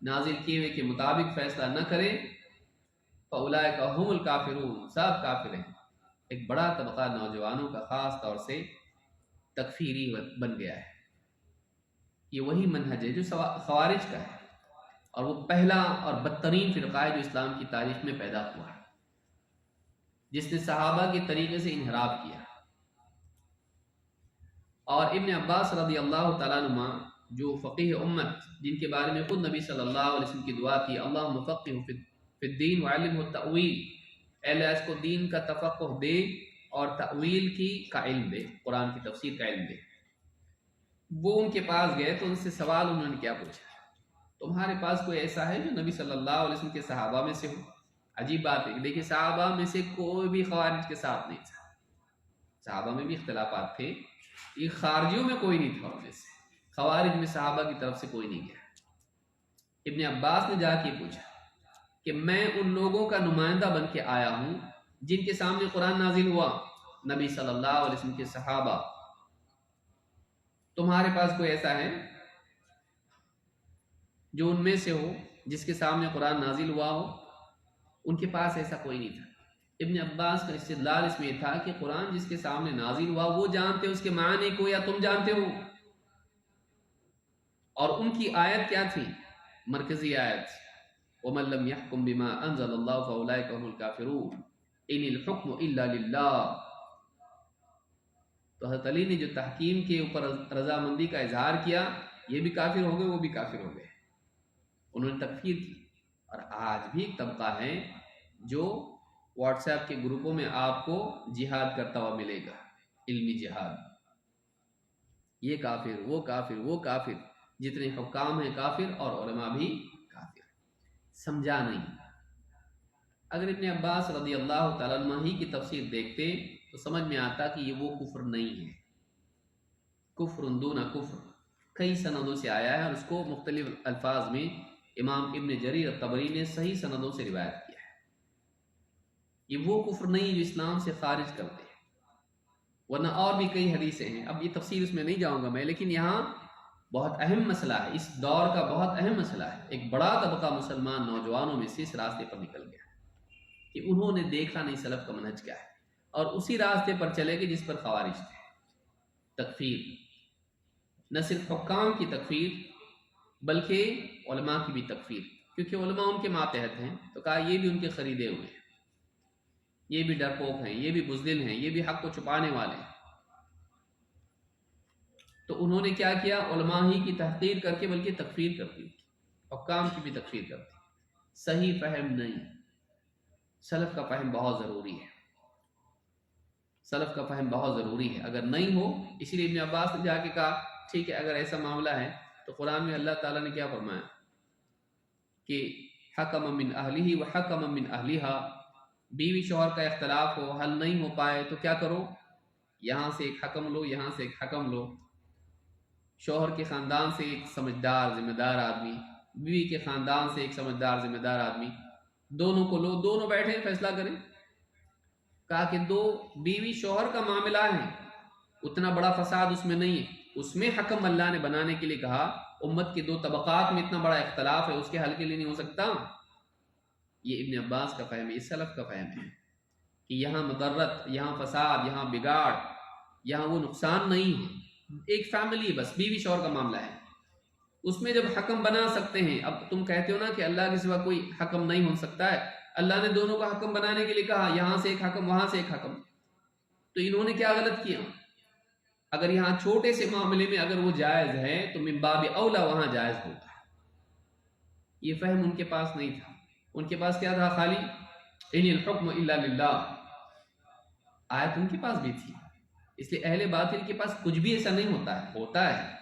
نازل کیے ہوئے کے مطابق فیصلہ نہ کرے، فَأُولَٰئِكَ هُمُ الْكَافِرُونَ، سب کافر ہیں۔ ایک بڑا طبقہ نوجوانوں کا خاص طور سے تکفیری بن گیا ہے۔ یہ وہی منہج ہے جو خوارج کا ہے، اور وہ پہلا اور بدترین فرقہ ہے جو اسلام کی تاریخ میں پیدا ہوا ہے، جس نے صحابہ کے طریقے سے انحراف کیا۔ اور ابن عباس رضی اللہ تعالیٰ عنہ جو فقیہ امت، جن کے بارے میں خود نبی صلی اللہ علیہ وسلم کی دعا تھی، اللہم فقہہ فی الدین وعلمہ التأویل، اے اللہ اس کو دین کا تفقہ دے اور تأویل کا علم دے، قرآن کی تفسیر کا علم دے۔ وہ ان کے پاس گئے تو ان سے سوال انہوں نے کیا پوچھا، تمہارے پاس کوئی ایسا ہے جو نبی صلی اللہ علیہ وسلم کے صحابہ میں سے ہو؟ عجیب بات ہے کہ دیکھیں، صحابہ میں سے کوئی بھی خوارج کے ساتھ نہیں تھا، صحابہ میں بھی اختلافات تھے، یہ خارجیوں میں کوئی نہیں تھا، وجہ سے خوارج میں صحابہ کی طرف سے کوئی نہیں گیا۔ ابن عباس نے جا کے پوچھا کہ میں ان لوگوں کا نمائندہ بن کے آیا ہوں جن کے سامنے قرآن نازل ہوا، نبی صلی اللہ علیہ وسلم کے صحابہ، تمہارے پاس کوئی ایسا ہے جو ان میں سے ہو جس کے سامنے قرآن نازل ہوا ہو؟ ان کے پاس ایسا کوئی نہیں تھا۔ ابن عباس کا استدلال اس میں تھا کہ قرآن جس کے سامنے نازل ہوا وہ جانتے اس کے معنی کو یا تم جانتے ہو؟ اور ان کی آیت کیا تھی؟ مرکزی آیت وَمَن لَّمْ يَحْكُم بِمَا أَنزَلَ اللَّهُ فَأُولَٰئِكَ هُمُ الْكَافِرُونَ إِنِ الْحُكْمُ إِلَّا لِلَّهِ۔ تو حضرت علی نے جو تحکیم کے اوپر رضامندی کا اظہار کیا، یہ بھی کافر ہو گئے، وہ بھی کافر ہو گئے، انہوں نے تکفیر کی۔ اور آج بھی ایک طبقہ ہے جو واٹس ایپ کے گروپوں میں آپ کو جہاد کرتا ہوا ملے گا، علمی جہاد، یہ کافر، وہ کافر، وہ کافر، جتنے حکام ہیں کافر اور علماء بھی کافر۔ سمجھا نہیں۔ اگر ابن عباس رضی اللہ تعالیٰ عنہ ہی کی تفسیر دیکھتے تو سمجھ میں آتا کہ یہ وہ کفر نہیں ہے، کفر دون کفر، کئی سندوں سے آیا ہے، اور اس کو مختلف الفاظ میں امام ابن جریر الطبری نے صحیح سندوں سے روایت کیا ہے۔ یہ وہ کفر نہیں جو اسلام سے خارج کرتے ہیں، ورنہ اور بھی کئی حدیثیں ہیں، اب یہ تفصیل اس میں نہیں جاؤں گا میں، لیکن یہاں بہت اہم مسئلہ ہے، اس دور کا بہت اہم مسئلہ ہے۔ ایک بڑا طبقہ مسلمان نوجوانوں میں سے اس راستے پر نکل گیا کہ انہوں نے دیکھا نہیں سلف کا منہج کیا ہے، اور اسی راستے پر چلے گئے جس پر خوارج تھے۔ تکفیر، نہ صرف حکام کی تکفیر بلکہ علماء کی بھی تکفیر، کیونکہ علماء ان کے ماتحت ہیں، تو کہا یہ بھی ان کے خریدے ہوئے ہیں، یہ بھی ڈرپوک ہیں، یہ بھی بزدل ہیں، یہ بھی حق کو چھپانے والے ہیں۔ تو انہوں نے کیا کیا؟ علماء ہی کی تحقیر کر کے بلکہ تکفیر کرتی، حکام کی بھی تکفیر کرتی۔ صحیح فہم نہیں، سلف کا فہم بہت ضروری ہے، سلف کا فہم بہت ضروری ہے۔ اگر نہیں ہو، اسی لیے ابن عباس نے جا کے کہا ٹھیک ہے، اگر ایسا معاملہ ہے تو قرآن میں اللہ تعالیٰ نے کیا فرمایا کہ حکم من اہلہ و حکم من اہلہا، بیوی شوہر کا اختلاف ہو، حل نہیں ہو پائے تو کیا کرو؟ یہاں سے ایک حکم لو، یہاں سے ایک حکم لو۔ شوہر کے خاندان سے ایک سمجھدار ذمہ دار آدمی، بیوی کے خاندان سے ایک سمجھدار ذمہ دار آدمی، دونوں کو لو، دونوں بیٹھے فیصلہ کریں۔ کہا کہ دو بیوی شوہر کا معاملہ ہے، اتنا بڑا فساد اس میں نہیں ہے، اس میں حکم اللہ نے بنانے کے لیے کہا۔ امت کے دو طبقات میں اتنا بڑا اختلاف ہے، اس کے حل کے لیے نہیں ہو سکتا۔ یہ ابن عباس کا فہم ہے، یہ سلف کا فہم ہے کہ یہاں مضرت، یہاں فساد، یہاں بگاڑ، یہاں وہ نقصان نہیں ہے۔ ایک فیملی بس بیوی شوہر کا معاملہ ہے، اس میں جب حکم بنا سکتے ہیں۔ اب تم کہتے ہو نا کہ اللہ کے سوا کوئی حکم نہیں ہو سکتا ہے، اللہ نے دونوں کا حکم بنانے کے لیے کہا، یہاں سے ایک حکم وہاں سے ایک حکم، تو انہوں نے کیا غلط کیا؟ اگر یہاں چھوٹے سے معاملے میں اگر وہ جائز ہے تو من باب اولا وہاں جائز ہوتا ہے۔ یہ فہم ان کے پاس نہیں تھا، ان کے پاس کیا تھا؟ خالی ان الحکم الا للہ آیت ان کے پاس بھی تھی۔ اس لیے اہل باطل کے پاس کچھ بھی ایسا نہیں ہوتا ہے، ہوتا ہے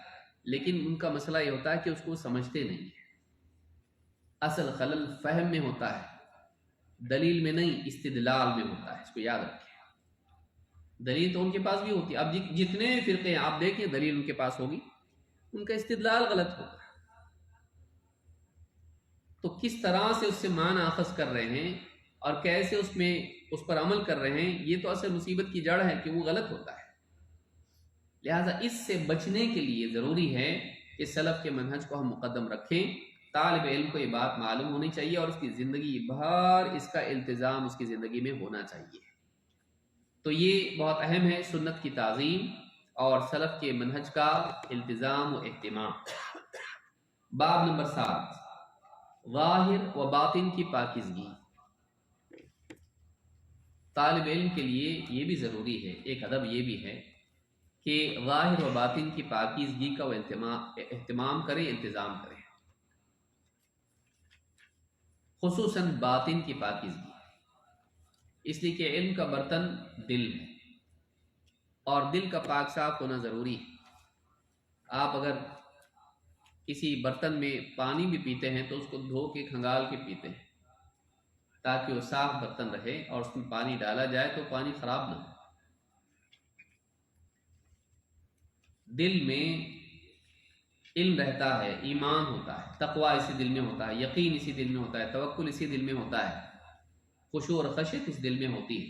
لیکن ان کا مسئلہ یہ ہوتا ہے کہ اس کو سمجھتے نہیں ہیں۔ اصل خلل فہم میں ہوتا ہے، دلیل میں نہیں، استدلال میں ہوتا ہے، اس کو یاد رکھیں۔ دلیل تو ان کے پاس بھی ہوتی ہے، اب جتنے فرقے ہیں آپ دیکھیں دلیل ان کے پاس ہوگی، ان کا استدلال غلط ہوگا۔ تو کس طرح سے اس سے معنی اخذ کر رہے ہیں اور کیسے اس پر عمل کر رہے ہیں، یہ تو اصل مصیبت کی جڑ ہے کہ وہ غلط ہوتا ہے۔ لہٰذا اس سے بچنے کے لیے ضروری ہے کہ سلف کے منہج کو ہم مقدم رکھیں۔ طالب علم کو یہ بات معلوم ہونی چاہیے اور اس کی زندگی بھر اس کا التزام اس کی زندگی میں ہونا چاہیے۔ تو یہ بہت اہم ہے، سنت کی تعظیم اور سلف کے منہج کا التزام و اہتمام۔ باب نمبر 7، ظاہر و باطن کی پاکیزگی۔ طالب علم کے لیے یہ بھی ضروری ہے، ایک ادب یہ بھی ہے کہ ظاہر و باطن کی پاکیزگی کا وہ اہتمام کرے، انتظام کرے، خصوصاً باطن کی پاکیزگی، اس لیے کہ علم کا برتن دل ہے اور دل کا پاک صاف ہونا ضروری ہے۔ آپ اگر کسی برتن میں پانی بھی پیتے ہیں تو اس کو دھو کے کھنگال کے پیتے ہیں تاکہ وہ صاف برتن رہے، اور اس میں پانی ڈالا جائے تو پانی خراب نہ ہو۔ دل میں علم رہتا ہے، ایمان ہوتا ہے، تقوی اسی دل میں ہوتا ہے، یقین اسی دل میں ہوتا ہے، توکل اسی دل میں ہوتا ہے، خشوع اور خشیت اس دل میں ہوتی ہے۔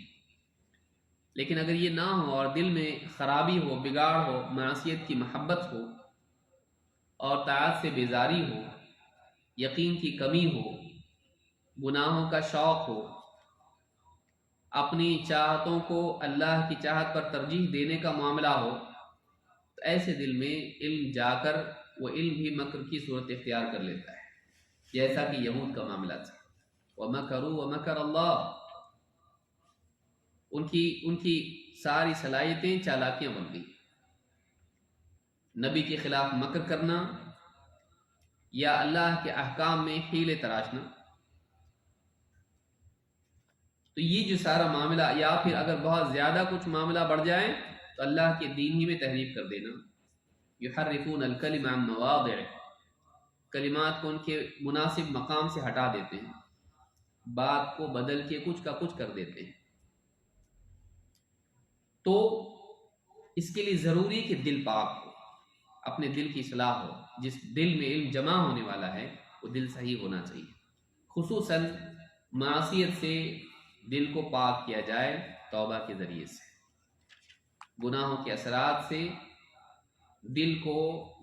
لیکن اگر یہ نہ ہو اور دل میں خرابی ہو، بگاڑ ہو، معصیت کی محبت ہو اور طاعت سے بیزاری ہو، یقین کی کمی ہو، گناہوں کا شوق ہو، اپنی چاہتوں کو اللہ کی چاہت پر ترجیح دینے کا معاملہ ہو، تو ایسے دل میں علم جا کر وہ علم بھی مکر کی صورت اختیار کر لیتا ہے، جیسا کہ یہود کا معاملہ تھا۔ وَمَكَرُوا وَمَكَرَ اللَّهُ، ان کی ساری صلاحیتیں چالاکیاں بن گئی۔ نبی کے خلاف مکر کرنا یا اللہ کے احکام میں حیلے تراشنا، تو یہ جو سارا معاملہ، یا پھر اگر بہت زیادہ کچھ معاملہ بڑھ جائے تو اللہ کے دین ہی میں تحریف کر دینا۔ یحرفون الکلم عن مواضعہ، کلمات کو ان کے مناسب مقام سے ہٹا دیتے ہیں، بات کو بدل کے کچھ کا کچھ کر دیتے ہیں۔ تو اس کے لیے ضروری کہ دل پاک ہو، اپنے دل کی اصلاح ہو۔ جس دل میں علم جمع ہونے والا ہے وہ دل صحیح ہونا چاہیے، خصوصاً معصیت سے دل کو پاک کیا جائے توبہ کے ذریعے سے، گناہوں کے اثرات سے دل کو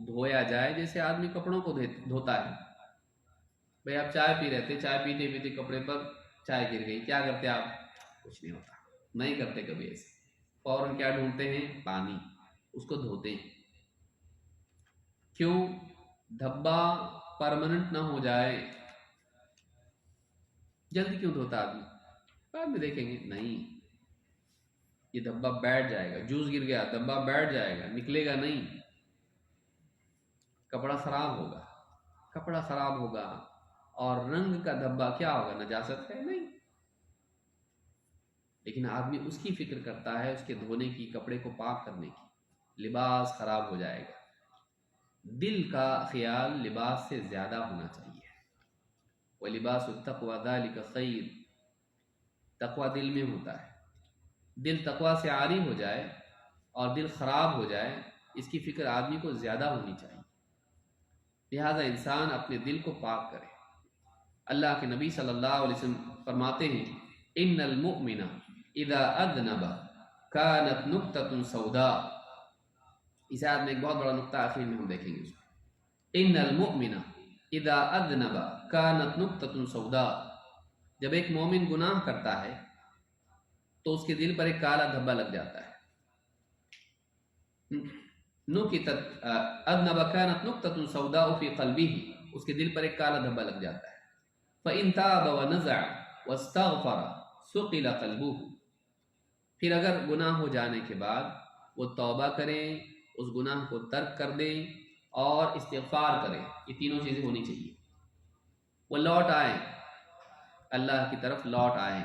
دھویا جائے، جیسے آدمی کپڑوں کو دھوتا ہے۔ بھئی آپ چائے پی رہے تھے، چائے پیتے پیتے کپڑے پر چائے گر گئی، کیا کرتے آپ؟ کچھ نہیں ہوتا، نہیں کرتے کبھی ایسے، فوراً کیا ڈھونڈتے ہیں؟ پانی، اس کو دھوتے ہیں۔ کیوں؟ دھبا پرماننٹ نہ ہو جائے۔ جلدی کیوں دھوتا آدمی؟ بعد میں دیکھیں گے، نہیں، یہ دھبا بیٹھ جائے گا، جوس گر گیا، دھبا بیٹھ جائے گا، نکلے گا نہیں، کپڑا خراب ہوگا، کپڑا خراب ہوگا، اور رنگ کا دھبا کیا ہوگا؟ نجاست ہے نہیں۔ لیکن آدمی اس کی فکر کرتا ہے، اس کے دھونے کی، کپڑے کو پاک کرنے کی، لباس خراب ہو جائے گا۔ دل کا خیال لباس سے زیادہ ہونا چاہیے۔ وَلِبَاسُ التَّقْوَى ذَلِكَ خَيْرٌ، تقوی دل میں ہوتا ہے۔ دل تقوی سے عاری ہو جائے اور دل خراب ہو جائے اس کی فکر آدمی کو زیادہ ہونی چاہیے۔ لہذا انسان اپنے دل کو پاک کرے۔ اللہ کے نبی صلی اللہ علیہ وسلم فرماتے ہیں ان المؤمن اذا اذنب كانت نقطة سوداء۔ اس آیت میں ایک بہت بڑا نقطہ آخر میں ہم دیکھیں گے اس کو۔ ان المؤمن اذا اذنب كانت نقطة سوداء، جب ایک مومن گناہ کرتا ہے تو اس کے دل پر ایک کالا دھبا لگ جاتا ہے۔ نکتت اذنب كانت نقطة سوداء في قلبه، اس کے دل پر ایک کالا دھبا لگ جاتا ہے۔ فإن تاب ونزع واستغفر ثقل قلبه، پھر اگر گناہ ہو جانے کے بعد وہ توبہ کریں، اس گناہ کو ترک کر دیں اور استغفار کریں، یہ تینوں چیزیں ہونی چاہیے۔ وہ لوٹ آئیں، اللہ کی طرف لوٹ آئیں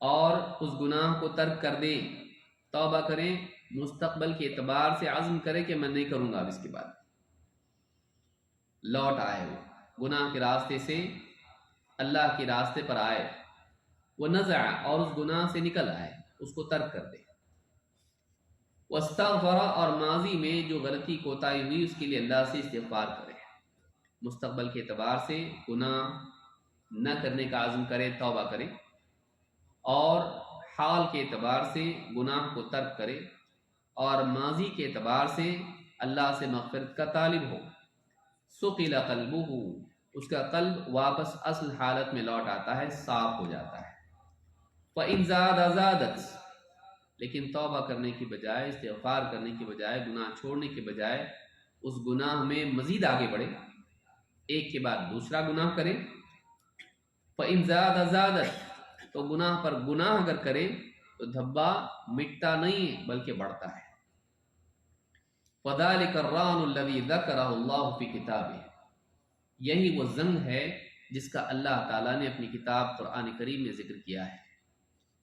اور اس گناہ کو ترک کر دیں، توبہ کریں، مستقبل کے اعتبار سے عزم کریں کہ میں نہیں کروں گا اب اس کے بعد، لوٹ آئے، وہ گناہ کے راستے سے اللہ کے راستے پر آئے، وہ نزع اور اس گناہ سے نکل آئے، اس کو ترک کر دے، واستغفر اور ماضی میں جو غلطی کوتاہی ہوئی اس کے لیے اللہ سے استغفار کرے، مستقبل کے اعتبار سے گناہ نہ کرنے کا عزم کرے، توبہ کرے، اور حال کے اعتبار سے گناہ کو ترک کرے، اور ماضی کے اعتبار سے اللہ سے مغفرت کا طالب ہو۔ ثقل قلبہ، اس کا قلب واپس اصل حالت میں لوٹ آتا ہے، صاف ہو جاتا ہے۔ فإن زاد زادت، لیکن توبہ کرنے کی بجائے، استغفار کرنے کی بجائے، گناہ چھوڑنے کی بجائے اس گناہ میں مزید آگے بڑھے، ایک کے بعد دوسرا گناہ کرے۔ فإن زاد زادت، تو گناہ پر گناہ اگر کرے تو دھبا مٹتا نہیں بلکہ بڑھتا ہے۔ فذلك الران الذي ذكره الله في كتابه، یہی وہ زنگ ہے جس کا اللہ تعالیٰ نے اپنی کتاب قرآن کریم میں ذکر کیا ہے۔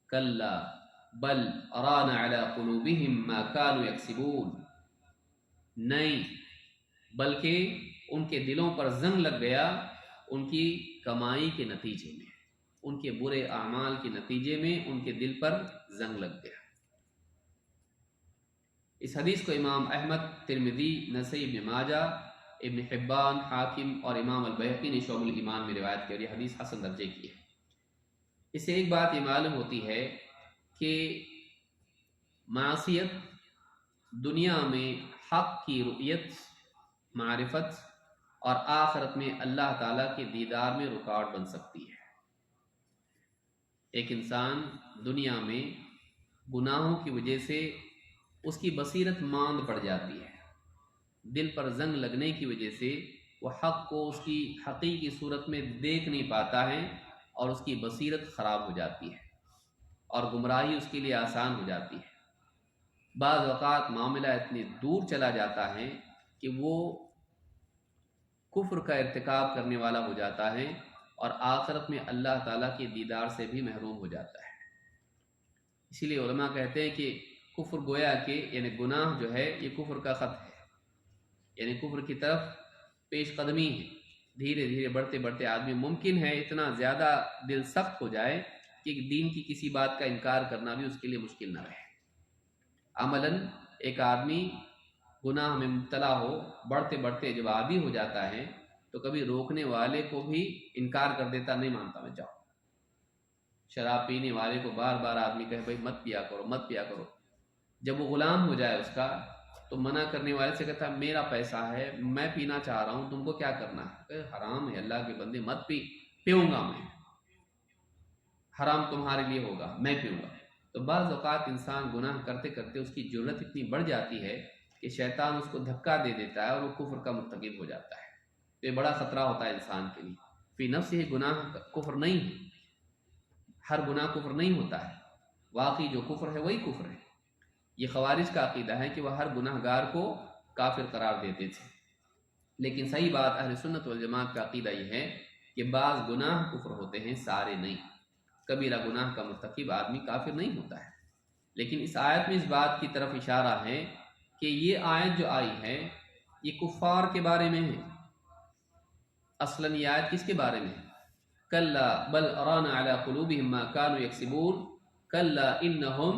کلا بل ران على قلوبهم ما كانوا يكسبون، نہیں بلکہ ان کے دلوں پر زنگ لگ گیا ان کی کمائی کے نتیجے میں، ان کے برے اعمال کے نتیجے میں ان کے دل پر زنگ لگ گیا۔ اس حدیث کو امام احمد، ترمذی، نسائی، ابن ماجہ، ابن حبان، حاکم اور امام البیہقی نے شعب الایمان میں روایت کی اور یہ حدیث حسن درجے کی ہے۔ اس سے ایک بات یہ معلوم ہوتی ہے کہ معصیت دنیا میں حق کی رؤیت، معرفت اور آخرت میں اللہ تعالیٰ کے دیدار میں رکاوٹ بن سکتی ہے۔ ایک انسان دنیا میں گناہوں کی وجہ سے اس کی بصیرت ماند پڑ جاتی ہے، دل پر زنگ لگنے کی وجہ سے وہ حق کو اس کی حقیقی صورت میں دیکھ نہیں پاتا ہے اور اس کی بصیرت خراب ہو جاتی ہے اور گمراہی اس کے لیے آسان ہو جاتی ہے۔ بعض اوقات معاملہ اتنے دور چلا جاتا ہے کہ وہ کفر کا ارتکاب کرنے والا ہو جاتا ہے اور آخرت میں اللہ تعالیٰ کے دیدار سے بھی محروم ہو جاتا ہے۔ اسی لیے علماء کہتے ہیں کہ کفر گویا کہ یعنی گناہ جو ہے یہ کفر کا خط ہے، یعنی کفر کی طرف پیش قدمی ہے، دھیرے دھیرے بڑھتے بڑھتے آدمی ممکن ہے اتنا زیادہ دل سخت ہو جائے کہ دین کی کسی بات کا انکار کرنا بھی اس کے لیے مشکل نہ رہے۔ عملاً ایک آدمی گناہ میں مبتلا ہو، بڑھتے بڑھتے جب عادی ہو جاتا ہے تو کبھی روکنے والے کو بھی انکار کر دیتا، نہیں مانتا میں، جاؤ۔ شراب پینے والے کو بار بار آدمی کہے بھائی مت پیا کرو، مت پیا کرو، جب وہ غلام ہو جائے اس کا تو منع کرنے والے سے کہتا میرا پیسہ ہے، میں پینا چاہ رہا ہوں، تم کو کیا کرنا ہے؟ حرام ہے، اللہ کے بندے مت پی، پیوں گا میں، حرام تمہارے لیے ہوگا، میں پیوں گا۔ تو بعض اوقات انسان گناہ کرتے کرتے اس کی جرت اتنی بڑھ جاتی ہے کہ شیطان اس کو دھکا دے دیتا ہے اور وہ کفر کا مرتکب ہو جاتا ہے۔ تو یہ بڑا خطرہ ہوتا ہے انسان کے لیے۔ فی نفس یہ گناہ کفر نہیں ہے، ہر گناہ کفر نہیں ہوتا ہے، واقعی جو کفر ہے وہی کفر ہے۔ یہ خوارج کا عقیدہ ہے کہ وہ ہر گناہ گار کو کافر قرار دیتے تھے، لیکن صحیح بات اہل سنت والجماعت کا عقیدہ یہ ہے کہ بعض گناہ کفر ہوتے ہیں، سارے نہیں۔ کبیرہ گناہ کا مرتکب آدمی کافر نہیں ہوتا ہے، لیکن اس آیت میں اس بات کی طرف اشارہ ہے کہ یہ آیت جو آئی ہے یہ کفار کے بارے میں ہے۔ اصلاً یہ آیت کس کے بارے میں ہے؟ کلا بل ران علی قلوبہم ما کانوا یکسبون کلا انہم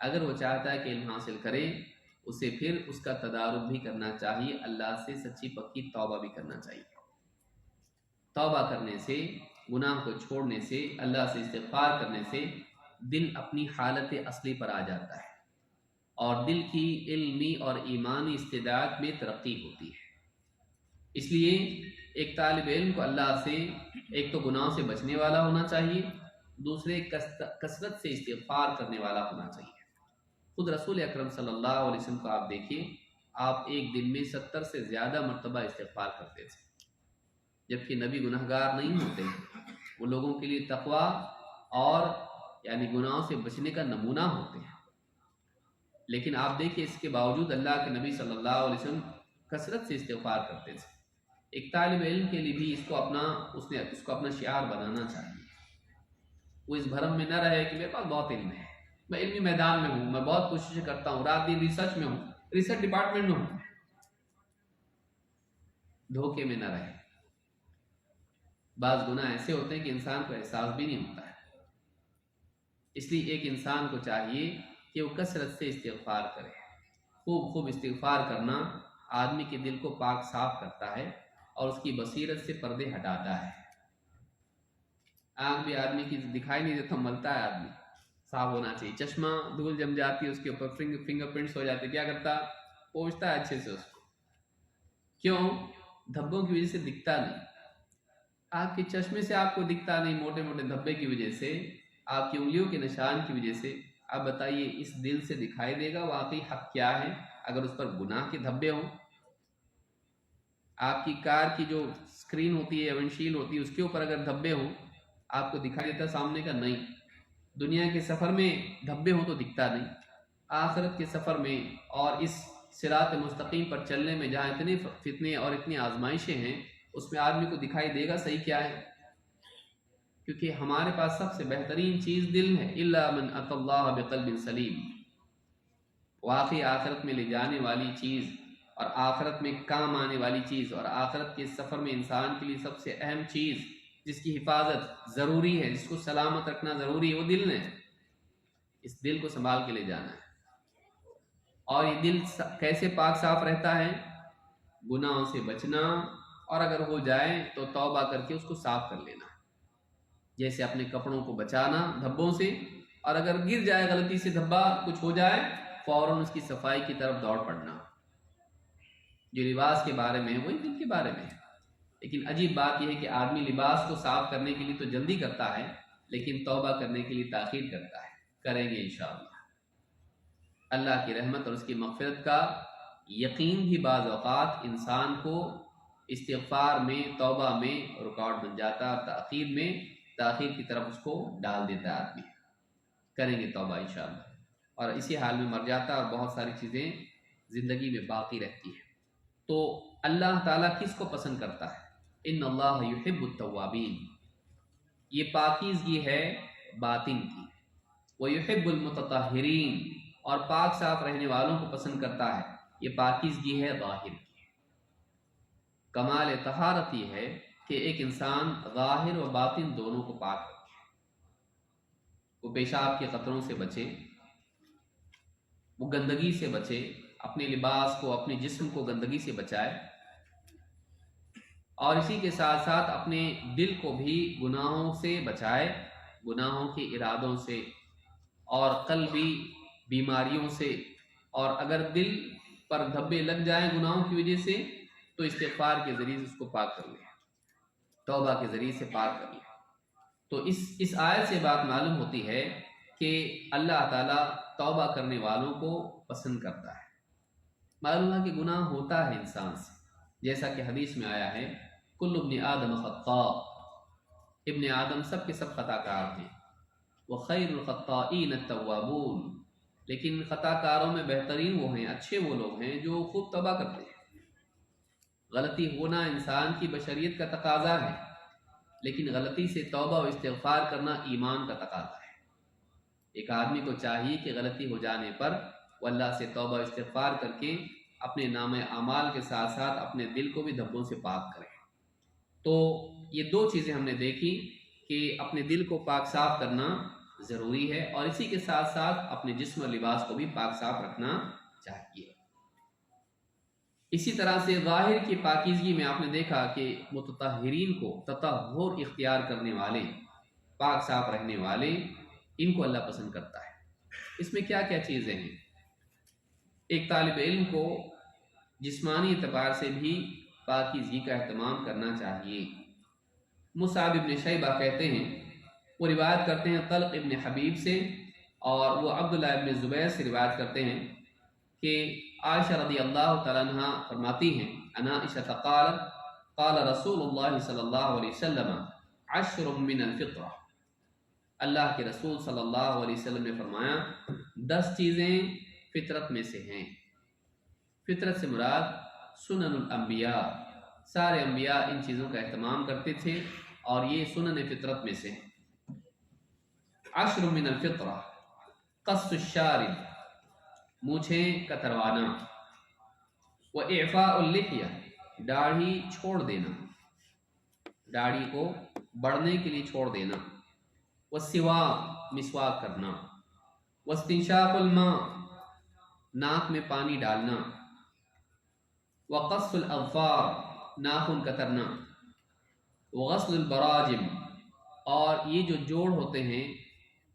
اگر وہ چاہتا ہے کہ علم حاصل کرے اسے پھر اس کا تدارک بھی کرنا چاہیے، اللہ سے سچی پکی توبہ بھی کرنا چاہیے۔ توبہ کرنے سے، گناہ کو چھوڑنے سے، اللہ سے استغفار کرنے سے دل اپنی حالت اصلی پر آ جاتا ہے اور دل کی علمی اور ایمانی استعداد میں ترقی ہوتی ہے۔ اس لیے ایک طالب علم کو اللہ سے ایک تو گناہوں سے بچنے والا ہونا چاہیے، دوسرے کثرت سے استغفار کرنے والا ہونا چاہیے۔ خود رسول اکرم صلی اللہ علیہ وسلم کو آپ دیکھیں، آپ ایک دن میں 70 سے زیادہ مرتبہ استغفار کرتے تھے، جبکہ نبی گناہگار نہیں ہوتے، وہ لوگوں کے لیے تقویٰ اور یعنی گناہوں سے بچنے کا نمونہ ہوتے ہیں۔ لیکن آپ دیکھیں اس کے باوجود اللہ کے نبی صلی اللہ علیہ وسلم کثرت سے استغفار کرتے تھے۔ ایک طالب علم کے لیے بھی اس کو اپنا شعار بنانا چاہیے۔ وہ اس بھرم میں نہ رہے کہ میرے پاس بہت علم ہے، میں علمی میدان میں ہوں، میں بہت کوششیں کرتا ہوں، رات دن ریسرچ میں ہوں، ریسرچ ڈپارٹمنٹ میں ہوں۔ دھوکے میں نہ رہے۔ بعض گناہ ایسے ہوتے ہیں کہ انسان کو احساس بھی نہیں ہوتا ہے۔ اس لیے ایک انسان کو چاہیے کہ وہ کثرت سے استغفار کرے۔ خوب استغفار کرنا آدمی کے دل کو پاک صاف کرتا ہے اور اس کی بصیرت سے پردے ہٹاتا ہے۔ آنکھ بھی آدمی کی دکھائی نہیں دیتا، ملتا ہے، آدمی صاف ہونا چاہیے۔ چشمہ دھول جم جاتی ہے، اس کے اوپر فنگر پرنٹس ہو جاتے، کیا کرتا؟ پوچھتا ہے اچھے سے اس کو۔ کیوں؟ دھبوں کی وجہ سے دکھتا نہیں۔ آپ کے چشمے سے آپ کو دکھتا نہیں، موٹے موٹے دھبے کی وجہ سے، آپ کی انگلیوں کے نشان کی وجہ سے۔ آپ بتائیے اس دل سے دکھائی دے گا واقعی حق کیا ہے اگر اس پر گناہ کے دھبے ہوں؟ آپ کی کار کی جو سکرین ہوتی ہے، ونڈشیلڈ ہوتی ہے، اس کے اوپر اگر دھبے ہوں آپ کو دکھائی دیتا سامنے کا؟ نہیں۔ دنیا کے سفر میں دھبے ہوں تو دکھتا نہیں، آخرت کے سفر میں اور اس صراط مستقیم پر چلنے میں جہاں اتنے فتنے اور اتنی آزمائشیں ہیں، اس میں آدمی کو دکھائی دے گا صحیح کیا ہے؟ کیونکہ ہمارے پاس سب سے بہترین چیز دل ہے۔ الا من اتى الله بقلب سلیم۔ واقعی آخرت میں لے جانے والی چیز اور آخرت میں کام آنے والی چیز اور آخرت کے سفر میں انسان کے لیے سب سے اہم چیز جس کی حفاظت ضروری ہے، جس کو سلامت رکھنا ضروری ہے، وہ دل ہے۔ اس دل کو سنبھال کے لے جانا ہے۔ اور یہ دل کیسے پاک صاف رہتا ہے؟ گناہوں سے بچنا، اور اگر ہو جائے تو توبہ کر کے اس کو صاف کر لینا، جیسے اپنے کپڑوں کو بچانا دھبوں سے، اور اگر گر جائے غلطی سے دھبا کچھ ہو جائے فوراً اس کی صفائی کی طرف دوڑ پڑنا۔ جو لباس کے بارے میں ہے وہی دل کے بارے میں ہے۔ لیکن عجیب بات یہ ہے کہ آدمی لباس کو صاف کرنے کے لیے تو جلدی کرتا ہے لیکن توبہ کرنے کے لیے تاخیر کرتا ہے۔ کریں گے انشاءاللہ۔ اللہ کی رحمت اور اس کی مغفرت کا یقین بھی بعض اوقات انسان کو استغفار میں، توبہ میں رکاوٹ بن جاتا ہے، تاخیر کی طرف اس کو ڈال دیتا ہے آدمی۔ کریں گے توبہ انشاءاللہ، اور اسی حال میں مر جاتا ہے اور بہت ساری چیزیں زندگی میں باقی رہتی ہیں۔ تو اللہ تعالیٰ کس کو پسند کرتا ہے؟ ان اللہ یحب التوابین۔ یہ پاکیزگی ہے باطن کی۔ ویحب المتطہرین، اور پاک صاف رہنے والوں کو پسند کرتا ہے۔ یہ پاکیزگی ہے ظاہر کی۔ کمال طہارت یہ ہے کہ ایک انسان ظاہر و باطن دونوں کو پاک رکھے، وہ پیشاب کے قطروں سے بچے، وہ گندگی سے بچے، اپنے لباس کو، اپنے جسم کو گندگی سے بچائے، اور اسی کے ساتھ ساتھ اپنے دل کو بھی گناہوں سے بچائے، گناہوں کے ارادوں سے اور قلبی بیماریوں سے۔ اور اگر دل پر دھبے لگ جائیں گناہوں کی وجہ سے تو استغفار کے ذریعے سے اس کو پاک کر لیں، توبہ کے ذریعے سے پاک کر لیں۔ تو اس آیت سے بات معلوم ہوتی ہے کہ اللہ تعالیٰ توبہ کرنے والوں کو پسند کرتا ہے۔ معلوم ہے کہ گناہ ہوتا ہے انسان سے، جیسا کہ حدیث میں آیا ہے کل ابن آدم خطاء، ابن آدم سب کے سب خطا کار ہیں، وخیر الخطائین التوابون، لیکن خطا کاروں میں بہترین وہ ہیں، اچھے وہ لوگ ہیں جو خوب توبہ کرتے ہیں۔ غلطی ہونا انسان کی بشریت کا تقاضا ہے، لیکن غلطی سے توبہ و استغفار کرنا ایمان کا تقاضا ہے۔ ایک آدمی کو چاہیے کہ غلطی ہو جانے پر وہ اللہ سے توبہ و استغفار کر کے اپنے نام اعمال کے ساتھ ساتھ اپنے دل کو بھی دھبوں سے پاک کرے۔ تو یہ دو چیزیں ہم نے دیکھی کہ اپنے دل کو پاک صاف کرنا ضروری ہے، اور اسی کے ساتھ ساتھ اپنے جسم اور لباس کو بھی پاک صاف رکھنا چاہیے۔ اسی طرح سے ظاہر کی پاکیزگی میں آپ نے دیکھا کہ متطہرین کو، تطہر اختیار کرنے والے، پاک صاف رہنے والے، ان کو اللہ پسند کرتا ہے۔ اس میں کیا کیا چیزیں ہیں؟ ایک طالب علم کو جسمانی اعتبار سے بھی پاکیزگی کا اہتمام کرنا چاہیے۔ مصعب ابن شیبہ کہتے ہیں، وہ روایت کرتے ہیں طلق ابن حبیب سے، اور وہ عبداللہ ابن زبیر سے روایت کرتے ہیں کہ عائشہ رضی اللہ تعالیٰ عنہ فرماتی ہیں، انا عائشہ قالت قال رسول اللہ صلی اللہ علیہ وسلم 10 من الفطرہ، اللہ کے رسول صلی اللہ علیہ وسلم نے فرمایا 10 چیزیں فطرت میں سے ہیں۔ فطرت سے مراد سنن الانبیاء، سارے انبیاء ان چیزوں کا اہتمام کرتے تھے، اور یہ سنن فطرت میں سے ہیں۔ 10 من الفطرہ، قص الشارب، مونچھیں کتروانا، وإعفاء اللحیہ، داڑھی چھوڑ دینا، داڑھی کو بڑھنے کے لیے چھوڑ دینا، والسواک، مسواک کرنا، واستنشاق الماء، ناک میں پانی ڈالنا، وقص الاظفار، ناخن کترنا، وغسل البراجم، اور یہ جو جوڑ ہوتے ہیں،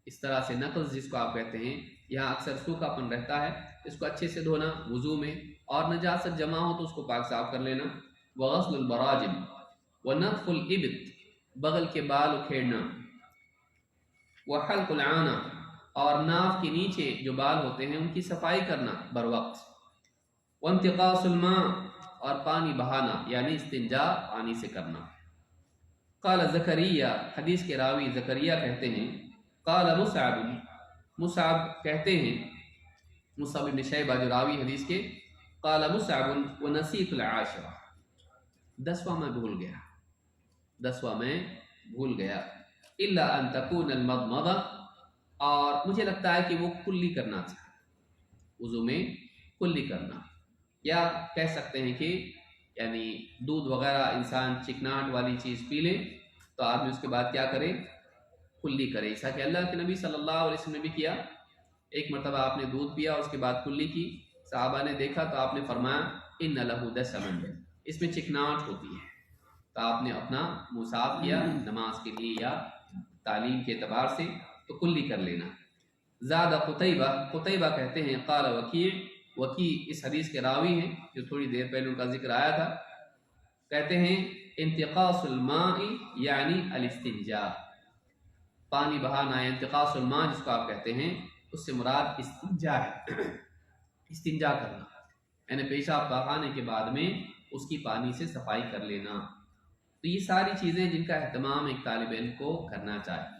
اس طرح سے نقص جس کو آپ کہتے ہیں، یہاں اکثر سوکھا پن رہتا ہے، اس کو اچھے سے دھونا وضو میں، اور نجاست جمع ہو تو اس کو پاک صاف کر لینا۔ وغسل البراجم، ونتف الابط، بغل کے بال اکھیڑنا، وحلق العانہ، اور ناف کے نیچے جو بال ہوتے ہیں ان کی صفائی کرنا بر وقت، وانتقاص الماء، اور پانی بہانا یعنی استنجا پانی سے کرنا۔ قال زکریا، حدیث کے راوی زکریا کہتے ہیں، قال مصعب، مصعب کہتے ہیں، مصعب بن شیبہ جو راوی حدیث کے، قال مصعب ونسیت العاشرہ، 10واں میں بھول گیا، 10واں میں بھول گیا، الا ان تکون المضمضہ، اور مجھے لگتا ہے کہ وہ کلی کرنا تھا، وضو میں کلی کرنا، یا کہہ سکتے ہیں کہ یعنی دودھ وغیرہ انسان چکناہٹ والی چیز پی لے تو آدمی اس کے بعد کیا کرے، کلی کرے، ایسا کہ اللہ کے نبی صلی اللہ علیہ وسلم نے بھی کیا۔ ایک مرتبہ آپ نے دودھ پیا اور اس کے بعد کلی کی، صحابہ نے دیکھا تو آپ نے فرمایا ان لہ دسما، اس میں چکناہٹ ہوتی ہے، تو آپ نے اپنا منہ صاف کیا نماز کے لیے یا تعلیم کے اعتبار سے، تو کلی کر لینا۔ زاد قتیبہ، قتیبہ کہتے ہیں، قال وکیع، وکیع اس حدیث کے راوی ہیں جو تھوڑی دیر پہلے ان کا ذکر آیا تھا، کہتے ہیں انتقاص الماء یعنی الاستنجاء، پانی بہانا، انتقاص الماء جس کو آپ کہتے ہیں، اس سے مراد استنجا ہے، استنجا کرنا، یعنی پیشاب پاخانے کے بعد میں اس کی پانی سے صفائی کر لینا۔ تو یہ ساری چیزیں جن کا اہتمام ایک طالب علم کو کرنا چاہیے۔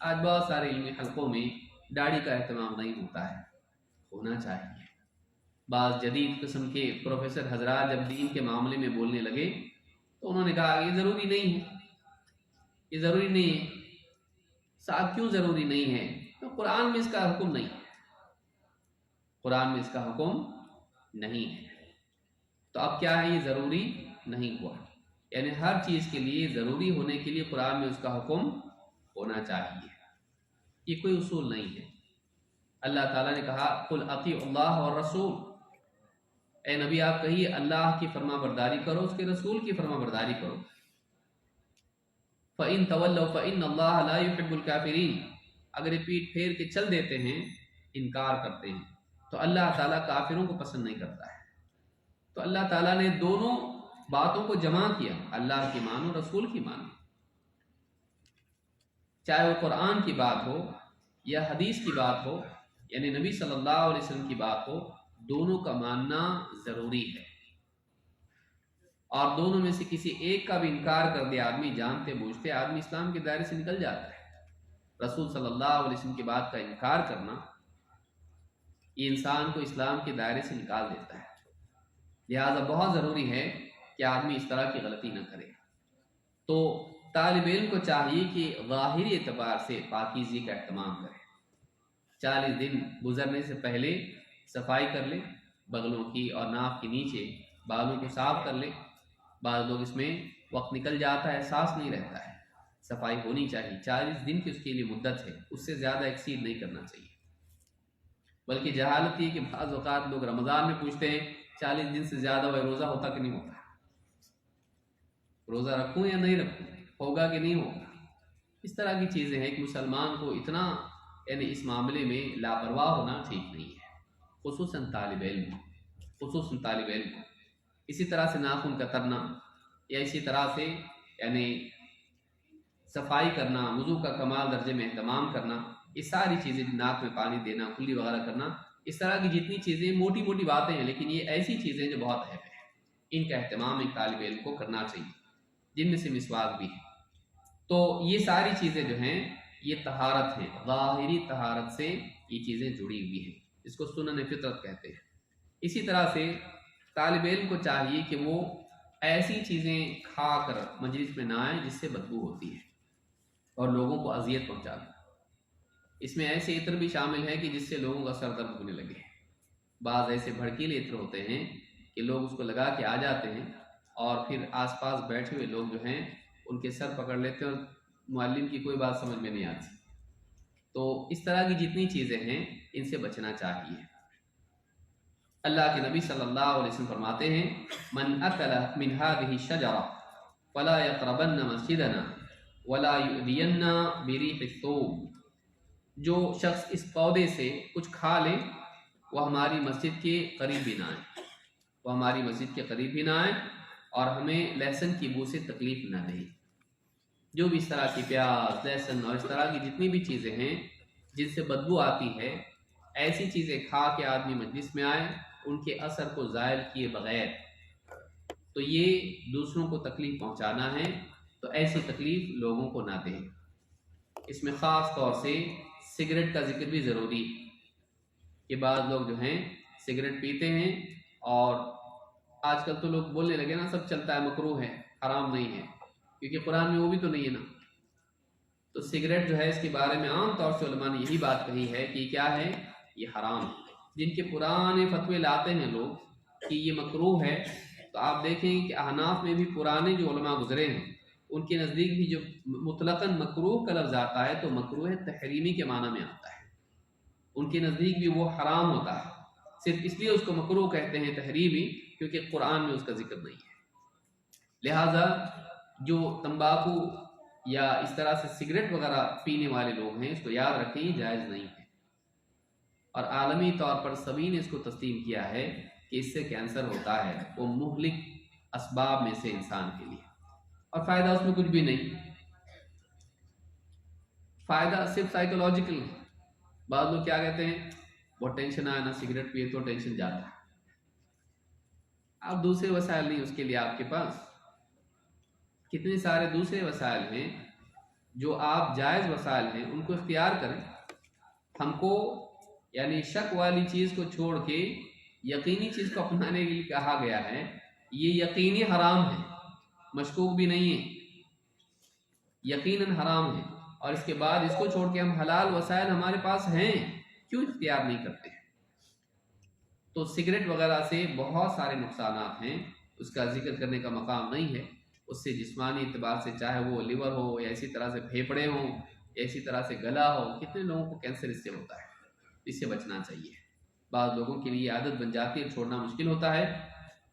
آج بہت سارے علمی حلقوں میں داڑھی کا اہتمام نہیں ہوتا ہے، ہونا چاہیے۔ بعض جدید قسم کے پروفیسر حضرات جب دین کے معاملے میں بولنے لگے تو انہوں نے کہا یہ ضروری نہیں ہے، یہ ضروری نہیں ہے۔ صاحب کیوں ضروری نہیں ہے؟ تو قرآن میں اس کا حکم نہیں ہے، قرآن میں اس کا حکم نہیں ہے، تو اب کیا ہے، یہ ضروری نہیں ہوا، یعنی ہر چیز کے لیے ضروری ہونے کے لیے قرآن میں اس کا حکم ہونا چاہیے، یہ کوئی اصول نہیں ہے۔ اللہ تعالیٰ نے کہا قل اطیعوا اللہ والرسول، اے نبی آپ کہیے اللہ کی فرما برداری کرو، اس کے رسول کی فرما برداری کرو۔ فَإِن تَوَلَّوْا فَإِنَّ اللَّهَ لَا يُحِبُّ الْكَافِرِينَ، اگر یہ پیٹ پھیر کے چل دیتے ہیں، انکار کرتے ہیں، تو اللہ تعالیٰ کافروں کو پسند نہیں کرتا ہے۔ تو اللہ تعالیٰ نے دونوں باتوں کو جمع کیا، اللہ کی مانو، رسول کی مانو، چاہے وہ قرآن کی بات ہو یا حدیث کی بات ہو، یعنی نبی صلی اللہ علیہ وسلم کی بات ہو، دونوں کا ماننا ضروری ہے، اور دونوں میں سے کسی ایک کا بھی انکار کر دے آدمی جانتے بوجھتے، آدمی اسلام کے دائرے سے نکل جاتا ہے۔ رسول صلی اللہ علیہ وسلم کی بات کا انکار کرنا یہ انسان کو اسلام کے دائرے سے نکال دیتا ہے، لہذا بہت ضروری ہے کہ آدمی اس طرح کی غلطی نہ کرے۔ تو طالب علم کو چاہیے کہ ظاہری اعتبار سے پاکیزگی کا اہتمام کرے، 40 دن گزرنے سے پہلے صفائی کر لے، بغلوں کی اور ناف کے نیچے بالوں کو صاف کر لے۔ بعض لوگ اس میں وقت نکل جاتا ہے، احساس نہیں رہتا ہے، صفائی ہونی چاہیے. 40 دن کی اس کے لیے مدت ہے، اس سے زیادہ ایکسیڈ نہیں کرنا چاہیے. بلکہ جہالت یہ کہ بعض اوقات لوگ رمضان میں پوچھتے ہیں 40 دن سے زیادہ ہوئے روزہ ہوتا کہ نہیں ہوتا، روزہ رکھوں یا نہیں رکھوں، ہوگا کہ نہیں ہوگا. اس طرح کی چیزیں ہیں کہ مسلمان کو اتنا یعنی اس معاملے میں لاپرواہ ہونا ٹھیک نہیں ہے، خصوصاً طالب علم. اسی طرح سے ناخن کترنا یا اسی طرح سے یعنی صفائی کرنا، وضو کا کمال درجے میں اہتمام کرنا، یہ ساری چیزیں، ناک میں پانی دینا، کلی وغیرہ کرنا، اس طرح کی جتنی چیزیں موٹی موٹی باتیں ہیں لیکن یہ ایسی چیزیں جو بہت اہم ہیں، ان کا اہتمام ایک طالب علم کو کرنا چاہیے، جن میں سے مسواک بھی ہے. تو یہ ساری چیزیں جو ہیں یہ طہارت ہیں، ظاہری طہارت سے یہ چیزیں جڑی ہوئی ہیں، اس کو سنن فطرت کہتے ہیں. اسی طرح سے طالب علم کو چاہیے کہ وہ ایسی چیزیں کھا کر مجلس میں نہ آئے جس سے بدبو ہوتی ہے اور لوگوں کو اذیت پہنچا دے. اس میں ایسے عطر بھی شامل ہے کہ جس سے لوگوں کا سر درد ہونے لگے. بعض ایسے بھڑکیلے عطر ہوتے ہیں کہ لوگ اس کو لگا کے آ جاتے ہیں اور پھر آس پاس بیٹھے ہوئے لوگ جو ہیں ان کے سر پکڑ لیتے ہیں اور معلم کی کوئی بات سمجھ میں نہیں آتی. تو اس طرح کی جتنی چیزیں ہیں ان سے بچنا چاہیے. اللہ کے نبی صلی اللہ علیہ وسلم فرماتے ہیں من اکل من هذه الشجرة فلا يقربن مسجدنا ولا يؤذين بريح الثوب. جو شخص اس پودے سے کچھ کھا لے وہ ہماری مسجد کے قریب بھی نہ آئے، اور ہمیں لہسن کی بو سے تکلیف نہ دے. جو بھی اس طرح کی پیاز، لہسن اور اس طرح کی جتنی بھی چیزیں ہیں جن سے بدبو آتی ہے، ایسی چیزیں کھا کے آدمی مجلس میں آئے ان کے اثر کو زائل کیے بغیر، تو یہ دوسروں کو تکلیف پہنچانا ہے. تو ایسی تکلیف لوگوں کو نہ دے. اس میں خاص طور سے سگریٹ کا ذکر بھی ضروری ہے کہ بعض لوگ جو ہیں سگریٹ پیتے ہیں، اور آج کل تو لوگ بولنے لگے نا سب چلتا ہے، مکروہ ہے، حرام نہیں ہے، کیونکہ قرآن میں وہ بھی تو نہیں ہے نا. تو سگریٹ جو ہے اس کے بارے میں عام طور سے علماء نے یہی بات کہی ہے کہ کیا ہے، یہ حرام ہے. جن کے پرانے فتوے لاتے ہیں لوگ کہ یہ مکروہ ہے، تو آپ دیکھیں کہ احناف میں بھی پرانے جو علماء گزرے ہیں ان کے نزدیک بھی جو مطلقاً مکروہ کا لفظ آتا ہے تو مکروہ تحریمی کے معنی میں آتا ہے. ان کے نزدیک بھی وہ حرام ہوتا ہے، صرف اس لیے اس کو مکروہ کہتے ہیں تحریمی کیونکہ قرآن میں اس کا ذکر نہیں ہے. لہٰذا جو تمباکو یا اس طرح سے سگریٹ وغیرہ پینے والے لوگ ہیں اس کو یاد رکھیں یہ جائز نہیں ہے، اور عالمی طور پر سبھی نے اس کو تسلیم کیا ہے کہ اس سے کینسر ہوتا ہے، وہ مہلک اسباب میں سے انسان کے لیے، اور فائدہ اس میں کچھ بھی نہیں. فائدہ صرف سائیکولوجیکل ہے. بعض لوگ کیا کہتے ہیں بہت ٹینشن آیا نا سگریٹ پیے تو ٹینشن جاتا ہے. اب دوسرے وسائل نہیں اس کے لیے، آپ کے پاس کتنے سارے دوسرے وسائل ہیں جو آپ جائز وسائل ہیں ان کو اختیار کریں. ہم کو یعنی شک والی چیز کو چھوڑ کے یقینی چیز کو اپنانے کے لیے کہا گیا ہے. یہ یقینی حرام ہے، مشکوک بھی نہیں ہے، یقیناً حرام ہے، اور اس کے بعد اس کو چھوڑ کے ہم حلال وسائل ہمارے پاس ہیں کیوں اختیار نہیں کرتے ہیں. تو سگریٹ وغیرہ سے بہت سارے نقصانات ہیں، اس کا ذکر کرنے کا مقام نہیں ہے. اس سے جسمانی اعتبار سے چاہے وہ لیور ہو یا اسی طرح سے پھیپڑے ہوں یا اسی طرح سے گلا ہو، کتنے لوگوں کو کینسر اس سے ہوتا ہے. اس سے بچنا چاہیے. بعض لوگوں کے لیے عادت بن جاتی ہے، چھوڑنا مشکل ہوتا ہے.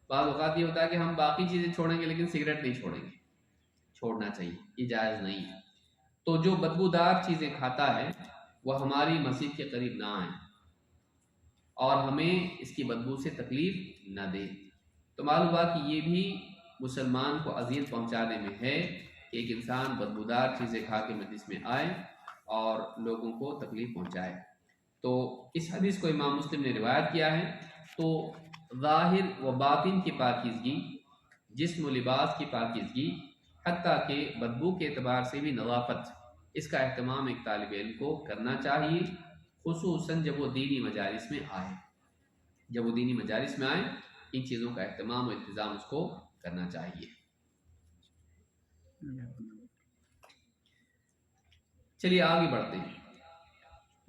بعض اوقات یہ ہوتا ہے کہ ہم باقی چیزیں چھوڑیں گے لیکن سگریٹ نہیں چھوڑیں گے. چھوڑنا چاہیے، یہ جائز نہیں ہے. تو جو بدبودار چیزیں کھاتا ہے وہ ہماری مسجد کے قریب نہ آئیں اور ہمیں اس کی بدبو سے تکلیف نہ دے. تو معلوم ہوا کہ یہ بھی مسلمان کو اذیت پہنچانے میں ہے کہ ایک انسان بدبودار چیزیں کھا کے مجلس میں آئے اور لوگوں کو تکلیف پہنچائے. تو اس حدیث کو امام مسلم نے روایت کیا ہے. تو ظاہر و باطن کی پاکیزگی، جسم و لباس کی پاکیزگی، حتیٰ کہ بدبو کے اعتبار سے بھی نظافت، اس کا اہتمام ایک طالب علم کو کرنا چاہیے، خصوصاً جب وہ دینی مجالس میں آئے. جب وہ دینی مجالس میں آئے ان چیزوں کا اہتمام و انتظام اس کو کرنا چاہیے. چلیے آگے بڑھتے ہیں.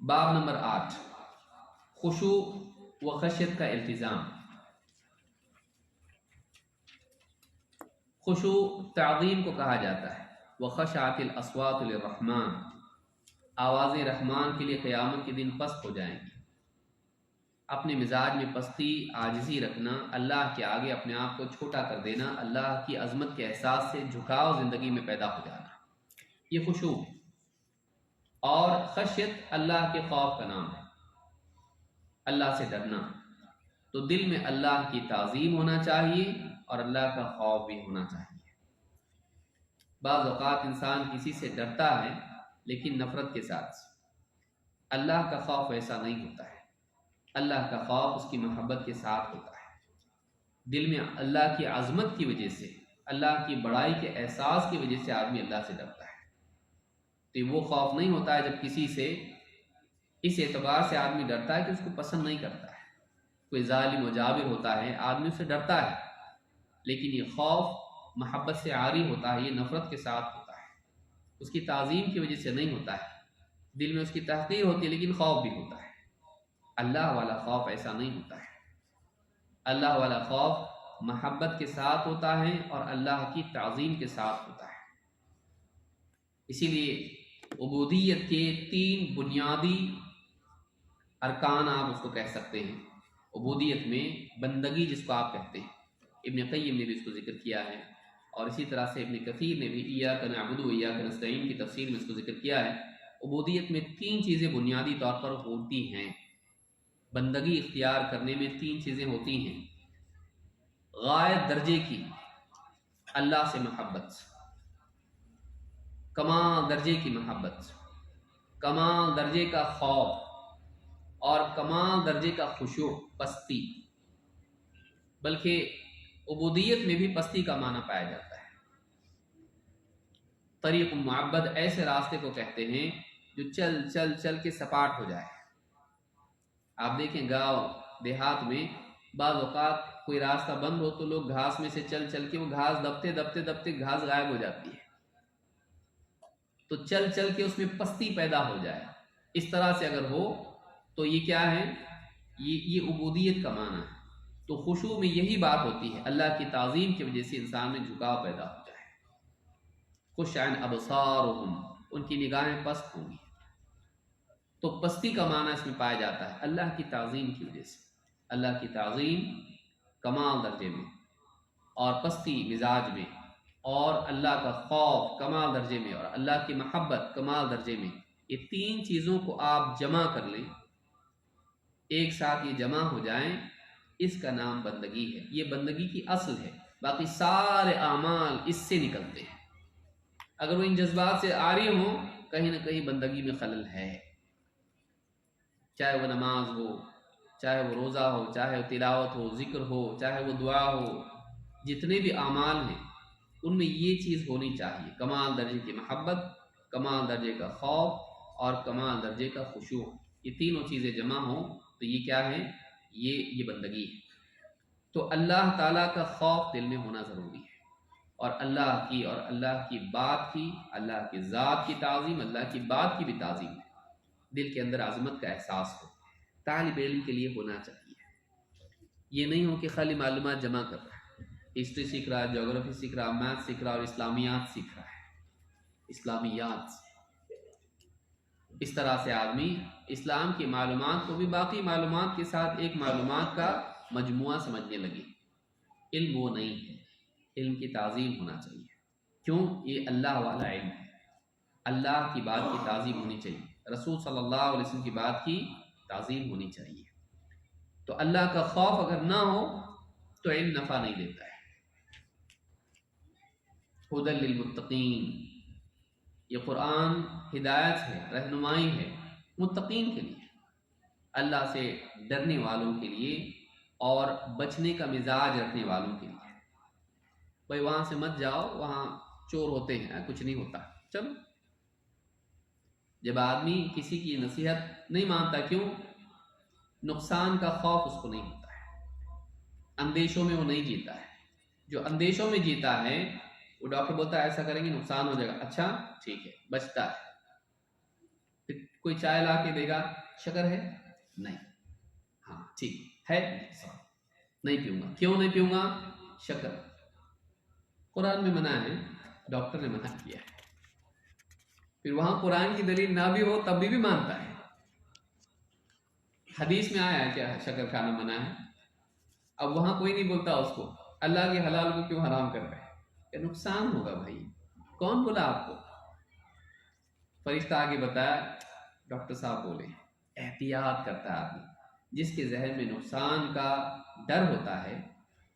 باب نمبر 8، خشوع و خشیت کا التزام. خشوع تعظیم کو کہا جاتا ہے، وخشعت الاصوات للرحمن، آوازیں رحمان کے لیے قیامت کے دن پست ہو جائیں گی۔ اپنے مزاج میں پستی، عاجزی رکھنا، اللہ کے آگے اپنے آپ کو چھوٹا کر دینا، اللہ کی عظمت کے احساس سے جھکاؤ زندگی میں پیدا ہو جانا، یہ خشوع ہے۔ اور خشیت اللہ کے خوف کا نام ہے، اللہ سے ڈرنا۔ تو دل میں اللہ کی تعظیم ہونا چاہیے اور اللہ کا خوف بھی ہونا چاہیے۔ بعض اوقات انسان کسی سے ڈرتا ہے لیکن نفرت کے ساتھ، اللہ کا خوف ایسا نہیں ہوتا ہے۔ اللہ کا خوف اس کی محبت کے ساتھ ہوتا ہے۔ دل میں اللہ کی عظمت کی وجہ سے، اللہ کی بڑائی کے احساس کی وجہ سے آدمی اللہ سے ڈرتا ہے۔ تو وہ خوف نہیں ہوتا ہے جب کسی سے اس اعتبار سے آدمی ڈرتا ہے کہ اس کو پسند نہیں کرتا ہے، کوئی ظالم و جابر ہوتا ہے آدمی اس سے ڈرتا ہے، لیکن یہ خوف محبت سے عاری ہوتا ہے، یہ نفرت کے ساتھ ہوتا ہے، اس کی تعظیم کی وجہ سے نہیں ہوتا ہے۔ دل میں اس کی تحقیر ہوتی ہے لیکن خوف بھی ہوتا ہے۔ اللہ والا خوف ایسا نہیں ہوتا ہے۔ اللہ والا خوف محبت کے ساتھ ہوتا ہے اور اللہ کی تعظیم کے ساتھ ہوتا ہے۔ اسی لیے عبودیت کے 3 بنیادی ارکان آپ اس کو کہہ سکتے ہیں۔ عبودیت میں بندگی جس کو آپ کہتے ہیں، ابن قیم نے بھی اس کو ذکر کیا ہے، اور اسی طرح سے ابن کثیر نے بھی ایاک نعبد و ایاک نستعین کی تفسیر میں اس کو ذکر کیا ہے۔ عبودیت میں 3 چیزیں بنیادی طور پر ہوتی ہیں۔ بندگی اختیار کرنے میں 3 چیزیں ہوتی ہیں۔ غایت درجے کی اللہ سے محبت، کمال درجے کی محبت، کمال درجے کا خوف، اور کمال درجے کا خشوع، پستی۔ بلکہ عبودیت میں بھی پستی کا معنی پایا جاتا ہے۔ طریق معبد ایسے راستے کو کہتے ہیں جو چل چل چل کے سپاٹ ہو جائے۔ آپ دیکھیں گاؤں دیہات میں بعض اوقات کوئی راستہ بند ہو تو لوگ گھاس میں سے چل چل کے، وہ گھاس دبتے دبتے دبتے گھاس غائب ہو جاتی ہے، تو چل چل کے اس میں پستی پیدا ہو جائے، اس طرح سے اگر ہو تو یہ کیا ہے؟ یہ عبودیت کا معنی ہے۔ تو خشوع میں یہی بات ہوتی ہے، اللہ کی تعظیم کی وجہ سے انسان میں جھکاؤ پیدا ہو جائے۔ خشعن ابصارہم، ان کی نگاہیں پست ہوں گی۔ تو پستی کا معنی اس میں پایا جاتا ہے اللہ کی تعظیم کی وجہ سے۔ اللہ کی تعظیم کمال درجے میں، اور پستی مزاج میں، اور اللہ کا خوف کمال درجے میں، اور اللہ کی محبت کمال درجے میں۔ یہ 3 چیزوں کو آپ جمع کر لیں، ایک ساتھ یہ جمع ہو جائیں، اس کا نام بندگی ہے۔ یہ بندگی کی اصل ہے، باقی سارے اعمال اس سے نکلتے ہیں۔ اگر وہ ان جذبات سے عاری ہوں، کہیں نہ کہیں بندگی میں خلل ہے، چاہے وہ نماز ہو، چاہے وہ روزہ ہو، چاہے وہ تلاوت ہو، ذکر ہو، چاہے وہ دعا ہو، جتنے بھی اعمال ہیں ان میں یہ چیز ہونی چاہیے، کمال درجے کی محبت، کمال درجے کا خوف، اور کمال درجے کا خشوع۔ یہ تینوں چیزیں جمع ہوں تو یہ کیا ہے؟ یہ بندگی ہے۔ تو اللہ تعالیٰ کا خوف دل میں ہونا ضروری ہے، اور اللہ کی بات کی، اللہ کی ذات کی تعظیم، اللہ کی بات کی بھی تعظیم ہے، دل کے اندر عظمت کا احساس ہو۔ طالب علم کے لیے ہونا چاہیے، یہ نہیں ہو کہ خالی معلومات جمع کر رہا ہے، ہسٹری سیکھ رہا ہے، جغرافی سیکھ رہا ہے، میتھ سیکھ رہا ہے، اور اسلامیات سیکھ رہا ہے، اسلامیات۔ اس طرح سے آدمی اسلام کی معلومات کو بھی باقی معلومات کے ساتھ ایک معلومات کا مجموعہ سمجھنے لگے۔ علم وہ نہیں ہے، علم کی تعظیم ہونا چاہیے۔ کیوں؟ یہ اللہ والا علم ہے، اللہ کی بات کی تعظیم ہونی چاہیے، رسول صلی اللہ علیہ وسلم کی بات کی تعظیم ہونی چاہیے۔ تو اللہ کا خوف اگر نہ ہو تو علم نفع نہیں دیتا ہے۔ ھدی للمتقین، یہ قرآن ہدایت ہے، رہنمائی ہے متقین کے لیے، اللہ سے ڈرنے والوں کے لیے، اور بچنے کا مزاج رکھنے والوں کے لیے۔ بھائی وہاں سے مت جاؤ، وہاں چور ہوتے ہیں، کچھ نہیں ہوتا، چلو۔ جب آدمی کسی کی نصیحت نہیں مانتا، کیوں؟ نقصان کا خوف اس کو نہیں ہوتا ہے، اندیشوں میں وہ نہیں جیتا ہے۔ جو اندیشوں میں جیتا ہے وہ ڈاکٹر بولتا ہے ایسا کریں گے نقصان ہو جائے گا، اچھا ٹھیک ہے، بچتا ہے۔ پھر کوئی چائے لا کے دے گا، شکر ہے؟ نہیں، ہاں ٹھیک ہے، نہیں پیوں گا۔ کیوں نہیں پیوں گا؟ شکر۔ قرآن میں منع ہے، ڈاکٹر نے منع کیا ہے، پھر وہاں قرآن کی دلیل نہ بھی ہو تب بھی مانتا ہے. حدیث میں آیا ہے کیا شکر کھانا منع ہے، اب وہاں کوئی نہیں بولتا اس کو اللہ کے حلال کو کیوں حرام کر رہے ہیں، کہ نقصان ہوگا بھائی. کون بولا آپ کو؟ فرشتہ آگے بتایا، ڈاکٹر صاحب بولے احتیاط کرتا ہے آدمی. جس کے ذہن میں نقصان کا ڈر ہوتا ہے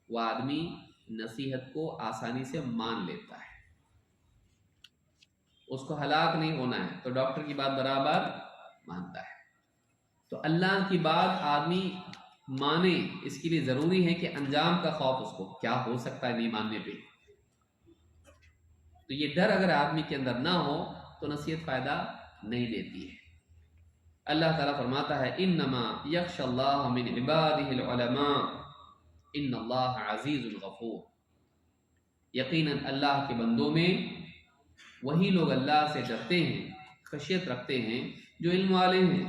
وہ آدمی نصیحت کو آسانی سے مان لیتا ہے. اس کو ہلاک نہیں ہونا ہے تو ڈاکٹر کی بات برابر مانتا ہے. تو اللہ کی بات آدمی مانے، اس کے لیے ضروری ہے کہ انجام کا خوف اس کو کیا ہو سکتا ہے نہیں ماننے پہ. تو یہ ڈر اگر آدمی کے اندر نہ ہو تو نصیحت فائدہ نہیں دیتی ہے. اللہ تعالیٰ فرماتا ہے انما یخشى اللہ من عبادہ العلماء ان اللہ عزیز الغفور. یقیناً اللہ کے بندوں میں وہی لوگ اللہ سے ڈرتے ہیں، خشیت رکھتے ہیں جو علم والے ہیں.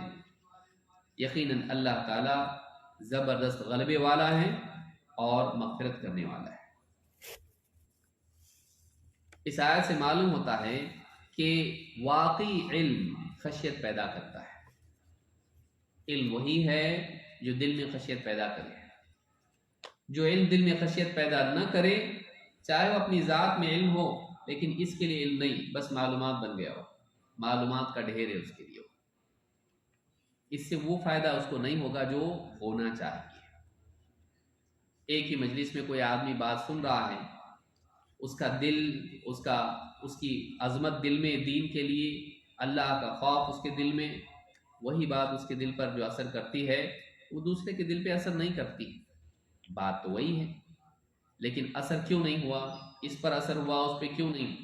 یقیناً اللہ تعالیٰ زبردست غلبے والا ہے اور مغفرت کرنے والا ہے. اس آیت سے معلوم ہوتا ہے کہ واقعی علم خشیت پیدا کرتا ہے. علم وہی ہے جو دل میں خشیت پیدا کرے. جو علم دل میں خشیت پیدا نہ کرے، چاہے وہ اپنی ذات میں علم ہو لیکن اس کے لیے علم نہیں، بس معلومات بن گیا ہو، معلومات کا ڈھیر ہے اس کے لیے، اس سے وہ فائدہ اس کو نہیں ہوگا جو ہونا چاہیے. ایک ہی مجلس میں کوئی آدمی بات سن رہا ہے، اس کا دل، اس کی عظمت دل میں دین کے لیے، اللہ کا خوف اس کے دل میں، وہی بات اس کے دل پر جو اثر کرتی ہے وہ دوسرے کے دل پہ اثر نہیں کرتی. بات تو وہی ہے لیکن اثر کیوں نہیں ہوا؟ اس پر اثر ہوا، اس پہ کیوں نہیں؟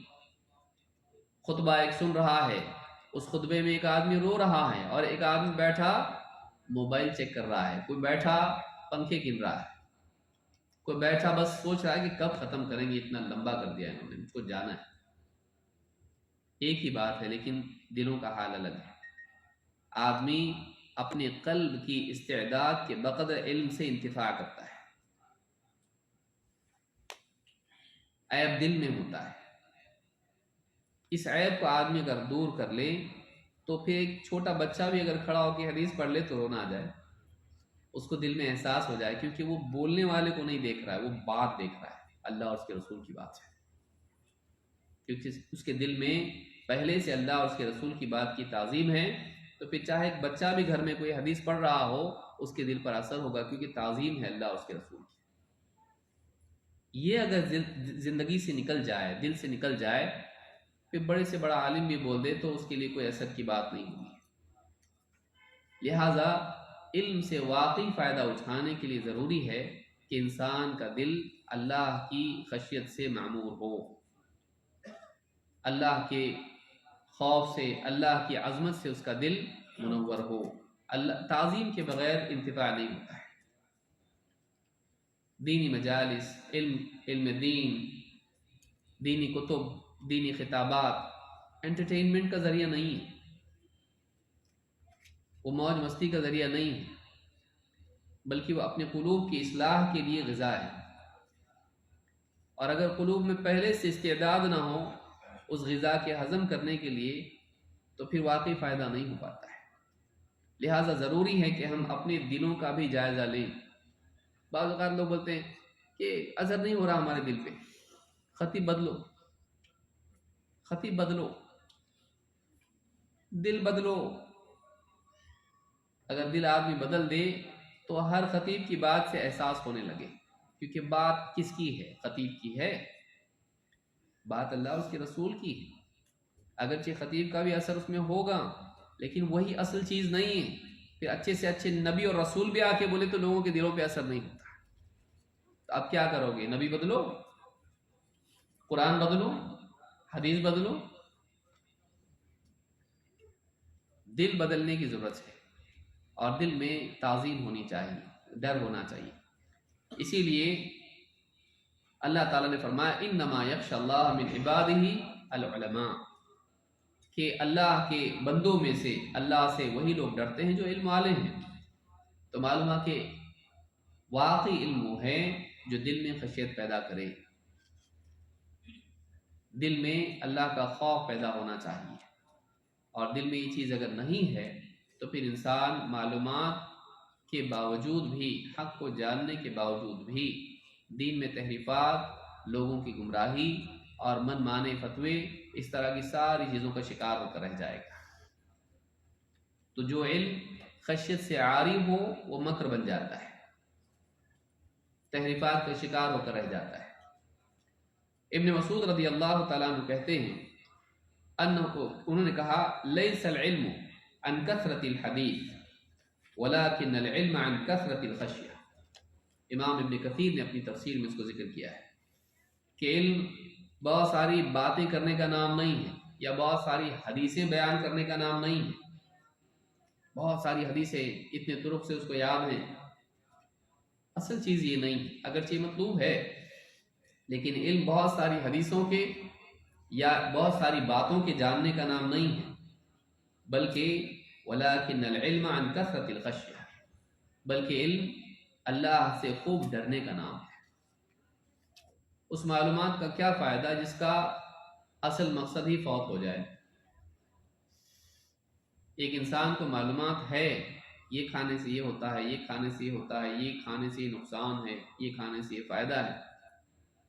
خطبہ ایک سن رہا ہے، اس خطبے میں ایک آدمی رو رہا ہے اور ایک آدمی بیٹھا موبائل چیک کر رہا ہے، کوئی بیٹھا پنکھے گن رہا ہے، کوئی بیٹھا بس سوچ رہا ہے کہ کب ختم کریں گے، اتنا لمبا کر دیا انہوں نے، مجھ کو جانا ہے. ایک ہی بات ہے لیکن دلوں کا حال الگ ہے. آدمی اپنے قلب کی استعداد کے بقدر علم سے انتفاع کرتا ہے. عیب دل میں ہوتا ہے، اس عیب کو آدمی اگر دور کر لے تو پھر ایک چھوٹا بچہ بھی اگر کھڑا ہو کے حدیث پڑھ لے تو رونا آ جائے، اس کو دل میں احساس ہو جائے، کیونکہ وہ بولنے والے کو نہیں دیکھ رہا ہے، وہ بات دیکھ رہا ہے، اللہ اور اس کے رسول کی بات ہے. کیونکہ اس کے دل میں پہلے سے اللہ اور اس کے رسول کی بات کی تعظیم ہے، تو پھر چاہے ایک بچہ بھی گھر میں کوئی حدیث پڑھ رہا ہو اس کے دل پر اثر ہوگا، کیونکہ تعظیم ہے اللہ اور اس کے رسول کی. یہ اگر زندگی سے نکل جائے، دل سے نکل جائے، پھر بڑے سے بڑا عالم بھی بول دے تو اس کے لیے کوئی اثر کی بات نہیں ہوگی. لہٰذا علم سے واقعی فائدہ اٹھانے کے لیے ضروری ہے کہ انسان کا دل اللہ کی خشیت سے معمور ہو، اللہ کے خوف سے، اللہ کی عظمت سے اس کا دل منور ہو. اللہ تعظیم کے بغیر انتفاع نہیں ہوتا ہے. دینی مجالس، علم دین، دینی کتب، دینی خطابات انٹرٹینمنٹ کا ذریعہ نہیں ہے، وہ موج مستی کا ذریعہ نہیں ہے، بلکہ وہ اپنے قلوب کی اصلاح کے لیے غذا ہے. اور اگر قلوب میں پہلے سے استعداد نہ ہو اس غذا کے ہضم کرنے کے لیے تو پھر واقعی فائدہ نہیں ہو پاتا ہے. لہٰذا ضروری ہے کہ ہم اپنے دلوں کا بھی جائزہ لیں. بعض اوقات لوگ بولتے ہیں کہ اثر نہیں ہو رہا ہمارے دل پہ، خطیب بدلو، خطیب بدلو، دل بدلو. اگر دل آدمی بدل دے تو ہر خطیب کی بات سے احساس ہونے لگے، کیونکہ بات کس کی ہے؟ خطیب کی ہے، بات اللہ اور اس کے رسول کی ہے. اگرچہ خطیب کا بھی اثر اس میں ہوگا لیکن وہی اصل چیز نہیں ہے. پھر اچھے سے اچھے نبی اور رسول بھی آ کے بولے تو لوگوں کے دلوں پہ اثر نہیں ہوتا. تو اب کیا کرو گے؟ نبی بدلو، قرآن بدلو، حدیث بدلو. دل بدلنے کی ضرورت ہے اور دل میں تعظیم ہونی چاہیے، ڈر ہونا چاہیے. اسی لیے اللہ تعالیٰ نے فرمایا انما یخشى اللہ من عبادہ العلماء، کہ اللہ کے بندوں میں سے اللہ سے وہی لوگ ڈرتے ہیں جو علم والے ہیں. تو معلوم ہے کہ واقعی علم وہ ہے جو دل میں خشیت پیدا کرے، دل میں اللہ کا خوف پیدا ہونا چاہیے. اور دل میں یہ چیز اگر نہیں ہے تو پھر انسان معلومات کے باوجود بھی، حق کو جاننے کے باوجود بھی دین میں تحریفات، لوگوں کی گمراہی اور من مانے فتوے، اس طرح کی ساری چیزوں کا شکار ہو کر رہ جائے گا۔ تو جو علم خشیت سے عاری ہو وہ مکر بن جاتا ہے، تحریفات کا شکار ہو کر رہ جاتا ہے۔ ابن مسعود رضی اللہ تعالیٰ عنہ کہتے ہیں انہوں نے کہا لیس العلم عن کثرت الحدیث ولكن العلم عن کثرت الخشیہ۔ امام ابن کثیر نے اپنی تفسیر میں اس کو ذکر کیا ہے کہ علم بہت ساری باتیں کرنے کا نام نہیں ہے، یا بہت ساری حدیثیں بیان کرنے کا نام نہیں ہے۔ بہت ساری حدیثیں اتنے طرق سے اس کو یاد ہیں، اصل چیز یہ نہیں ہے، اگرچہ مطلوب ہے، لیکن علم بہت ساری حدیثوں کے یا بہت ساری باتوں کے جاننے کا نام نہیں ہے، بلکہ وَلَكِنَّ الْعِلْمَ عَنْ كَثْرَةِ الْخَشْيَةِ، بلکہ علم اللہ سے خوب ڈرنے کا نام ہے۔ اس معلومات کا کیا فائدہ جس کا اصل مقصد ہی فوت ہو جائے۔ ایک انسان کو معلومات ہے یہ کھانے سے یہ ہوتا ہے، یہ کھانے سے یہ ہوتا ہے، یہ کھانے سے یہ نقصان ہے، یہ کھانے سے یہ فائدہ ہے،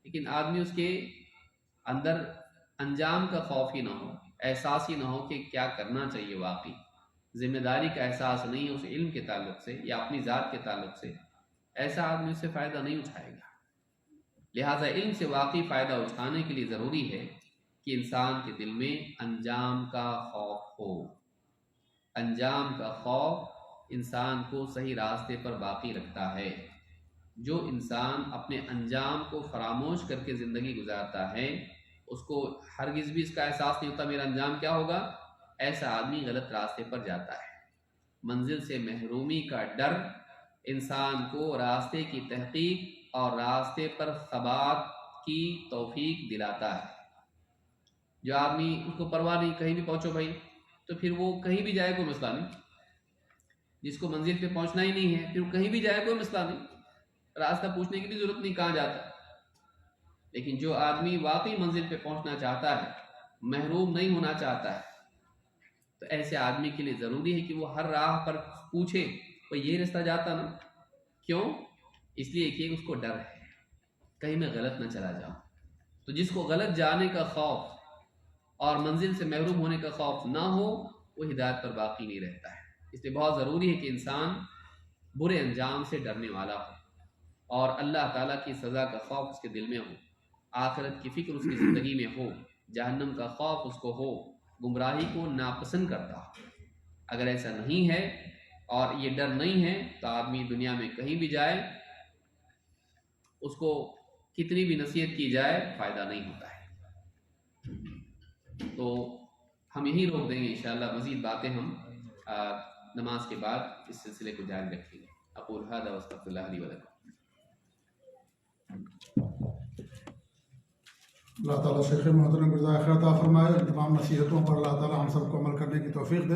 لیکن آدمی اس کے اندر انجام کا خوف ہی نہ ہو، احساس ہی نہ ہو کہ کیا کرنا چاہیے، واقعی ذمہ داری کا احساس نہیں ہے اس علم کے تعلق سے یا اپنی ذات کے تعلق سے، ایسا آدمی اس سے فائدہ نہیں اٹھائے گا۔ لہٰذا علم سے واقعی فائدہ اٹھانے کے لیے ضروری ہے کہ انسان کے دل میں انجام کا خوف ہو۔ انجام کا خوف انسان کو صحیح راستے پر باقی رکھتا ہے۔ جو انسان اپنے انجام کو فراموش کر کے زندگی گزارتا ہے، اس کو ہرگز بھی اس کا احساس نہیں ہوتا میرا انجام کیا ہوگا، ایسا آدمی غلط راستے پر جاتا ہے۔ منزل سے محرومی کا ڈر انسان کو راستے کی تحقیق اور راستے پر ثبات کی توفیق دلاتا ہے۔ جو آدمی اس کو پرواہ نہیں، کہیں بھی پہنچو بھائی، تو پھر وہ کہیں بھی جائے کوئی مسئلہ نہیں۔ جس کو منزل پہ پہنچنا ہی نہیں ہے، پھر وہ کہیں بھی جائے کوئی مسئلہ نہیں، راستہ پوچھنے کی بھی ضرورت نہیں کہاں جاتا۔ لیکن جو آدمی واقعی منزل پہ پہنچنا چاہتا ہے، محروم نہیں ہونا چاہتا ہے، تو ایسے آدمی کے لیے ضروری ہے کہ وہ ہر راہ پر پوچھے وہ یہ رستہ جاتا نا، کیوں؟ اس لیے کہ اس کو ڈر ہے کہیں میں غلط نہ چلا جاؤں۔ تو جس کو غلط جانے کا خوف اور منزل سے محروم ہونے کا خوف نہ ہو، وہ ہدایت پر باقی نہیں رہتا ہے۔ اس لیے بہت ضروری ہے کہ انسان برے انجام سے ڈرنے والا ہو اور اللہ تعالیٰ کی سزا کا خوف اس کے دل میں ہو، آخرت کی فکر اس کی زندگی میں ہو، جہنم کا خوف اس کو ہو، گمراہی کو ناپسند کرتا ہو۔ اگر ایسا نہیں ہے اور یہ ڈر نہیں ہے تو آدمی دنیا میں کہیں بھی جائے، اس کو کتنی بھی نصیحت کی جائے فائدہ نہیں ہوتا ہے۔ تو ہم یہی روک دیں گے، انشاءاللہ مزید باتیں ہم نماز کے بعد اس سلسلے کو جاری رکھیں گے۔ اقول ھذا واستغفر اللہ لی ولکم۔ اللہ تعالیٰ شیخ محترم کو جزائے خیر عطا فرمائے، تمام نصیحتوں پر اللہ تعالیٰ ہم سب کو عمل کرنے کی توفیق دے۔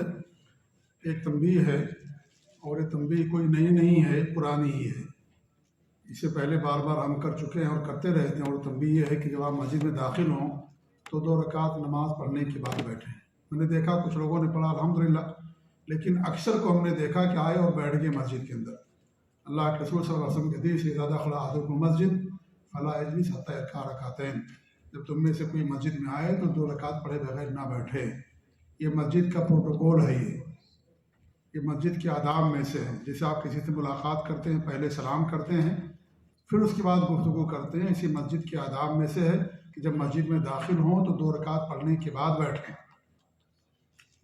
ایک تنبیہ ہے، اور یہ تنبیہ کوئی نئی نہیں ہے، پرانی ہی ہے، اس سے پہلے بار بار ہم کر چکے ہیں اور کرتے رہتے ہیں۔ اور تنبیہ یہ ہے کہ جب آپ مسجد میں داخل ہوں تو 2 رکعت نماز پڑھنے کے بعد بیٹھیں۔ میں نے دیکھا کچھ لوگوں نے پڑھا الحمدللہ، لیکن اکثر کو ہم نے دیکھا کہ آئے اور بیٹھ گئے مسجد کے اندر۔ اللہ کے رسول صلی اللہ علیہ وسلم کے حدیث اذا دخل احدکم مسجد فلا یجلس حتی یرکع رکعتین، جب تم میں سے کوئی مسجد میں آئے تو 2 رکعت پڑھے بغیر نہ بیٹھے۔ یہ مسجد کا پروٹوکول ہے، یہ مسجد کے آداب میں سے ہے۔ جیسے آپ کسی سے ملاقات کرتے ہیں، پہلے سلام کرتے ہیں، پھر اس کے بعد گفتگو کرتے ہیں، اسی مسجد کے آداب میں سے ہے کہ جب مسجد میں داخل ہوں تو 2 رکعت پڑھنے کے بعد بیٹھیں۔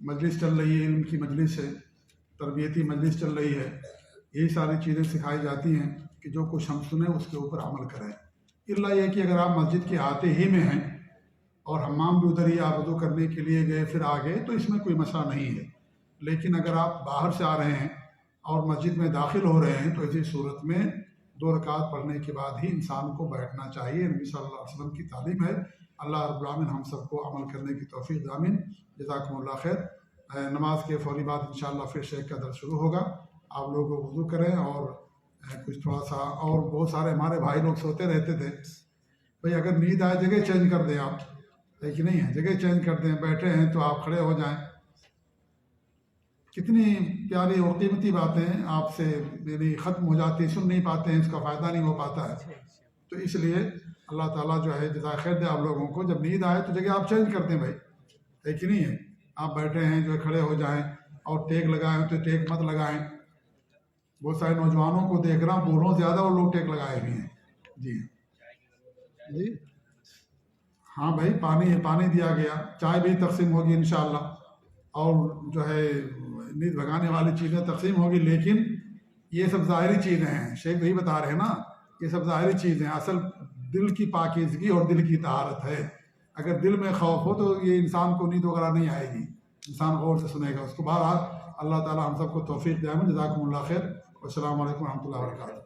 مجلس چل رہی ہے، علم کی مجلس ہے، تربیتی مجلس چل رہی ہے، یہی ساری چیزیں سکھائی جاتی ہیں کہ جو کچھ ہم سنیں اس کے اوپر عمل کریں۔ اللہ یہ کہ اگر آپ مسجد کے آتے ہی میں ہیں اور حمام بھی ادھر ہی آپ وضو کرنے کے لیے گئے پھر آ گئے تو اس میں کوئی مسئلہ نہیں ہے، لیکن اگر آپ باہر سے آ رہے ہیں اور مسجد میں داخل ہو رہے ہیں تو ایسی صورت میں 2 رکعت پڑھنے کے بعد ہی انسان کو بیٹھنا چاہیے۔ نبی صلی اللہ علیہ وسلم کی تعلیم ہے۔ اللہ رب العالمین ہم سب کو عمل کرنے کی توفیق آمین۔ جزاکم اللہ خیر۔ نماز کے فوری بعد انشاءاللہ پھر شیخ کا درس شروع ہوگا۔ آپ لوگ وضو کریں اور کچھ تھوڑا سا، اور بہت سارے ہمارے بھائی لوگ سوتے رہتے تھے، بھئی اگر نیند آئے جگہ چینج کر دیں آپ، ہے کہ نہیں ہے، جگہ چینج کر دیں، بیٹھے ہیں تو آپ کھڑے ہو جائیں، کتنی پیاری اور قیمتی باتیں آپ سے میری ختم ہو جاتی، سن نہیں پاتے ہیں، اس کا فائدہ نہیں ہو پاتا ہے۔ تو اس لیے اللہ تعالیٰ جو ہے جزائے خیر دے آپ لوگوں کو، جب نیند آئے تو جگہ آپ چینج کرتے ہیں بھائی، ہے کہ نہیں ہے؟ آپ بیٹھے ہیں جو کھڑے ہو جائیں، اور ٹیک لگائیں تو ٹیک مت لگائیں۔ بہت سارے نوجوانوں کو دیکھ رہا ہوں، بوڑھوں زیادہ وہ لوگ ٹیک لگائے ہوئے ہیں۔ جی جی ہاں بھائی، پانی دیا گیا، چائے بھی تقسیم ہوگی انشاءاللہ، اور جو ہے نیند بھگانے والی چیزیں تقسیم ہوگی، لیکن یہ سب ظاہری چیزیں ہیں، شیخ وہی بتا رہے ہیں نا، یہ سب ظاہری چیزیں، اصل دل کی پاکیزگی اور دل کی طہارت ہے۔ اگر دل میں خوف ہو تو یہ انسان کو نیند وغیرہ نہیں آئے گی، انسان غور سے سنے گا اس کو۔ بہرحال اللہ تعالیٰ ہم سب کو توفیق دے۔ جزاکم اللہ خیر، والسلام علیکم ورحمۃ اللہ وبرکاتہ۔